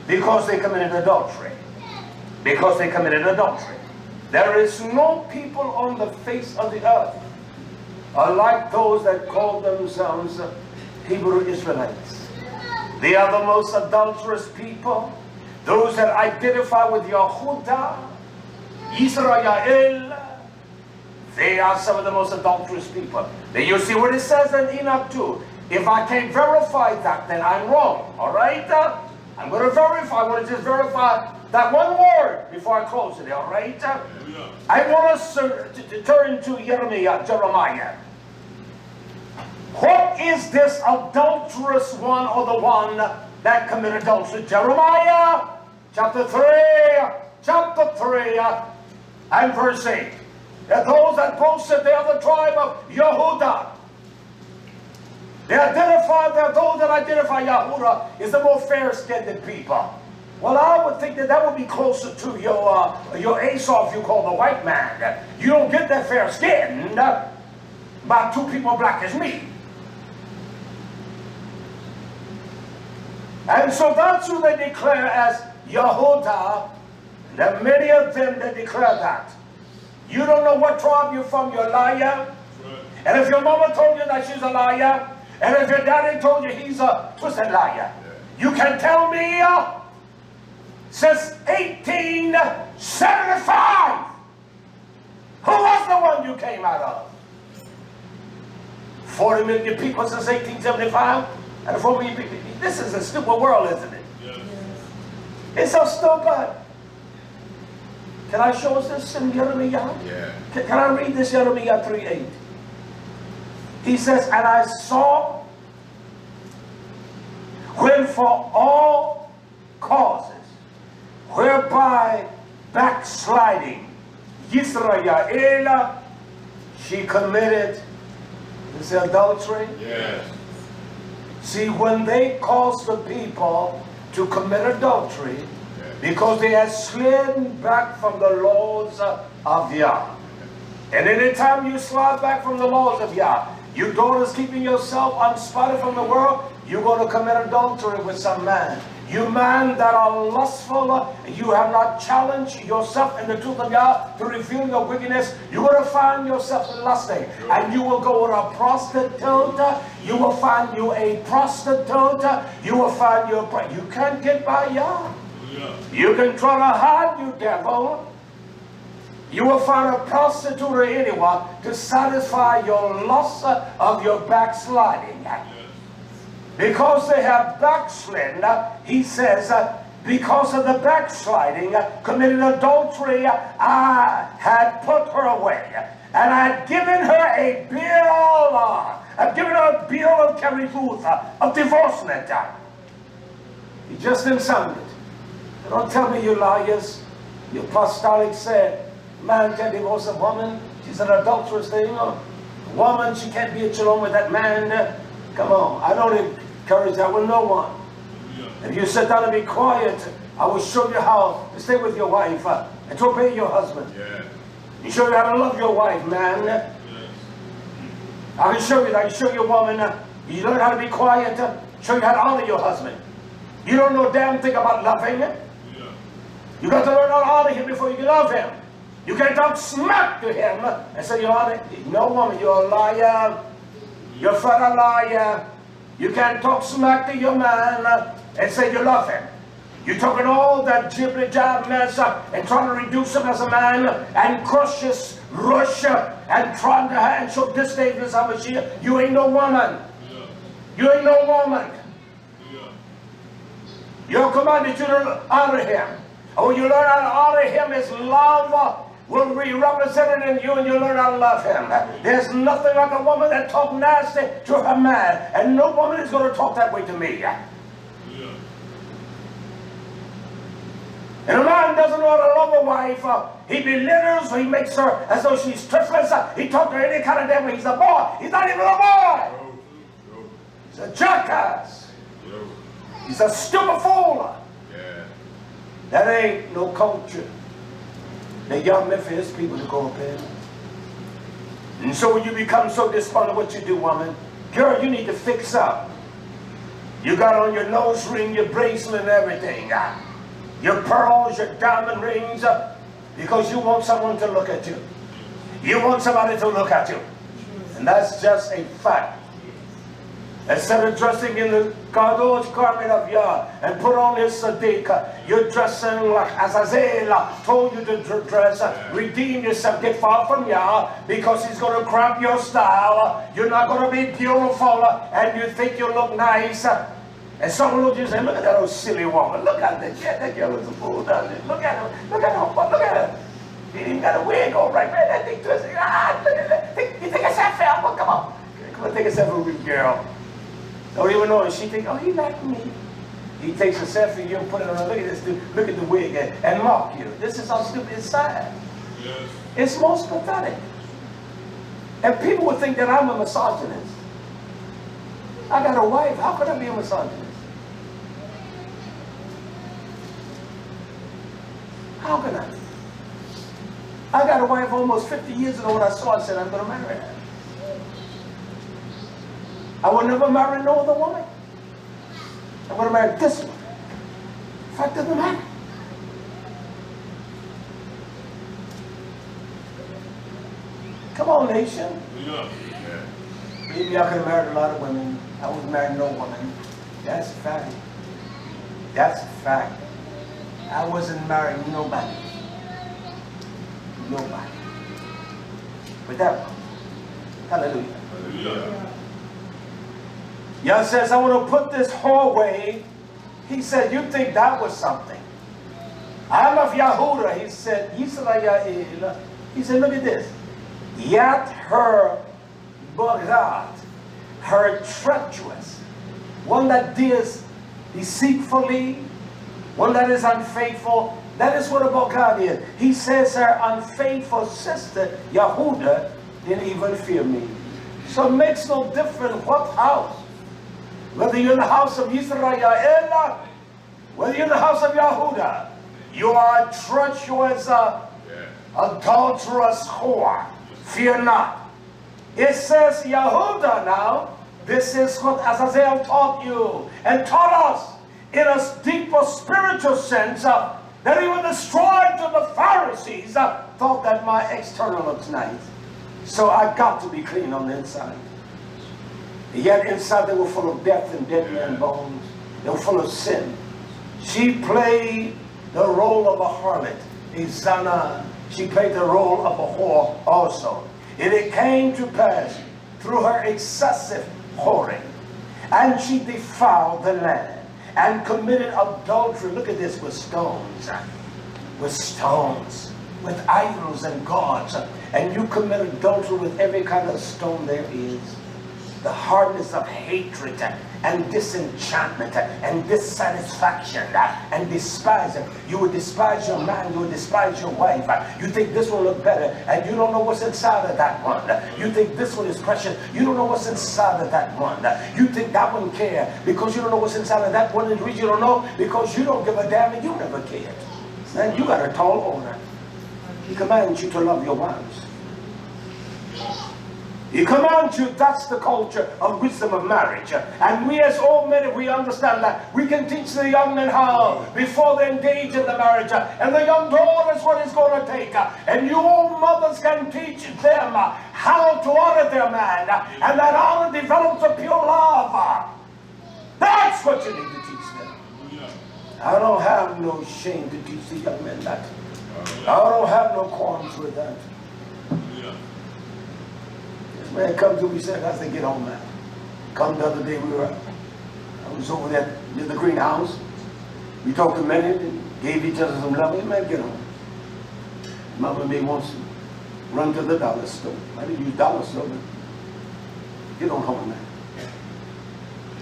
Because they committed adultery. Because they committed adultery. There is no people on the face of the earth like those that call themselves Hebrew Israelites. They are the most adulterous people. Those that identify with YHWH, YisraYah'ale, they are some of the most adulterous people. Then you see what it says in Enoch 2. If I can't verify that, then I'm wrong. All right? I'm going to verify. I want to just verify that one word before I close it. All right? I want us to turn to Jeremiah. What is this adulterous one or the one that committed adultery? Jeremiah chapter 3 and verse 8. That those that boasted they are the tribe of Yehudah. They identify that those that identify YHWH is the more fair-skinned people. Well, I would think that would be closer to your Esau, if you call the white man. You don't get that fair-skinned by 2 people black as me. And so that's who they declare as YHWH. There are many of them that declare that. You don't know what tribe you're from, you're a liar. And if your mama told you that she's a liar, and if your daddy told you he's a twisted liar, you can tell me since 1875, who was the one you came out of? 40 million people since 1875? And 4 million people. This is a stupid world, isn't it? Yes. It's so stupid. Can I show us this in Jeremiah? Yeah. Can I read this Jeremiah 3:8? He says, and I saw when for all causes whereby backsliding YisraYah'ale, she committed this adultery. Yes. See, when they cause the people to commit adultery, because they have slid back from the laws of Yah. And anytime you slide back from the laws of Yah, You daughters keeping yourself unspotted from the world, you're going to commit adultery with some man. You men that are lustful, you have not challenged yourself in the truth of God to reveal your wickedness, you're going to find yourself lusting. And you will go with a prostitute, you will find you a prostitute, you will find you can't get by y'all. You can try to hide, you devil. You will find a prostitute or anyone to satisfy your lust of your backsliding. Because they have backslidden, he says, because of the backsliding, committed adultery, I had put her away. And I had given her a bill, I've given her a bill of Keributh, of divorcement. He just didn't sound it. Don't tell me, you liars. You apostolic said, man can divorce a woman. She's an adulterous thing. A woman, she can't be at shalom with that man. Come on, I don't encourage that with no one. If you sit down and be quiet, I will show you how to stay with your wife and to obey your husband. You show you how to love your wife, man. I can show you that. I can show you a woman. You learn how to be quiet, show you how to honor your husband. You don't know a damn thing about loving. You got to learn how to honor him before you can love him. You can't talk smack to him and say you honor him. No, woman, you're a liar. You're a fat liar. You can't talk smack to your man and say you love him. You're talking all that jibbly-jab mess and trying to reduce him as a man and crush his rush and trying to show disdain for Hamashiach. You ain't no woman. You ain't no woman. You're commanded you to honor him. And when you learn how to honor him, his love will be represented in you, and you learn how to love him. There's nothing like a woman that talks nasty to her man, and no woman is going to talk that way to me. And a man doesn't know how to love a wife. He belittles her, he makes her as though she's triplets. He talks to her any kind of devil. He's a boy. He's not even a boy. He's a jackass. He's a stupid fool. That ain't no culture. They young meant for his people to go up in. And so when you become so despondent, what you do, woman? Girl, you need to fix up. You got on your nose ring, your bracelet and everything. Your pearls, your diamond rings. Because you want someone to look at you. You want somebody to look at you. And that's just a fact. Instead of dressing in the kadosh garment of Yah and put on his sadiq, you're dressing like Azazel told you to dress. Redeem yourself, get far from Yah, because he's going to cramp your style. You're not going to be beautiful, and you think you look nice. And someone will just say, look at that old silly woman. Look at that. Yeah, that girl is a fool, doesn't it? Look at her. Look at her. Look at her. She ain't even got a wig on right. Man, that thing twisted. Look at that. You think it's that fair? Well, come on. Come on, take a selfie with me, girl. Don't even know it. She thinks, oh, he like me. He takes a selfie of you and put it on. Look at this dude. Look at the wig and mock you. This is how stupid it's sad. Yes. It's most pathetic. And people would think that I'm a misogynist. I got a wife. How could I be a misogynist? How can I? I got a wife almost 50 years ago. When I saw her, I said, I'm going to marry her. I will never marry no other woman. I'm going to marry this one. In fact, it doesn't matter. Come on, nation. Yeah. Maybe I could have married a lot of women. I wasn't married no woman. That's a fact. That's a fact. I wasn't marrying nobody. Nobody. But that one. Hallelujah. Hallelujah. Yah says, I want to put this whole way. He said, you think that was something. I'm of Yahudah. He said, YisraYah'ale. He said, look at this. Yet her bogad, her treacherous, one that deals deceitfully, one that is unfaithful. That is what a bogad is. He says her unfaithful sister, Yahudah, didn't even fear me. So it makes no difference what house. Whether you're in the house of YisraYah'ale, whether you're in the house of Yahudah, you are a treacherous, adulterous whore. Fear not. It says Yehuda now. This is what Azazel taught you and taught us in a deeper spiritual sense that even the scribes of the Pharisees thought that my external looks nice. So I got to be clean on the inside. Yet inside they were full of death and dead man bones. They were full of sin. She played the role of a harlot, a zana. She played the role of a whore also. And it came to pass through her excessive whoring, and she defiled the land and committed adultery. Look at this, with stones, with idols and gods. And you commit adultery with every kind of stone there is. The hardness of hatred and disenchantment and dissatisfaction and despise. You would despise your man, you would despise your wife. You think this will look better and you don't know what's inside of that one. You think this one is precious, you don't know what's inside of that one. You think that one cares because you don't know what's inside of that one. And the reason you don't know, because you don't give a damn and you never cared. And you got a tall order. He commands you to love your wives. He commands you. That's the culture of wisdom of marriage. And we as old men, if we understand that, we can teach the young men how before they engage in the marriage. And the young daughters what it's going to take. And you old mothers can teach them how to honor their man. And that honor develops a pure love. That's what you need to teach them. I don't have no shame to teach the young men that. I don't have no qualms with that. Man, come to me, said, I said, get home, man. Come the other day, I was over there near the greenhouse. We talked a minute and gave each other some love. Man, get home. Mama may wants to run to the dollar store. I didn't use dollar store, but get on home, man.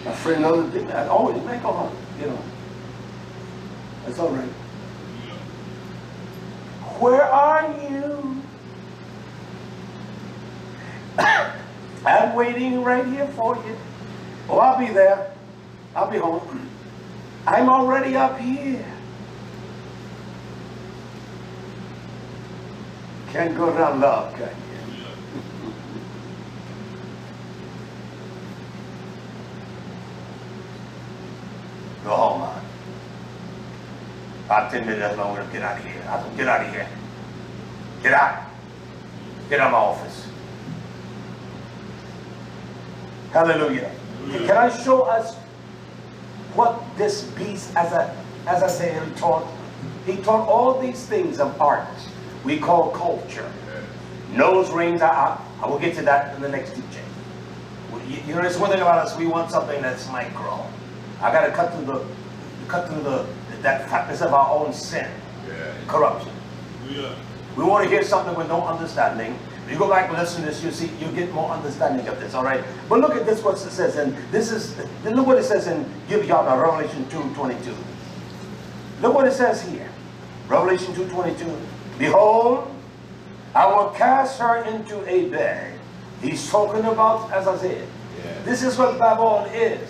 My friend, other thing, I always, man, go home. Get home. That's all right. Where are you? I'm waiting right here for you. Oh, I'll be there. I'll be home. I'm already up here. Can't go around love, can you? Go home, man. About 10 minutes longer, get out of here. I said, get out of here. Get out. Get out of my office. Hallelujah. Can I show us what this beast, as I say, taught? He taught all these things of art we call culture. Nose rings, I will get to that in the next teaching. You know, there's one thing about us, we want something that's micro. I got to cut through that fatness of our own sin, corruption. We want to hear something with no understanding. If you go back and listen to this, you see, you get more understanding of this, all right? But look at this, what it says, and look what it says in, give y'all now, Revelation 2:22. Look what it says here. Revelation 2:22. Behold, I will cast her into a bag. He's talking about, as I said, this is what Babylon is.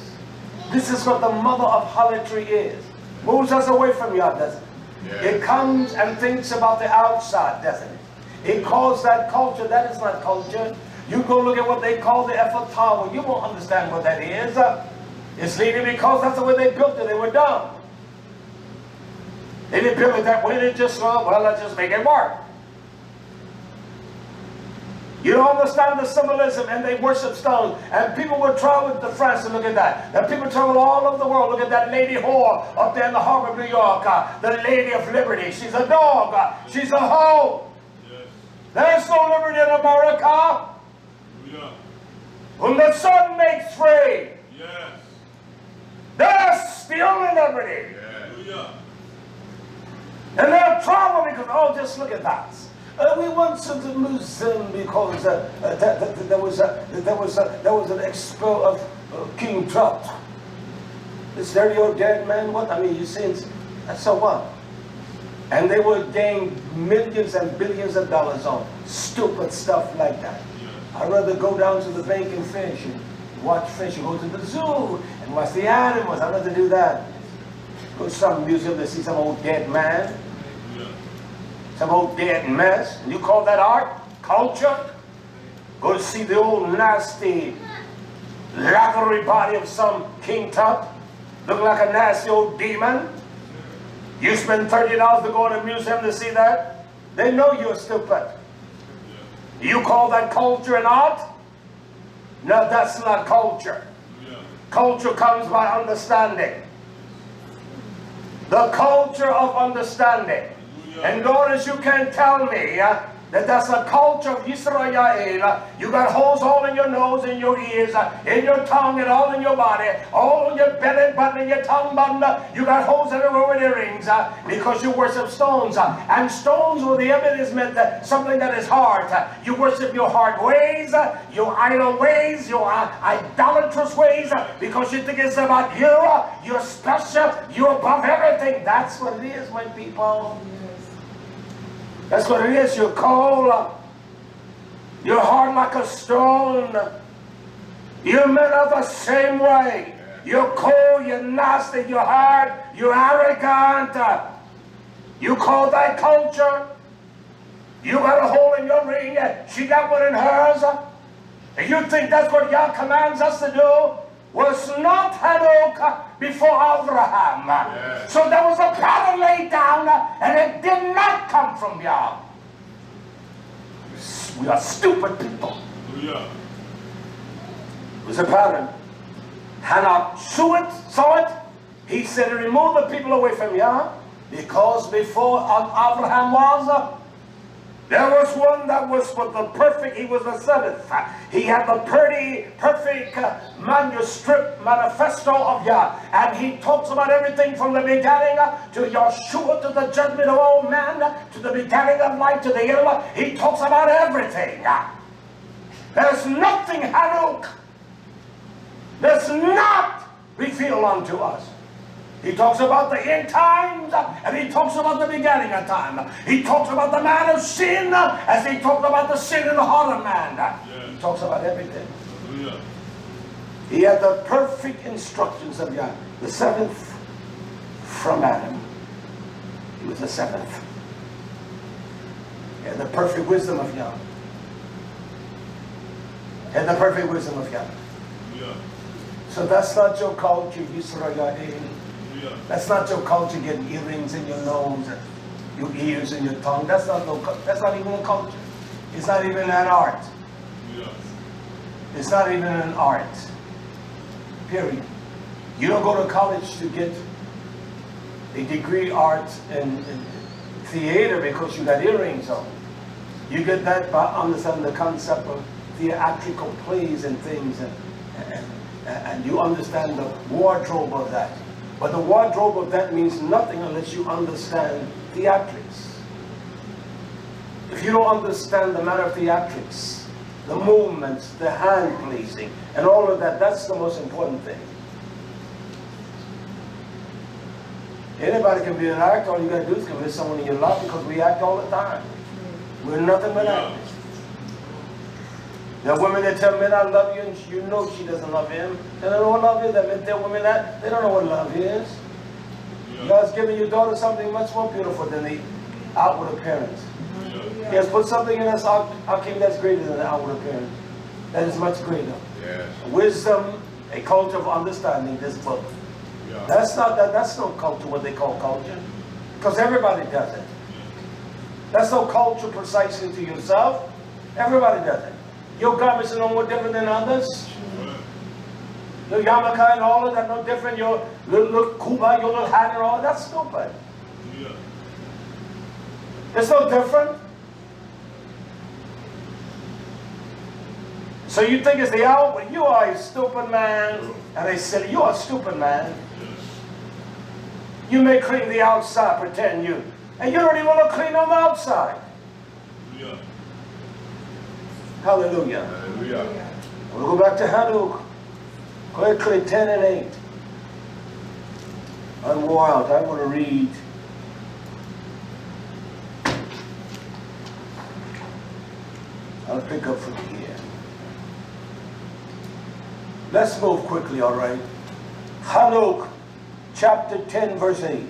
This is what the mother of harlotry is. Moves us away from y'all, doesn't it? It comes and thinks about the outside, doesn't it? It calls that culture. That is not culture. You go look at what they call the Eiffel Tower. You won't understand what that is. It's leading because that's the way they built it. They were dumb. They didn't build it that way. They just thought, well, let's just make it work. You don't understand the symbolism, and they worship stone. And people would travel to France and look at that. And people travel all over the world. Look at that lady whore up there in the harbor of New York. The Lady of Liberty. She's a dog. She's a hoe. There's no liberty in America. Whom the Son makes free. There's still a liberty. And they're traveling because, oh, just look at that. We went to the museum because there was an expo of King Tut. Is there your dead man? What? I mean, you see, so what? And they would gain millions and billions of dollars on stupid stuff like that. I'd rather go down to the bank and fish and watch fish, and go to the zoo and watch the animals. I'd rather do that. Go to some museum to see some old dead man, some old dead mess. And you call that art? Culture? Go see the old nasty, lathery body of some king tut, look like a nasty old demon. You spend $30 to go to a museum to see that? They know you're stupid. You call that culture and art? No, that's not culture. Culture comes by understanding. The culture of understanding. And notice you can't tell me that that's a culture of YisraYah'ale. You got holes all in your nose, in your ears, in your tongue, and all in your body, all in your belly button, and your tongue button. You got holes everywhere with earrings because you worship stones. And stones, well, the evidence is meant something that is hard. You worship your hard ways, your idol ways, your idolatrous ways, because you think it's about you. You're special. You're above everything. That's what it is, my people. That's what it is. You're cold. You're hard like a stone. You're made of the same way. You're cold, you're nasty, you're hard, you're arrogant. You call that culture? You got a hole in your ring, she got one in hers. And you think that's what Yah commands us to do? Was not Hanok before Abraham. Yes. So there was a pattern laid down, and it did not come from Yah. We are stupid people. Yeah. It was a pattern. Hanok saw it. He said, remove the people away from Yah, because before Abraham was, there was one that was for the perfect, he was the seventh. He had the perfect manifesto of Yah. And he talks about everything from the beginning to Yeshua, to the judgment of all man, to the beginning of life, to the end. He talks about everything. There's nothing, Hanuk, that's not revealed unto us. He talks about the end times, and he talks about the beginning of time. He talks about the man of sin, as he talks about the sin in the heart of man. Yeah. He talks about everything. Hallelujah. He had the perfect instructions of Yah. The seventh from Adam. He was the seventh. He had the perfect wisdom of Yah. He had the perfect wisdom of Yah. Yeah. So that's not your culture, YisraYah'ale. That's not your culture, getting earrings in your nose, and your ears and your tongue. That's not even a culture. It's not even an art. It's not even an art. Period. You don't go to college to get a degree art in theater because you got earrings on. You get that by understanding the concept of theatrical plays and things, and you understand the wardrobe of that. But the wardrobe of that means nothing unless you understand theatrics. If you don't understand the matter of theatrics, the movements, the hand pleasing, and all of that, that's the most important thing. Anybody can be an actor. All you got to do is convince someone in your life, because we act all the time. We're nothing but actors. There are women that tell men, I love you, and you know she doesn't love him. They don't know what love is. That men tell women that. They don't know what love is. Yeah. God's giving your daughter something much more beautiful than the outward appearance. Yeah. He has put something in us, how came that's greater than the outward appearance? That is much greater. Yes. Wisdom, a culture of understanding, this book. Yeah. That's no culture, what they call culture. Because everybody does it. That's no culture precisely to yourself. Everybody does it. Your garments are no more different than others. Your yarmulke and all of that no different. Your little kuba, your little hat and all that's stupid. Yeah. It's no different. So you think it's the outward? You are a stupid man. And they said, you are a stupid man. You may clean the outside, pretend you. And you don't even want to clean on the outside. Yeah. Hallelujah. Hallelujah. We'll go back to Hanuk. Quickly, 10 and 8. Unwore out. I want to read. I'll pick up from here. Let's move quickly, all right? Hanuk, chapter 10, verse 8.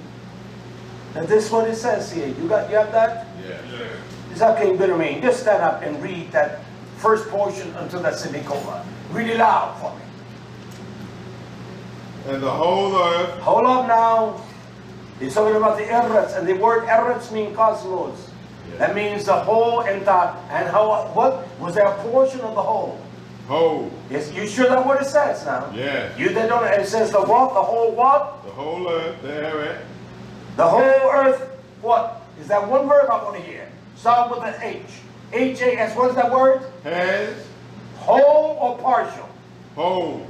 Now this is what it says here. You have that? Yeah. It's okay, Bitterman. Just stand up and read that first portion until that semicolon. Read it loud for me. And the whole earth. Hold up now. He's talking about the eretz, and the word eretz means cosmos. Yeah. That means the whole entire. And how? What was there a portion of the whole? Whole. Yes, you sure that's what it says now? Yeah. You that don't. It says the what? The whole what? The whole earth. There it. The whole earth. What is that one verb I want to hear? Start with an H. H-A-S. What is that word? Has. Whole or partial? Whole.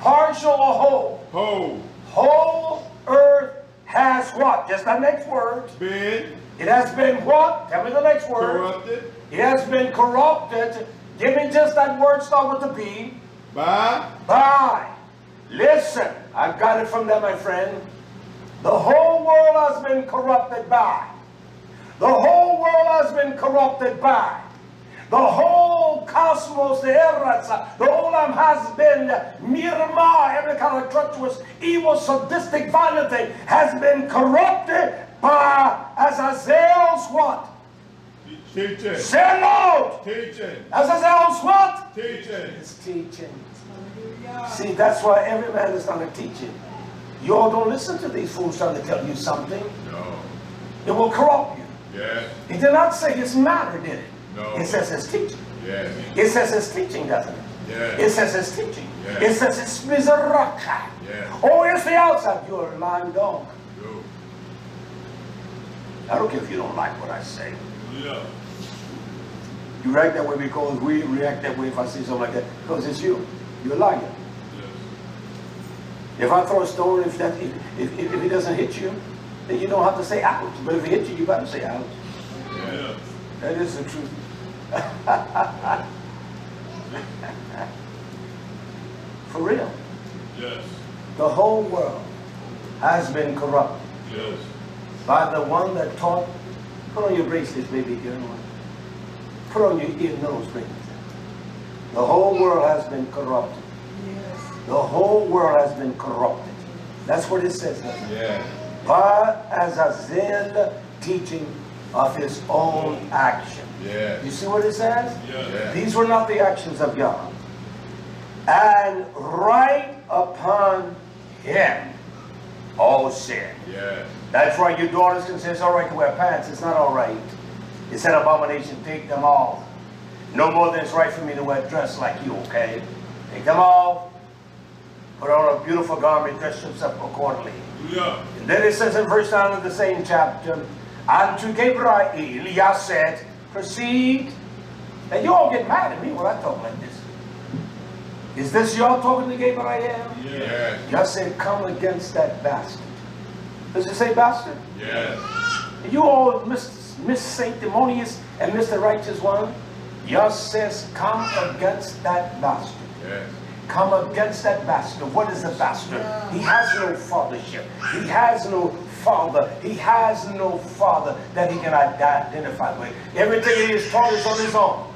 Partial or whole? Whole. Whole earth has what? Just that next word. Been. It has been what? Tell me the next word. Corrupted. It has been corrupted. Give me just that word, start with the B. By. By. Listen, I got it from there, my friend. The whole world has been corrupted by. The whole world has been corrupted by. The whole cosmos, the eretz, the olam has been mirma, every kind of treacherous, evil, sadistic, violent thing has been corrupted by Azazel's what? Teaching. Say it loud! Teaching. Azazel's what? Teaching. It's teaching. See, that's why every man is not a teaching. You all don't listen to these fools trying to tell you something. No. It will corrupt you. Yes. It did not say his matter, did it? No. It says his teaching. Yes. It says his teaching, doesn't it? Yes. It says his teaching. Yes. It says his mizraka. Yes. Oh, it's the outside. You're a lying dog. True. I don't care if you don't like what I say. Yeah. You react that way because we react that way if I say something like that. Because it's you. You're a liar. Yes. If I throw a stone, if it doesn't hit you, then you don't have to say ouch. But if it hits you, you got to say ouch. Yeah. That is the truth. For real. Yes. The whole world has been corrupted Yes. by the one that taught. Put on your bracelets, baby girl. Put on your ear nose rings. The whole world has been corrupted. The whole world has been corrupted. That's what it says. Yeah. By Azazel teaching of his own action. Yeah. You see what it says? Yeah. These were not the actions of Yah. And right upon him all sin. Yeah. That's right, your daughters can say it's all right to wear pants. It's not all right. It's an abomination. Take them off. No more than it's right for me to wear a dress like you, okay? Take them off. Put on a beautiful garment, dress yourself accordingly. Yeah. And then it says in verse 9 of the same chapter, and to Gabriel, Yah said, proceed. And you all get mad at me when I talk like this. Is this y'all talking to Gabriel? Yeah. Yah said, come against that bastard. Does it say bastard? Yes. And you all Miss Sanctimonious and Mr. Righteous One, Yah says, come against that bastard. Yes. Come against that bastard. What is a bastard? He has no fathership. He has no father. He has no father that he can identify with. Everything he is taught is on his own.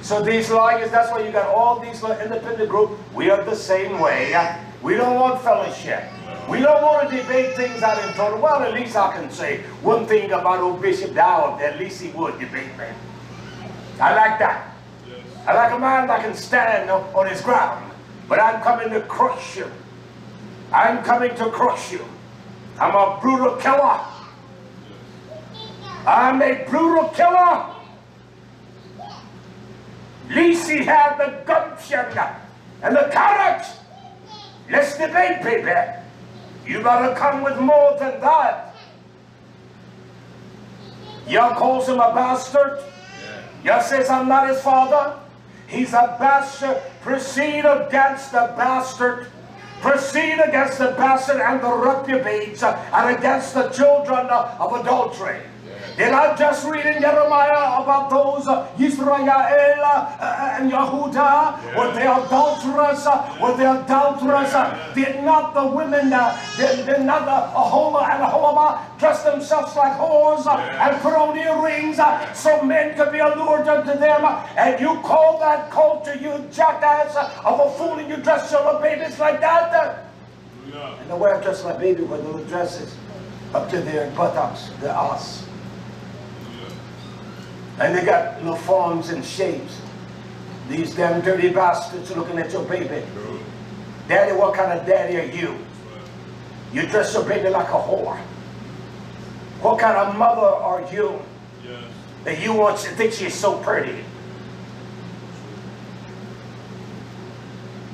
So these liars, that's why you got all these independent groups. We are the same way. We don't want fellowship. We don't want to debate things out in Torah. Well, at least I can say one thing about old Bishop Dawid. At least he would debate me. I like that. I like a man that can stand on his ground. But I'm coming to crush you. I'm coming to crush you. I'm a brutal killer. I'm a brutal killer. At least he had the gumption and the courage. Let's debate, baby. You better come with more than that. Yah calls him a bastard. Yah says, I'm not his father. He's a bastard. Proceed against the bastard. Proceed against the bastard and the reprobates and against the children of adultery. Did I just read in Jeremiah about those YisraYah'ale and Yehuda? Were they adulterers? Were they adulterers? Did not the women, did not Ahola and Aholama dress themselves like whores and put on earrings so men could be allured unto them? And you call that culture, you jackass of a fool, and you dress your little babies like that? And the way I dress my baby with little dresses up to their buttocks, their ass. And they got little forms and shapes. These damn dirty bastards are looking at your baby. Daddy, what kind of daddy are you? You dress your baby like a whore. What kind of mother are you? That you want to think she's so pretty?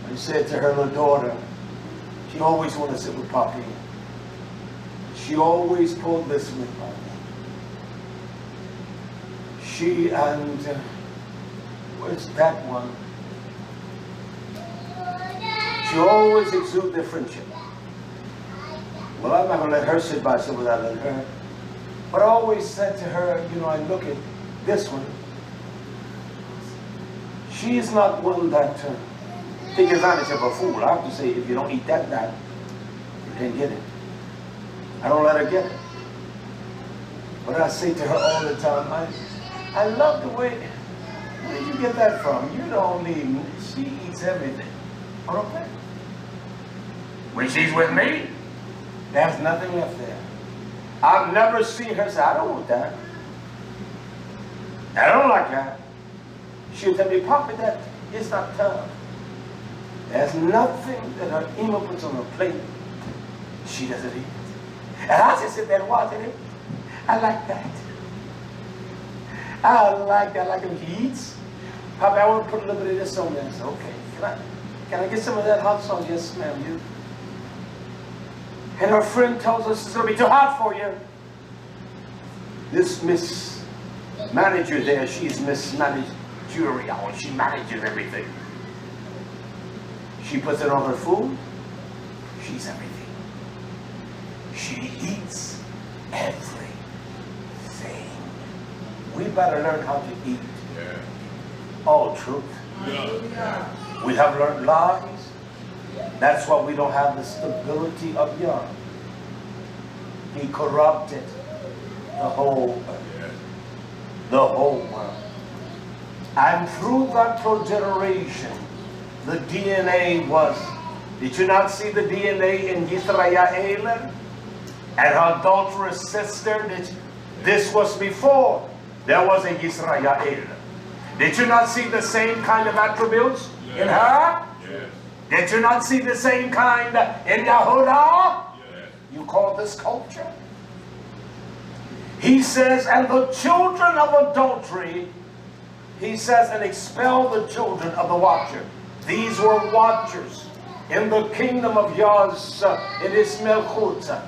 I said to her little daughter, she always wanted to sit with Poppy. She always pulled this with Poppy. She and, where's that one? She always exuded their friendship. Well, I'm not going to let her sit by herself without letting her. But I always said to her, you know, I look at this one. She's not one that take advantage of a fool. I have to say, if you don't eat that, you can't get it. I don't let her get it. But I say to her all the time, I love the way, where did you get that from? You don't need, she eats everything. Okay. When she's with me, there's nothing left there. I've never seen her say, I don't want that. I don't like that. She'll tell me, Papa, that is not tough. There's nothing that her Ima puts on her plate she doesn't eat. And I just sit there and watch it. I like that. I like that. I like him. He eats. Papa, I want to put a little bit of this on there. I said, okay. Can I get some of that hot sauce? Yes, ma'am. You. And her friend tells us it's going to be too hot for you. This Miss Manager there, she's Miss Managerial. She manages everything. She puts it on her food. She's everything. She eats everything. We better learn how to eat. Yeah. All truth. Yeah. We have learned lies. That's why we don't have the stability of Yah. He corrupted the whole earth. The whole world. And through that progeneration, the DNA was, did you not see the DNA in YisraYah'ale and her adulterous sister? This was before there was a YisraYah'ale. Did you not see the same kind of attributes in her? Yes. Did you not see the same kind in Yahudah? Yes. You call this culture? He says, and the children of adultery, he says, and expel the children of the watcher. These were watchers in the kingdom of Yah's, in his Melchut,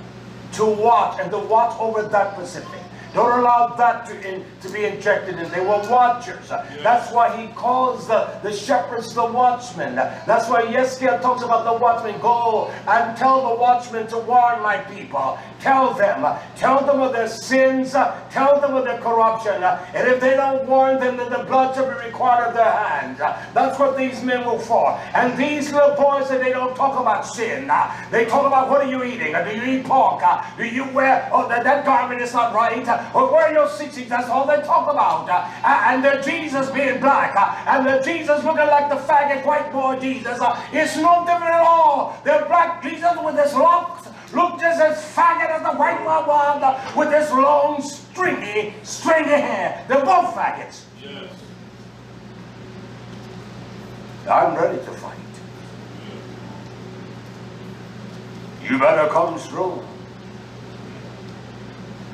to watch and to watch over that Pacific. Don't allow that to be injected in. They were watchers. That's why he calls the shepherds the watchmen. That's why Yeskel talks about the watchmen. Go and tell the watchmen to warn my people. Tell them of their sins. Tell them of their corruption. And if they don't warn them, then the blood shall be required of their hands. That's what these men were for. And these little boys, they don't talk about sin. They talk about, what are you eating? Do you eat pork? Do you wear, oh, that garment is not right? Or where are your sixties? That's all they talk about. And the Jesus being black. And the Jesus looking like the faggot white boy Jesus. It's no different at all. The black Jesus with his locks look just as faggot as the white one with this long stringy hair. They're both faggots. Yes. I'm ready to fight. You better come strong.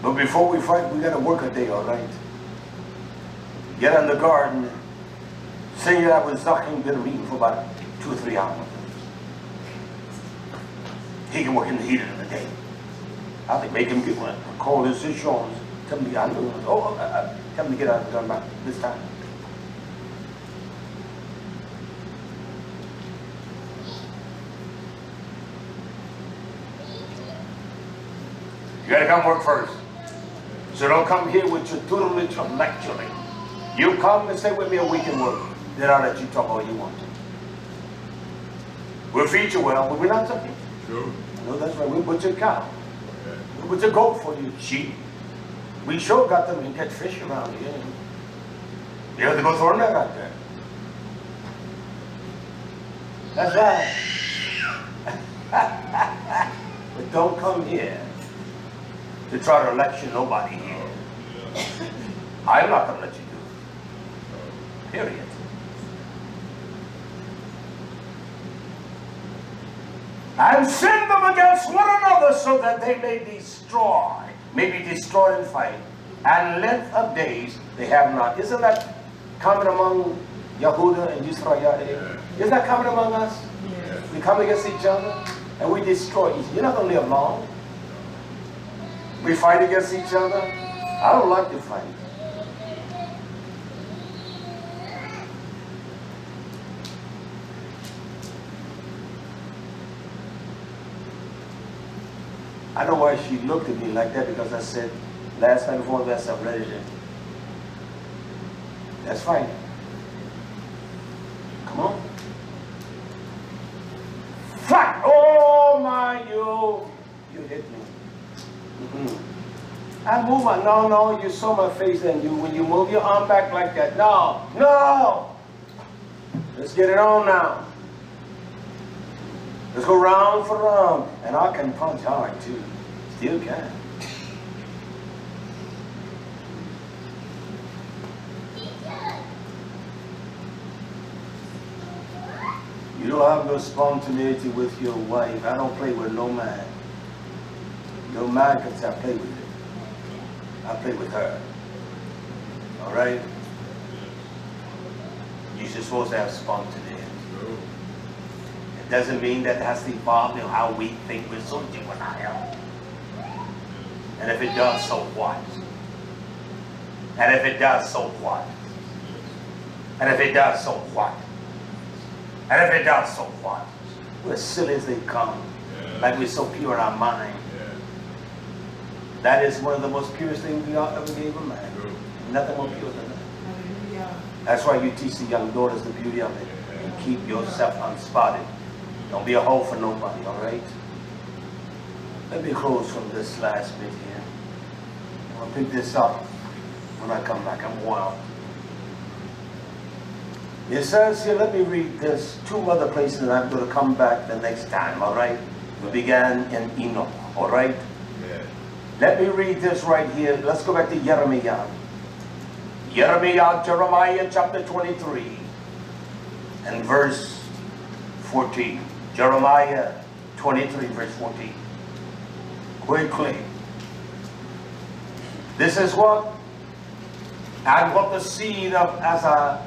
But before we fight, we got to work a day, all right? Get in the garden, sing that with Zachim been reading for about 2 or 3 hours. He can work in the heat of the day. I think make him get one. Call his Shawns. Tell him to get out of the garden. Tell him to get out of the garden back this time. You got to come work first. So don't come here with your tutelage of lecturing. You come and stay with me a week and work. Then I'll let you talk all you want to. We'll feed you well, but we're not talking. Sure. No, that's right. We'll butcher a cow. Okay. We'll butcher a goat for you. Sheep. We sure got them and catch fish around here. You have to go throw them out there. That's right. But don't come here to try to lecture nobody here. I'm not going to let you do it. Period. and send them against one another so that they may be destroyed in fight, and length of days they have not. Isn't that common among Yehuda and YisraYah'ale? Isn't that common among us? We come against each other and we destroy each other. You're not going to live long. We fight against each other. I don't like to fight. I know why she looked at me like that, because I said last night before that I'm ready to. That's fine. Come on. Flat! Oh my, you hit me. I move on. No, you saw my face, and when you move your arm back like that. No. Let's get it on now. Let's go round for round. And I can punch hard too. Still can. You don't have no spontaneity with your wife. I don't play with no man. No man can say I play with it. I play with her. All right? You're just supposed to have spontaneity. It doesn't mean that has to involve in how we think we're so juvenile. And if it does, so what? And if it does, so what? And if it does, so what? And if it does, so what? We're as silly as they come. Like we're so pure in our mind. That is one of the most purest things we ever gave a man. Nothing more pure than that. That's why you teach the young daughters the beauty of it. And keep yourself unspotted. Don't be a hoe for nobody, all right? Let me close from this last bit here. I'll pick this up when I come back. I'm wild. It says here, let me read this. Two other places, and I'm going to come back the next time, all right? We began in Enoch, all right? Yeah. Let me read this right here. Let's go back to Jeremiah. Jeremiah chapter 23 and verse 14. Jeremiah 23 verse 14. Quickly. This is what? And what the seed of as a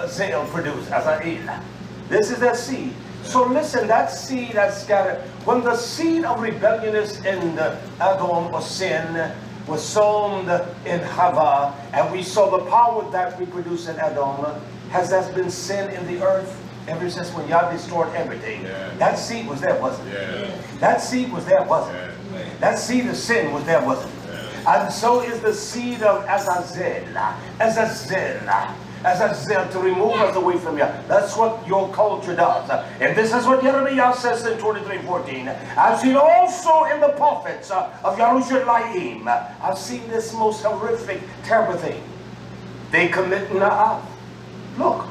zeal produce, as a il. This is that seed. So listen, that seed that's scattered. When the seed of rebellion is in the Adam or sin was sown in Hava, and we saw the power that we produce in Adam, has that been sin in the earth ever since when Yah destroyed everything? Yeah. That seed was there, wasn't it? Yeah. That seed was there, wasn't it? Yeah. That seed of sin was there, wasn't it? And so is the seed of Azazel, to remove us away from you. That's what your culture does. And this is what Jeremiah says in 23:14. I've seen also in the prophets of YHWH. I've seen this most horrific, terrible thing. They commit na'af. Look,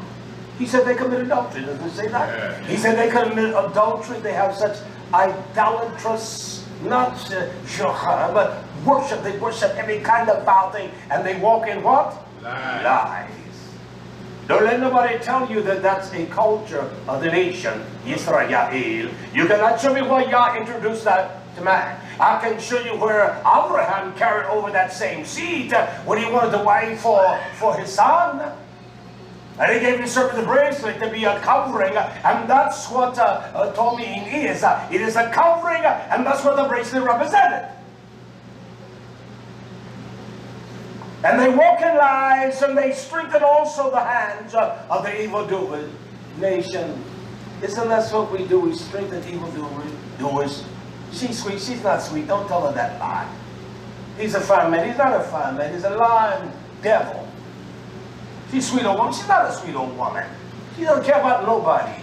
he said they commit adultery. Doesn't it say that? Yeah. He said they commit adultery. They have such idolatrous, not shahar, but worship. They worship every kind of foul thing. And they walk in what? Lies. Don't let nobody tell you that that's a culture of the nation, YisraYah'ale. You cannot show me why Yah introduced that to man. I can show you where Abraham carried over that same seed when he wanted the wife for his son. And he gave his servant the bracelet to be a covering, and that's what Tomim is. It is a covering, and that's what the bracelet represented. And they walk in lies, and they strengthen also the hands of the evildoer nation. Isn't that what we do? We strengthen evildoers. She's sweet. She's not sweet. Don't tell her that lie. He's a fine man. He's not a fine man. He's a lying devil. She's a sweet old woman. She's not a sweet old woman. She doesn't care about nobody.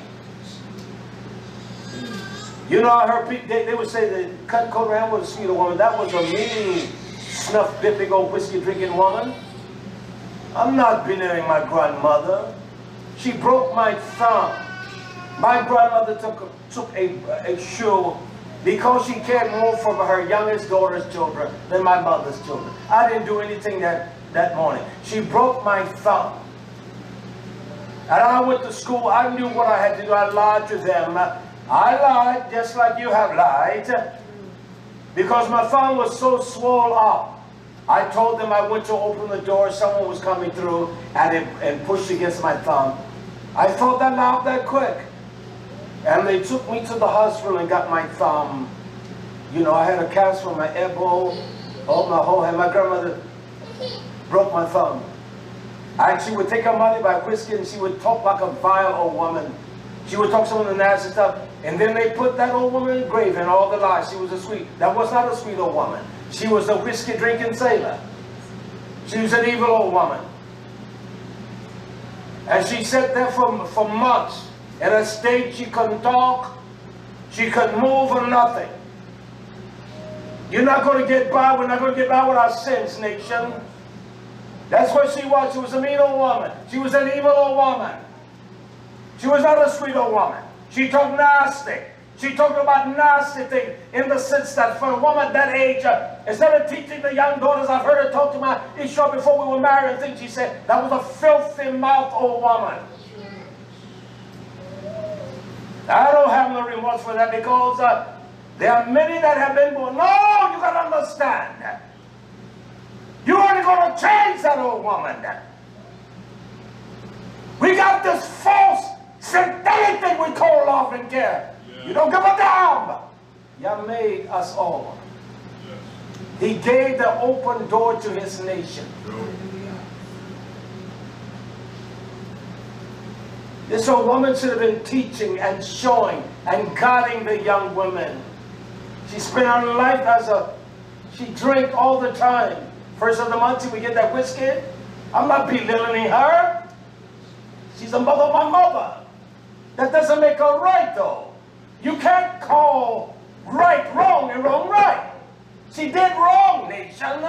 You know, I heard people, they would say that Cut Coat Ram was a sweet old woman. That was a mean, snuff, big old whiskey drinking woman. I'm not belittling my grandmother. She broke my thumb. My grandmother took a shoe because she cared more for her youngest daughter's children than my mother's children. I didn't do anything that morning. She broke my thumb. And I went to school. I knew what I had to do. I lied to them. I lied just like you have lied because my thumb was so swollen up. I told them I went to open the door, someone was coming through and pushed against my thumb. I thought that out that quick. And they took me to the hospital and got my thumb. You know, I had a cast from my elbow, my whole hand. My grandmother broke my thumb. And she would take her money by whiskey and she would talk like a vile old woman. She would talk some of the nasty stuff. And then they put that old woman in the grave and all the lies. She was that was not a sweet old woman. She was a whiskey drinking sailor. She was an evil old woman. And she sat there for months. At a stage she couldn't talk. She couldn't move or nothing. You're not going to get by. We're not going to get by with our sins, nation. That's what she was. She was a mean old woman. She was an evil old woman. She was not a sweet old woman. She talked nasty. She talked about nasty things in the sense that for a woman that age, instead of teaching the young daughters, I've heard her talk to my Isha before we were married and things, she said, that was a filthy mouth old woman. I don't have no remorse for that because there are many that have been born. No, you got to understand. You ain't going to change that old woman. We got this false, synthetic thing we call love and care. Yeah. You don't give a damn. You made us all. Yes. He gave the open door to his nation. This old woman should have been teaching and showing and guiding the young women. She spent her life she drank all the time. First of the month till we get that whiskey. I'm not belittling her. She's the mother of my mother. That doesn't make her right though. You can't call right wrong and wrong right. She did wrong, nation.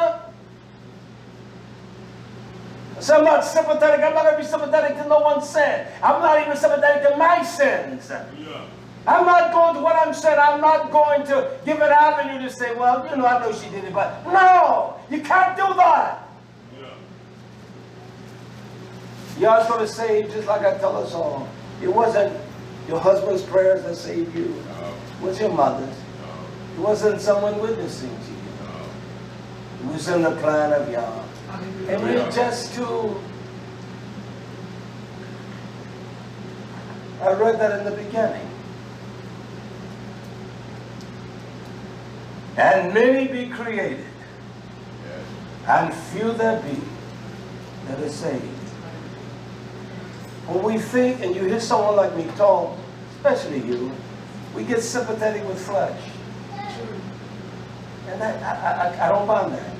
So I'm not sympathetic. I'm not going to be sympathetic to no one's sin. I'm not even sympathetic to my sins. Yeah. I'm not going to what I'm saying. I'm not going to give an avenue to say, well, you know, I know she did it, but no, you can't do that. Yeah. Y'all's going to save just like I tell us all. It wasn't your husband's prayers that saved you. No. It was your mother's. No. It wasn't someone witnessing to you. No. It was in the plan of Yah. And we just I read that in the beginning. And many be created, and few there be that are saved. When we think, and you hear someone like me talk, especially you, we get sympathetic with flesh. And I don't mind that.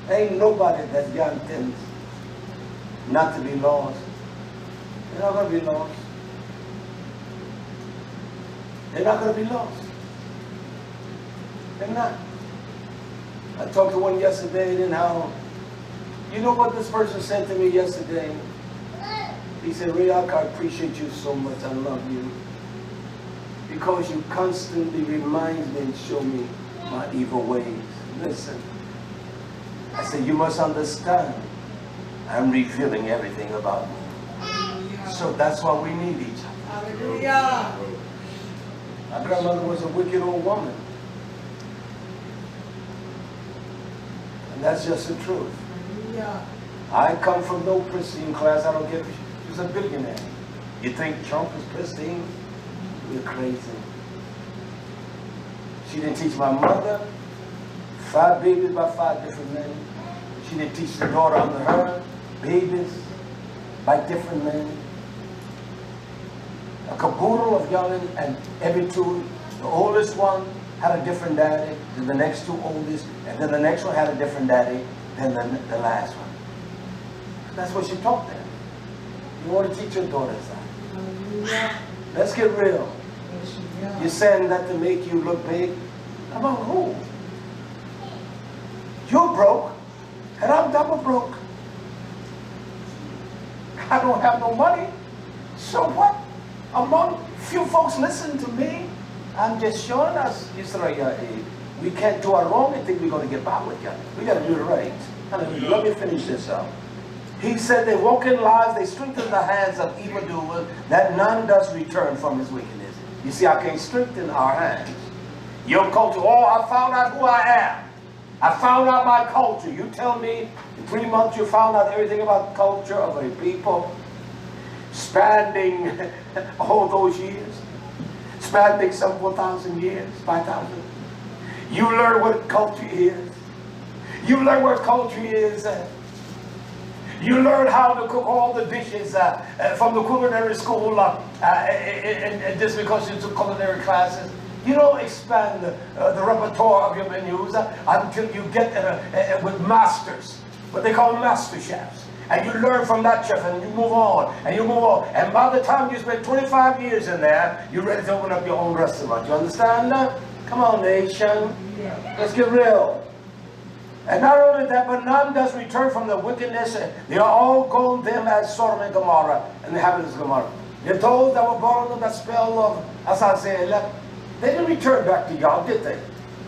Ain't nobody that God intends not to be lost. They're not going to be lost. They're not going to be lost. They're not. I talked to one yesterday, and how, you know what this person said to me yesterday? He said, Riak, I appreciate you so much. I love you. Because you constantly remind me and show me my evil ways. Listen. I said, you must understand, I'm revealing everything about me. So that's why we need each other. Hallelujah. My grandmother was a wicked old woman. And that's just the truth. Hallelujah. I come from no pristine class. I don't get, she was a billionaire. You think Trump is pristine? You're crazy. She didn't teach my mother. 5 babies by 5 different men. She didn't teach the daughter under her. Babies by different men. A caboodle of young and every two. The oldest one had a different daddy than the next 2 oldest, and then the next one had a different daddy than the last one. That's what she taught them. You want to teach your daughters that. Let's get real. You're saying that to make you look big? About who? You're broke, and I'm double broke. I don't have no money. So what? Among few folks listen to me. I'm just showing us, YisraYah'ale, we can't do our wrong and think we're going to get by with God. We got to do it right. Hallelujah. Let me finish this up. He said they walk in lies, they strengthen the hands of evildoers, that none does return from his wickedness. You see, I can't strengthen our hands. Your culture, oh, I found out who I am. I found out my culture. You tell me in 3 months you found out everything about the culture of a people spanning all those years, spanning some 4,000 years, 5,000. You learn what culture is. You learn what culture is. You learn how to cook all the dishes from the culinary school, and just because you took culinary classes. You don't expand the repertoire of your menus until you get with masters, what they call master chefs. And you learn from that chef, and you move on, and you move on. And by the time you spend 25 years in there, you're ready to open up your own restaurant. You understand that? Come on, nation. Let's get real. And not only that, but none does return from the wickedness. They are all gone them as Sodom and Gomorrah, and the inhabitants of Gomorrah. They're those that were born under that spell of Azazel. They didn't return back to y'all, did they?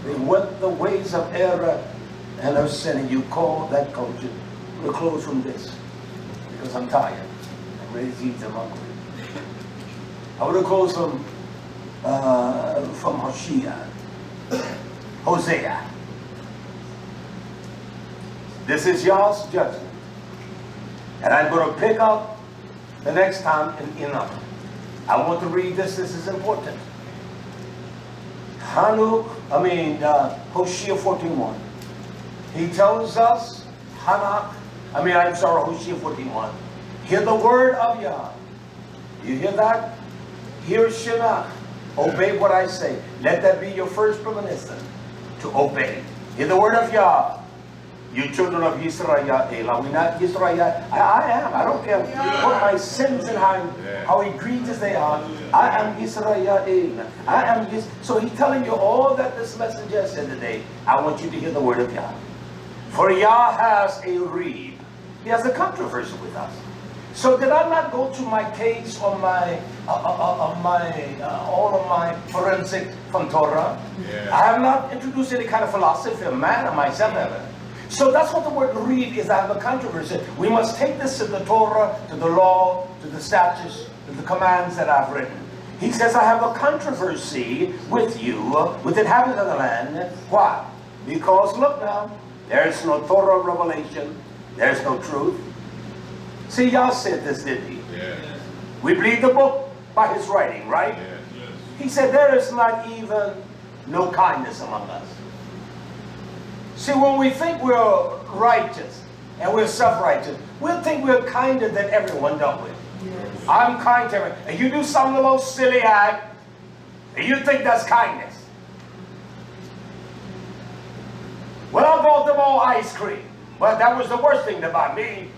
They went the ways of error and of sin. And you call that culture. I'm going to close from this because I'm tired. I'm ready to eat them hungry. I want to close from Hosea. This is y'all's judgment. And I'm going to pick up the next time in Enoch. I want to read this. This is important. Hosea 14:1. He tells us, Hosea 14:1. Hear the word of Yah. You hear that? Hear Shema. Obey what I say. Let that be your first premonition to obey. Hear the word of Yah. You children of YisraYah'ale. Are we not YisraYah'ale? I am. I don't care what my sins and how egregious they are. I am YisraYah'ale. I am Yis. So he's telling you all that this messenger said today. I want you to hear the word of Yah. For Yah has a reed. He has a controversy with us. So did I not go to my case on my all of my forensic from Torah? Yeah. I have not introduced any kind of philosophy of man or myself ever. So that's what the word read is. I have a controversy. We must take this to the Torah, to the law, to the statutes, to the commands that I've written. He says, I have a controversy with you, with the inhabitants of the land. Why? Because look now, there's no Torah revelation. There's no truth. See, y'all said this, didn't he? Yeah. We believe the book by his writing, right? Yeah. Yes. He said there is not even no kindness among us. See, when we think we're righteous and we're self-righteous, we'll think we're kinder than everyone, don't we? Yes. I'm kind to everyone. And you do some little silly act, and you think that's kindness. Well, I bought them all ice cream. Well, that was the worst thing about me.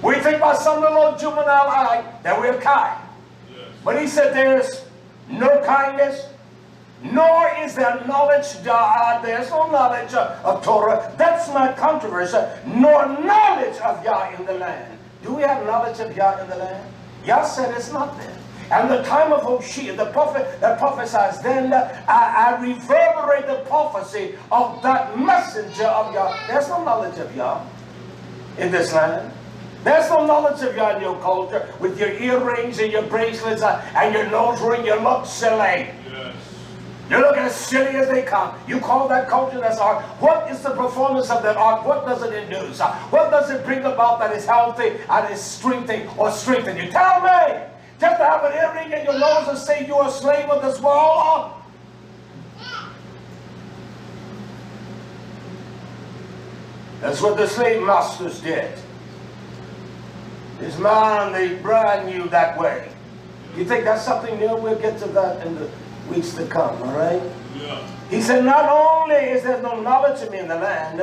We think about some little juvenile act that we're kind. Yes. But he said there's no kindness, nor is there knowledge. There's no knowledge of Torah. That's not controversy, nor knowledge of Yah in the land. Do we have knowledge of Yah in the land? Yah said it's not there. And the time of Hosea, the prophet that prophesies, then I reverberate the prophecy of that messenger of Yah. There's no knowledge of Yah in this land. There's no knowledge of Yah in your culture with your earrings and your bracelets and your nose ring. You look silly. Yes. You look as silly as they come. You call that culture that's art. What is the performance of that art? What does it induce? What does it bring about that is healthy and is strengthening or strengthen you? Tell me. Just to have an earring in your nose and say you're a slave of this world? That's what the slave masters did. This man, they brand you that way. You think that's something new? We'll get to that in the weeks to come, all right? Yeah. He said, not only is there no knowledge of me in the land,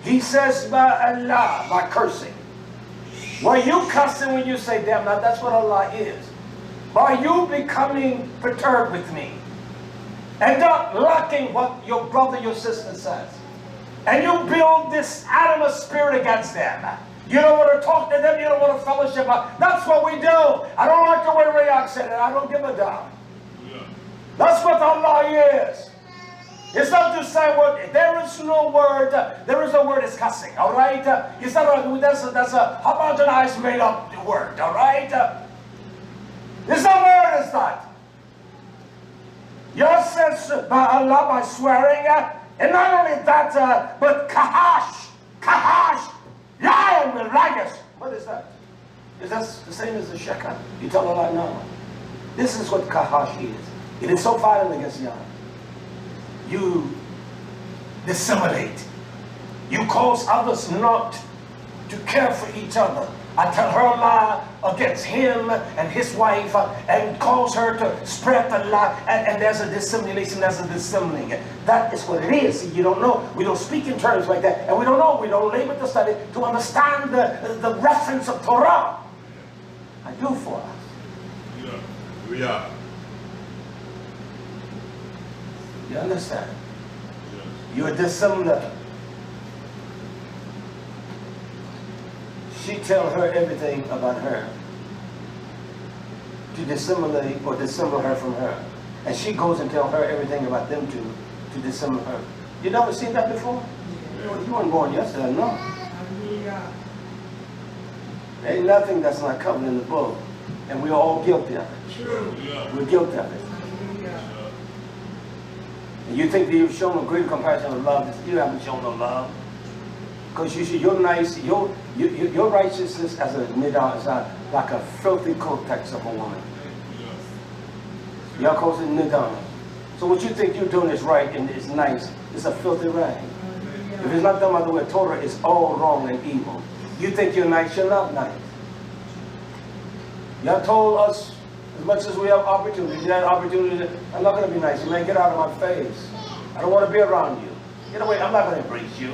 he says, by Allah, by cursing. Were you cussing when you say, damn, now that's what Allah is? By you becoming perturbed with me and not liking what your brother, your sister says. And you build this animal spirit against them. You don't want to talk to them. You don't want to fellowship. That's what we do. I don't like the way Rayak said it. I don't give a damn. Yeah. That's what Allah is. It's not to say what there is no word. There is no word is cussing. All right. It's not that's a homogenized, made up word. All right. There's no word as that. by Allah by swearing. And not only that, but kahash, lying with liars. What is that? Is that the same as the shaka? You tell a lie now. This is what kahash is. It is so violent against Yah. You dissimulate. You cause others not to care for each other. I tell her a lie against him and his wife and cause her to spread the lie. And there's a dissimulation, there's a dissembling. That is what it is. See, you don't know. We don't speak in terms like that. And we don't know. We don't labor the study to understand the reference of Torah. I do for us. Yeah. We are. You understand? Yes. You're a dissembler. She tell her everything about her to dissimulate or dissemble her from her. And she goes and tell her everything about them to dissemble her. You never seen that before? Yeah. You weren't born yesterday, no. Yeah. There ain't nothing that's not covered in the book. And we're all guilty of it. True. Yeah. We're guilty of it. Yeah. And you think that you've shown a great compassion of love. You haven't shown no love. Because you see, you're nice, your righteousness as a nidar is like a filthy cortex of a woman. Y'all calls it nidar. So what you think you're doing is right and it's nice, it's a filthy rag. If it's not done by the way Torah, it's all wrong and evil. You think you're nice, you're not nice. Y'all told us, as much as we have opportunity, that opportunity, I'm not going to be nice. You man, get out of my face. I don't want to be around you. Get away, I'm not going to embrace you.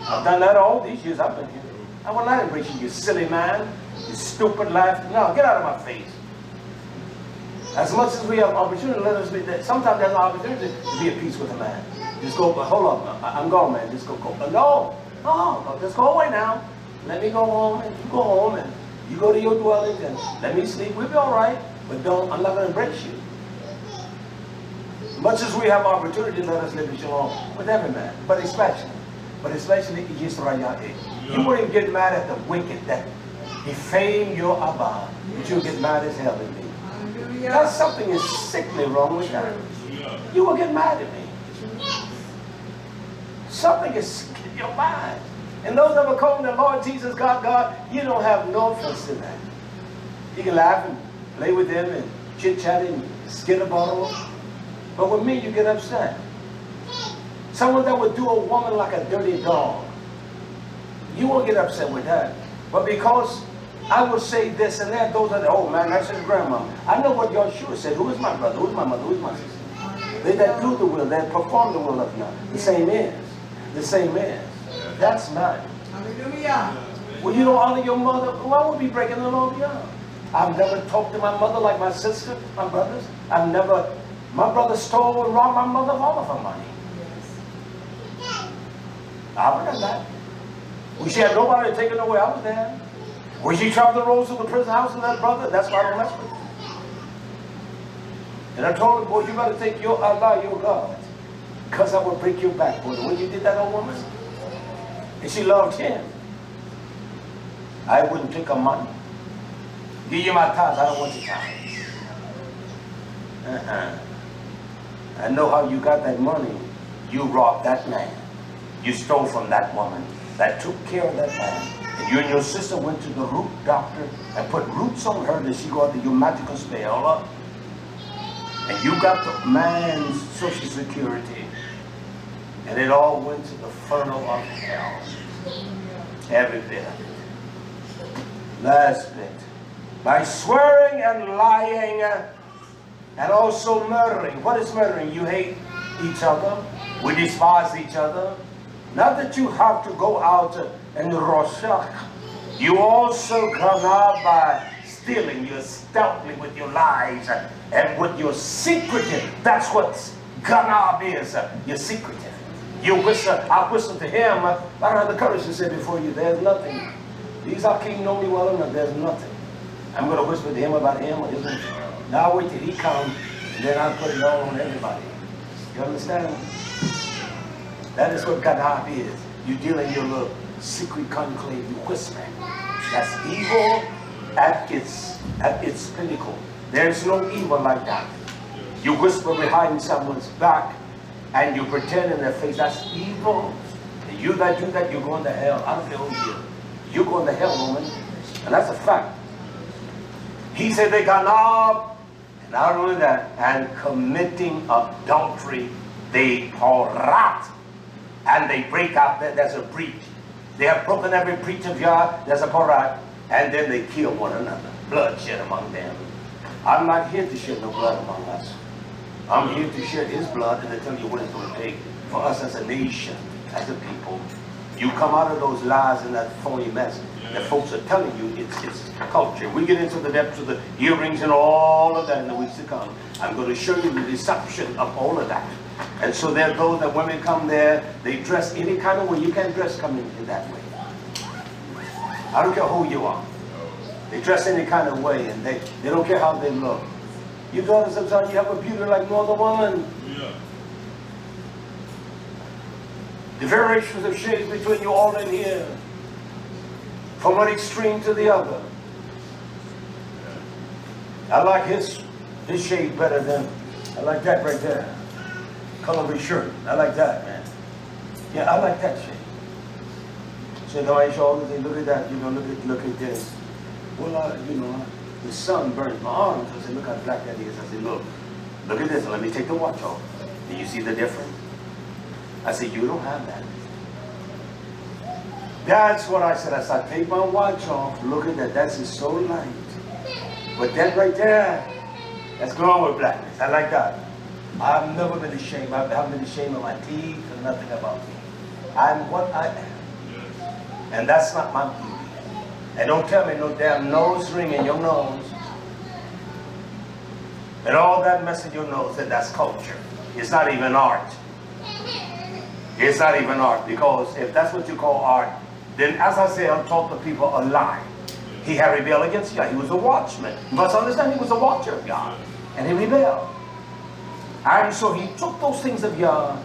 I've done that all these years I've been here. I will not embrace you, you silly man. You stupid laugh. No, get out of my face. As much as we have opportunity, let us be there. Sometimes there's an opportunity to be at peace with a man. Just go, hold up, I'm gone, man. Just go. No, just go away now. Let me go home and you go home and you go to your dwellings and let me sleep. We'll be all right. But I'm not going to embrace you. Much as we have opportunity, let us live in shalom with every man, but especially YisraYah'ale. You won't even get mad at the wicked that defame your Abba, but you'll get mad as hell at me. That's something is sickly wrong with that. You will get mad at me. Something is in your mind. And those that were calling the Lord Jesus God, you don't have no offense in that. You can laugh and play with them and chit-chat and skin a bottle. But with me, you get upset. Someone that would do a woman like a dirty dog, you won't get upset with that. But because I will say this and that, those are the, oh man, that's his grandma. I know what YHWH said. Who is my brother? Who is my mother? Who is my sister? They that do the will, that perform the will of God. The same is. The same is. That's mine. Hallelujah. Well, you don't honor your mother. Why would we be breaking the law of God? I've never talked to my mother like my sister, my brothers. My brother stole and robbed my mother of all of her money. I would have done that. When she had nobody to take it away, I was there. When she traveled the roads to the prison house with that brother, that's why I don't mess with her. And I told her, boy, you got to take your Allah, your God, because I will break your back, boy. When you did that old woman, and she loved him, I wouldn't take her money. Give you my tithes, I don't want your tithes. I know how you got that money. You robbed that man. You stole from that woman that took care of that man. And you and your sister went to the root doctor and put roots on her that she got your magical spell. And you got the man's social security. And it all went to the funnel of hell. Every bit of it. Last bit. By swearing and lying and also murdering. What is murdering? You hate each other. We despise each other. Not that you have to go out and roshach. You also come out by stealing. You're stealthily with your lies and with your secretive. That's what ganab is. You're secretive. You whistle. I whistle to him. I don't have the courage to say before you, there's nothing. These are king know me well enough. There's nothing. I'm going to whisper to him about him or his. Now wait till he comes, and then I'll put it all on everybody. You understand? That is what ganab is. You deal in your little secret conclave, you whisper. That's evil at its pinnacle. There's no evil like that. You whisper behind someone's back and you pretend in their face. That's evil. You that do that, you're going to hell. I don't care who you are. You're going to hell, woman. And that's a fact. He said they got up, and not only that, and committing adultery, they porat, and they break out. There's a breach. They have broken every breach of Yah. There's a porat, and then they kill one another. Bloodshed among them. I'm not here to shed no blood among us. I'm here to shed His blood and to tell you what it's going to take for us as a nation, as a people. You come out of those lies and that phony mess that folks are telling you it's culture. We get into the depths of the earrings and all of that in the weeks to come. I'm going to show you the deception of all of that. And so there are those that women come there, they dress any kind of way. You can't dress coming in that way. I don't care who you are. They dress any kind of way and they don't care how they look. You daughters, sometimes you have a beauty like no other woman. Yeah. The variations of shades between you all in here. From one extreme to the other. I like his shade better than, I like that right there. Color of his shirt. I like that, man. Yeah, I like that shade. So no, I show them, look at that, you know, look at this. Well, you know, the sun burns my arms. I said, look how black that is. I said, look at this. Let me take the watch off. Do you see the difference? I said, you don't have that. That's what I said. I said, take my watch off. Look at that. That's just so light. But that right there, that's going with blackness. I like that. I've never been ashamed. I haven't been ashamed of my teeth or nothing about me. I'm what I am. And that's not my beauty. And don't tell me no damn nose ring in your nose. And all that mess in your nose, that's culture. It's not even art. It's not even art. Because if that's what you call art, then as I say, I taught the people a lie. He had rebelled against Yah. He was a watchman. You must understand he was a watcher of Yah. And he rebelled. And so he took those things of Yah.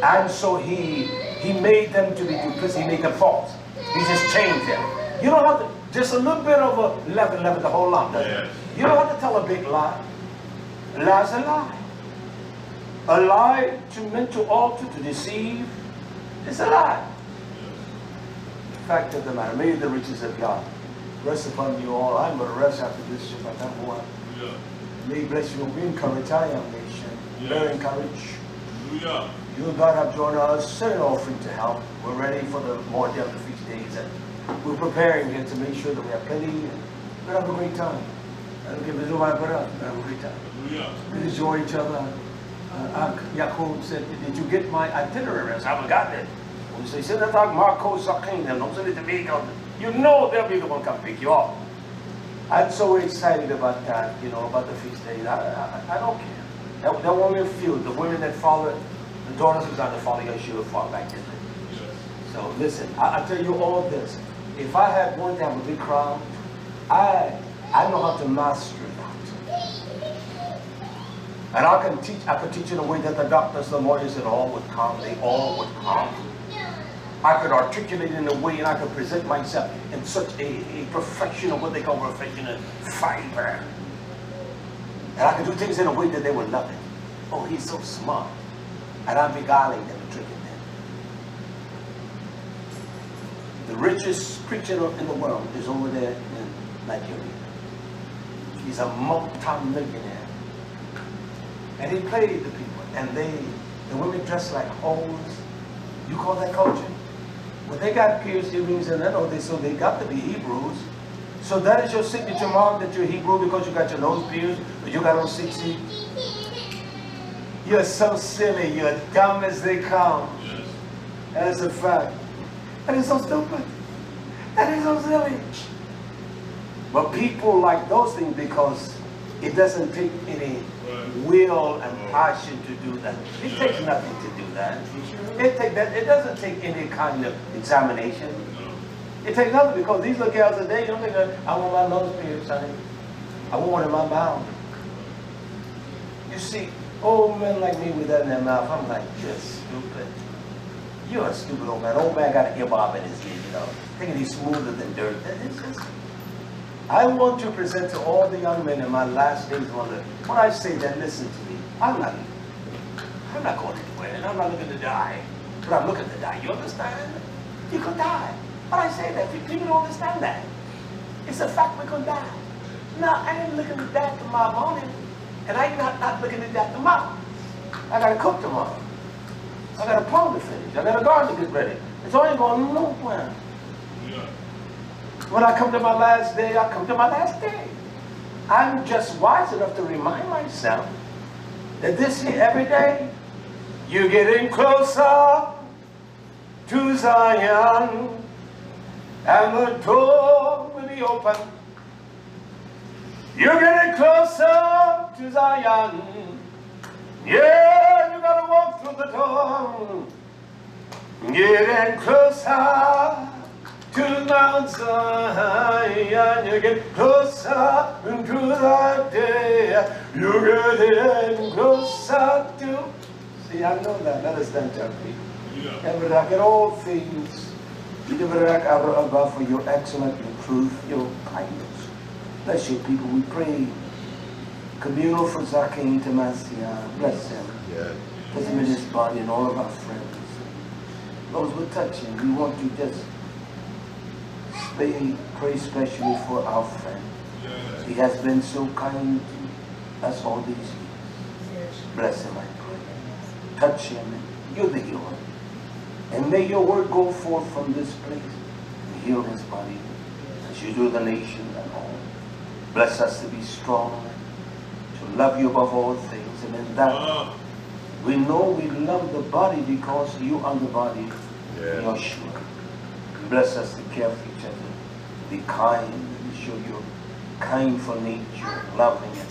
And so he made them to be duplicitous. He made them false. He just changed them. You don't have to, just a little bit of a leaven the whole lump, doesn't it? You don't have to tell a big lie. A lie's a lie. A lie meant to alter, to deceive, is a lie. The fact of the matter, may the riches of God rest upon you all. I'm going to rest after this Shabbat. Yeah. May He bless you. Be encouraged. I am nation. Very encouraged. Yeah. You and God have joined us. Send an offering to help. We're ready for the more day of the feast days. And we're preparing here to make sure that we have plenty and we're going to have a great time. I don't give a damn about us. We're going to have a great time. We enjoy each other. Yaakov said, did you get my itinerary? I said, I haven't got it. We say, send that talk Marco Sakin, don't send it to me. You know they'll be the one to come pick you up. I'm so excited about that, you know, about the feast days. I don't care. That woman feel, the women that follow, the daughters who's not to follow YHWH fall back in it. So listen, I tell you all this. If I had one to have a big crowd, I know how to master that. And I could teach in a way that the doctors, the lawyers, and all would come. They all would come. I could articulate in a way, and I could present myself in such a perfection of what they call perfection and fiber. And I could do things in a way that they would love it. Oh, he's so smart. And I'm beguiling them and tricking them. The richest preacher in the world is over there in Nigeria. He's a multi-millionaire. And he played the people. And the women dress like hoes. You call that culture? Well, they got pierced earrings and that, so they got to be Hebrews. So that is your signature mark that you're Hebrew because you got your nose pierced, or you got on 60. You're so silly. You're dumb as they come. That is a fact. That is so stupid. That is so silly. But people like those things because it doesn't take any will and passion to do that. It takes nothing to do that. It doesn't take any kind of examination. It takes nothing because these little girls today, you don't think I want my nose pierced, honey. I want one in my mouth. You see, old men like me with that in their mouth, I'm like, you're stupid. You're a stupid old man. Old man got an ear bob in his ear, you know. Thinking he's smoother than dirt. I want to present to all the young men in my last days wonder, when I say that, listen to me, I'm not going anywhere, and I'm not looking to die, but I'm looking to die. You understand? You could die. But I say that, people don't understand that. It's a fact we're going to die. Now, I ain't looking to die tomorrow morning, and I ain't not looking to die tomorrow. I got to cook tomorrow. I got a poem to finish. I got a garden to get ready. It's all ain't going nowhere. When I come to my last day, I come to my last day. I'm just wise enough to remind myself that this year, every day, you're getting closer to Zion, and the door will be open. You're getting closer to Zion. Yeah, you gotta walk through the door. Getting closer to Mount Zion. You get closer into that day. You're getting closer to. See, I know that. Let us stand up, people. Hebraic in all things. Hebraic Abba for your excellent reproof, your kindness. Bless your people, we pray. Communal for Zakin Tamasia. Bless him. Bless him in his body and all of our friends. Those we're touching, we want to just pray especially for our friend. He has been so kind to us all these years. Bless him, I pray. Touch him. You're the healer. And may your word go forth from this place and heal his body as you do the nation and all. Bless us to be strong, to love you above all things. And in that, we know we love the body because you are the body, YHWH. Bless us to care for each other, be kind, and show your kindful nature, loving and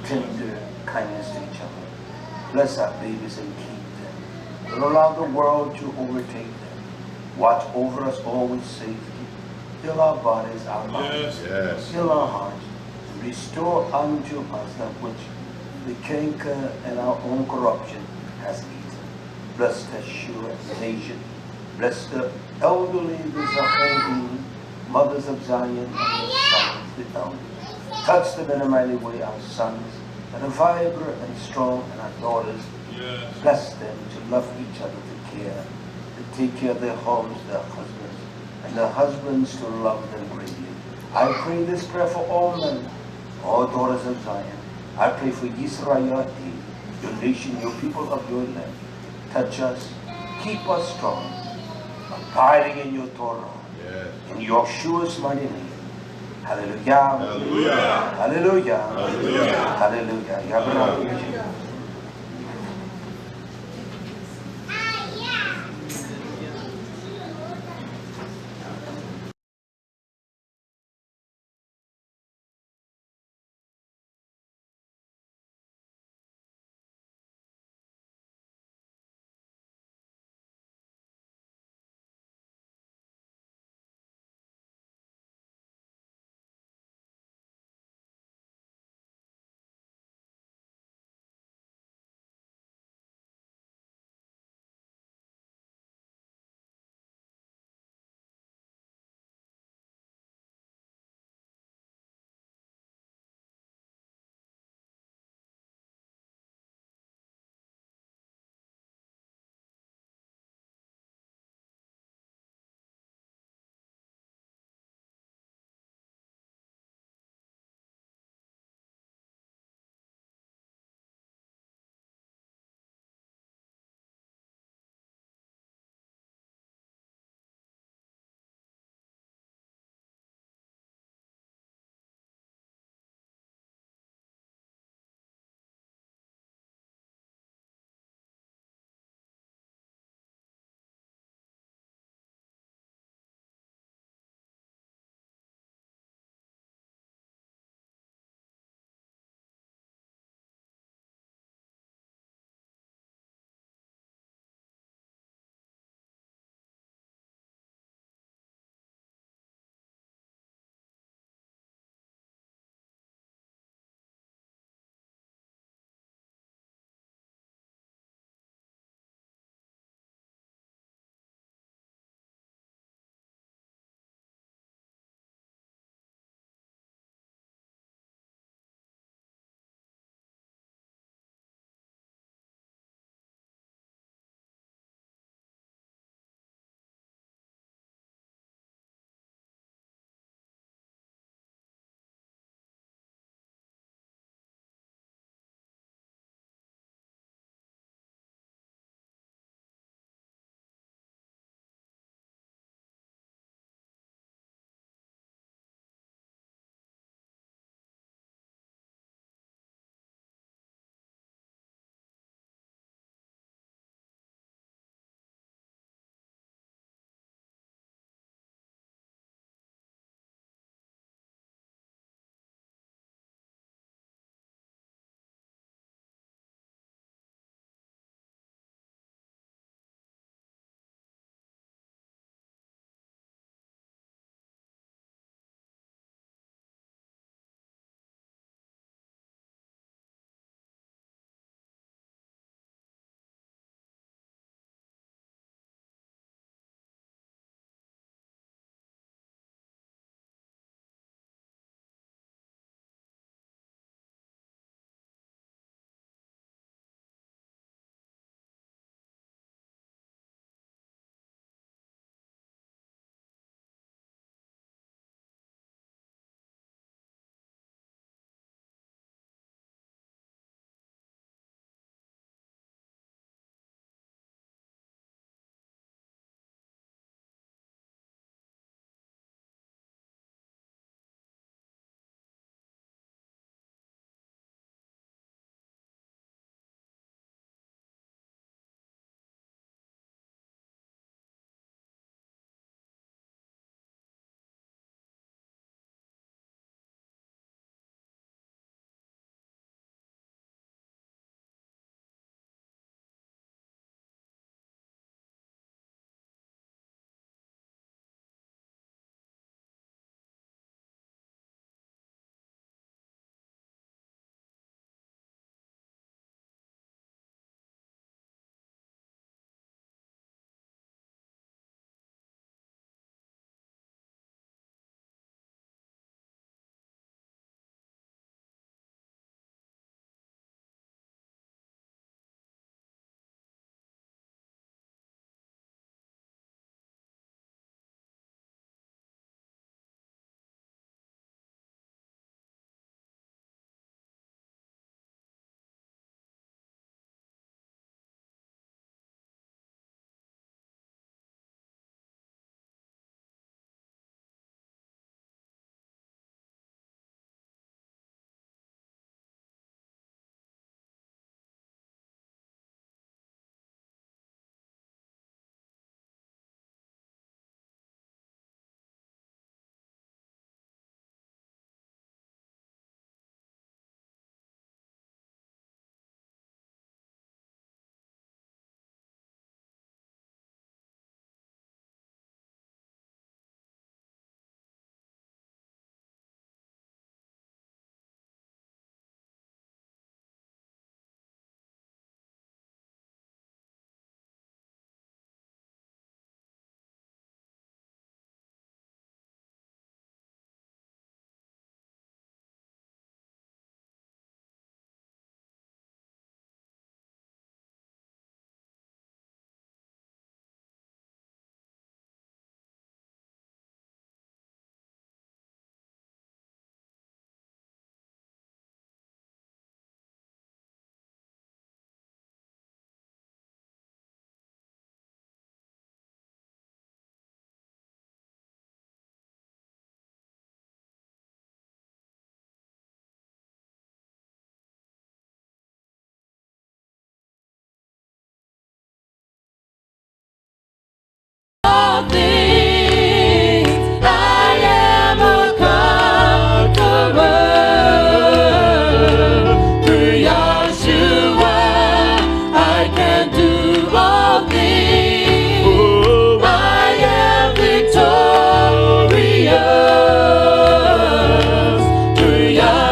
tender kindness to each other. Bless our babies and keep them. Don't allow the world to overtake them. Watch over us all with safety. Heal our bodies, our minds. Heal our hearts. Restore unto us that which the canker and our own corruption has eaten. Bless the Shua and the nation. Bless the elderly, the Zacharim, mothers of Zion, and their sons, the elders. Touch them in a mighty way, our sons, that are vibrant and strong, and our daughters. Bless them to love each other, to care, to take care of their homes, their husbands, and their husbands to love them greatly. I pray this prayer for all men, all daughters of Zion. I pray for YisraYah'ale, your nation, your people of your land. Touch us, keep us strong, abiding in your Torah, in Yeshua's mighty name. Hallelujah. Hallelujah. Hallelujah. Hallelujah. Hallelujah.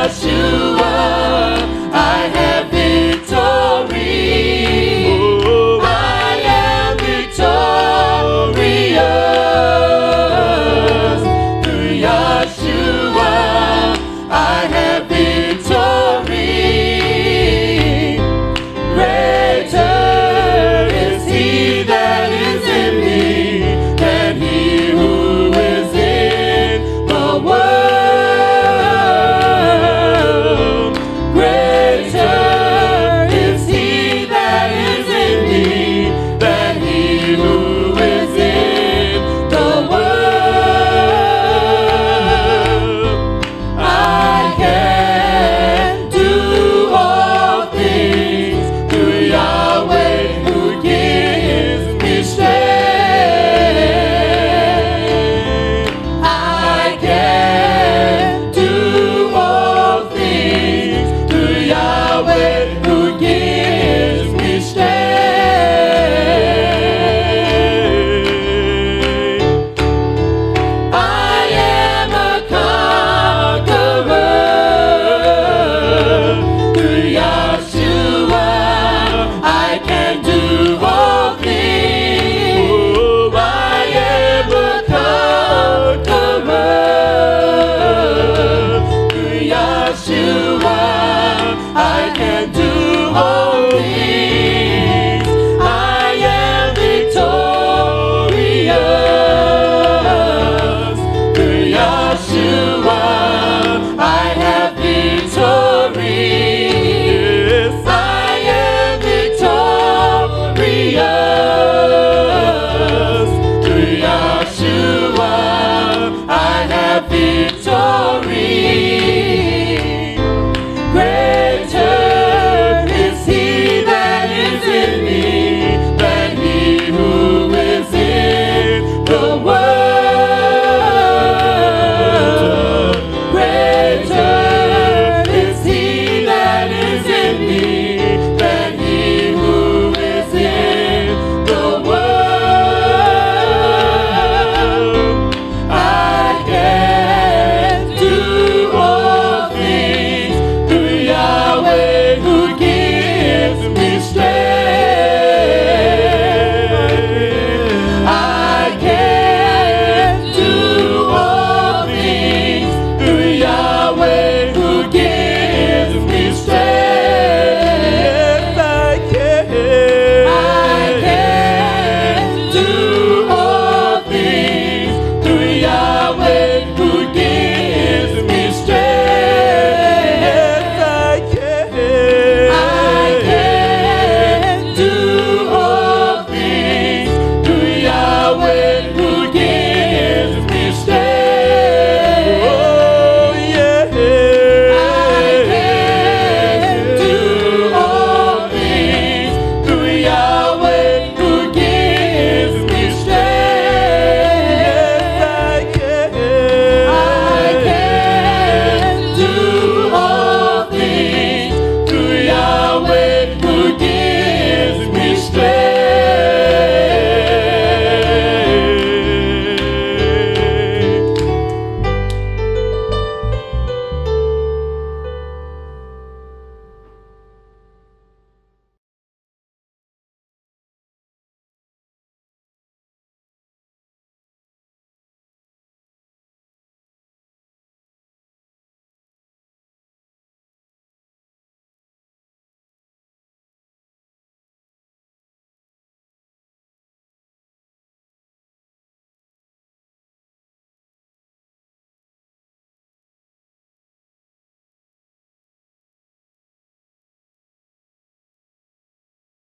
YHWH.